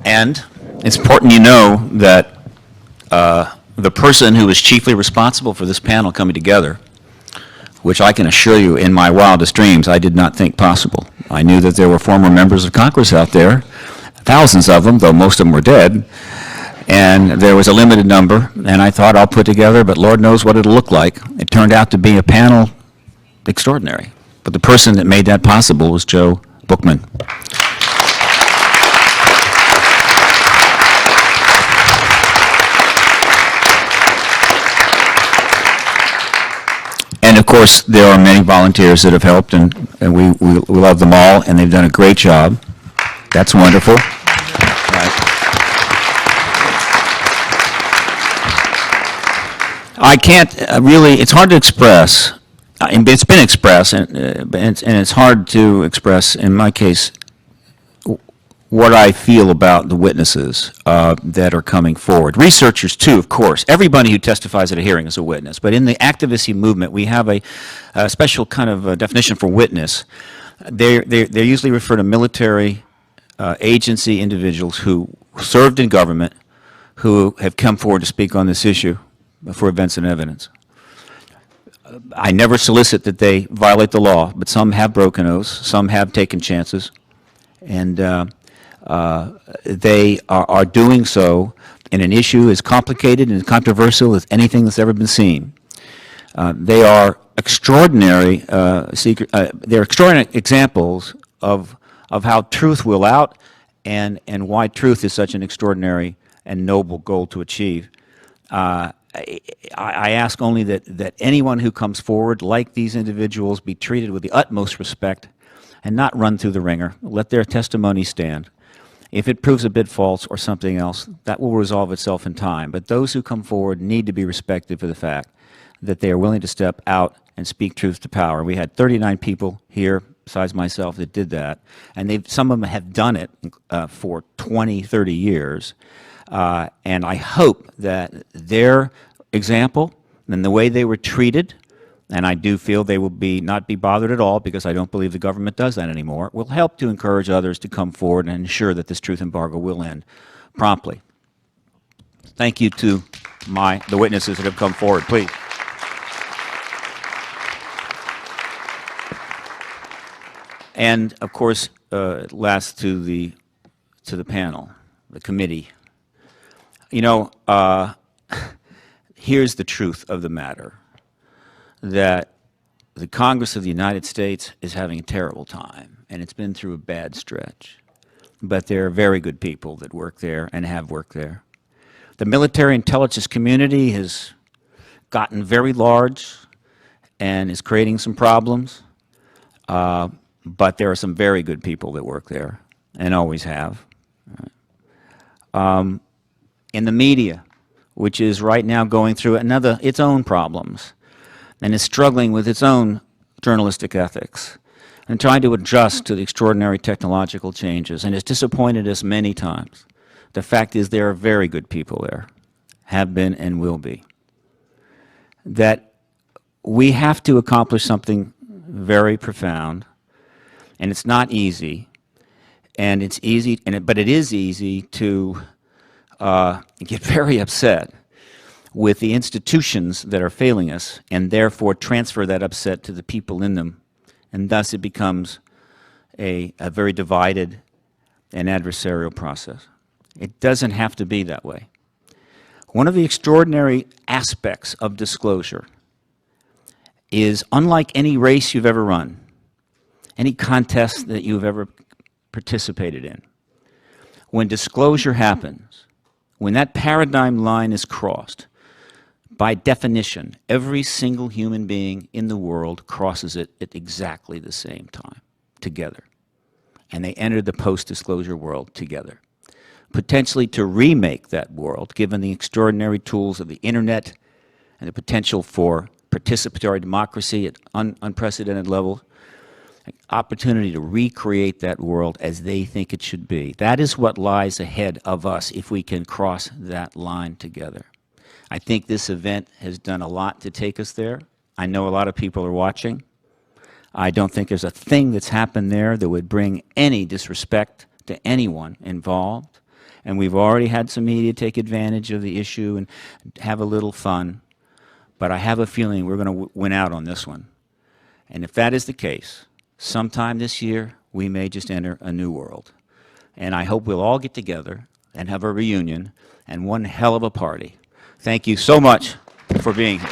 And it's important you know that the person who was chiefly responsible for this panel coming together, which I can assure you in my wildest dreams I did not think possible. I knew that there were former members of Congress out there, thousands of them, though most of them were dead, and there was a limited number, and I thought I'll put together, but Lord knows what it'll look like. It turned out to be a panel extraordinary. But the person that made that possible was Joe Bookman. And of course, there are many volunteers that have helped, and we love them all, and they've done a great job. That's wonderful. I can't really, it's hard to express, it's been expressed, and it's hard to express, in my case, what I feel about the witnesses that are coming forward. Researchers, too, of course. Everybody who testifies at a hearing is a witness. But in the activism movement, we have a special kind of definition for witness. They usually refer to military agency individuals who served in government who have come forward to speak on this issue for events and evidence. I never solicit that they violate the law, but some have broken oaths, some have taken chances, and they are doing so in an issue as complicated and controversial as anything that's ever been seen. They are extraordinary they're extraordinary examples of how truth will out and why truth is such an extraordinary and noble goal to achieve. I ask only that anyone who comes forward, like these individuals, be treated with the utmost respect and not run through the ringer. Let their testimony stand. If it proves a bit false or something else, that will resolve itself in time. But those who come forward need to be respected for the fact that they are willing to step out and speak truth to power. We had 39 people here, besides myself, that did that. And some of them have done it for 20, 30 years. And I hope that their example and the way they were treated, and I do feel they will not be bothered at all, because I don't believe the government does that anymore, will help to encourage others to come forward and ensure that this truth embargo will end promptly. Thank you to the witnesses that have come forward, please. And of course, last to the panel, the committee. You know, here's the truth of the matter, that the Congress of the United States is having a terrible time, and it's been through a bad stretch. But there are very good people that work there and have worked there. The military intelligence community has gotten very large and is creating some problems, but there are some very good people that work there and always have. In the media, which is right now going through its own problems and is struggling with its own journalistic ethics. and trying to adjust to the extraordinary technological changes, and it's disappointed us many times. The fact is there are very good people there, have been and will be. That we have to accomplish something very profound, and it's not easy, and it's easy, but it is easy to get very upset with the institutions that are failing us, and therefore transfer that upset to the people in them, and thus it becomes a very divided and adversarial process. It doesn't have to be that way. One of the extraordinary aspects of disclosure is, unlike any race you've ever run, any contest that you've ever participated in, when disclosure happens, when that paradigm line is crossed, by definition, every single human being in the world crosses it at exactly the same time, together. And they enter the post-disclosure world together, potentially to remake that world, given the extraordinary tools of the internet and the potential for participatory democracy at unprecedented levels, an opportunity to recreate that world as they think it should be. That is what lies ahead of us if we can cross that line together. I think this event has done a lot to take us there. I know a lot of people are watching. I don't think there's a thing that's happened there that would bring any disrespect to anyone involved. And we've already had some media take advantage of the issue and have a little fun. But I have a feeling we're going to win out on this one. And if that is the case, sometime this year, we may just enter a new world. And I hope we'll all get together and have a reunion and one hell of a party. Thank you so much for being here.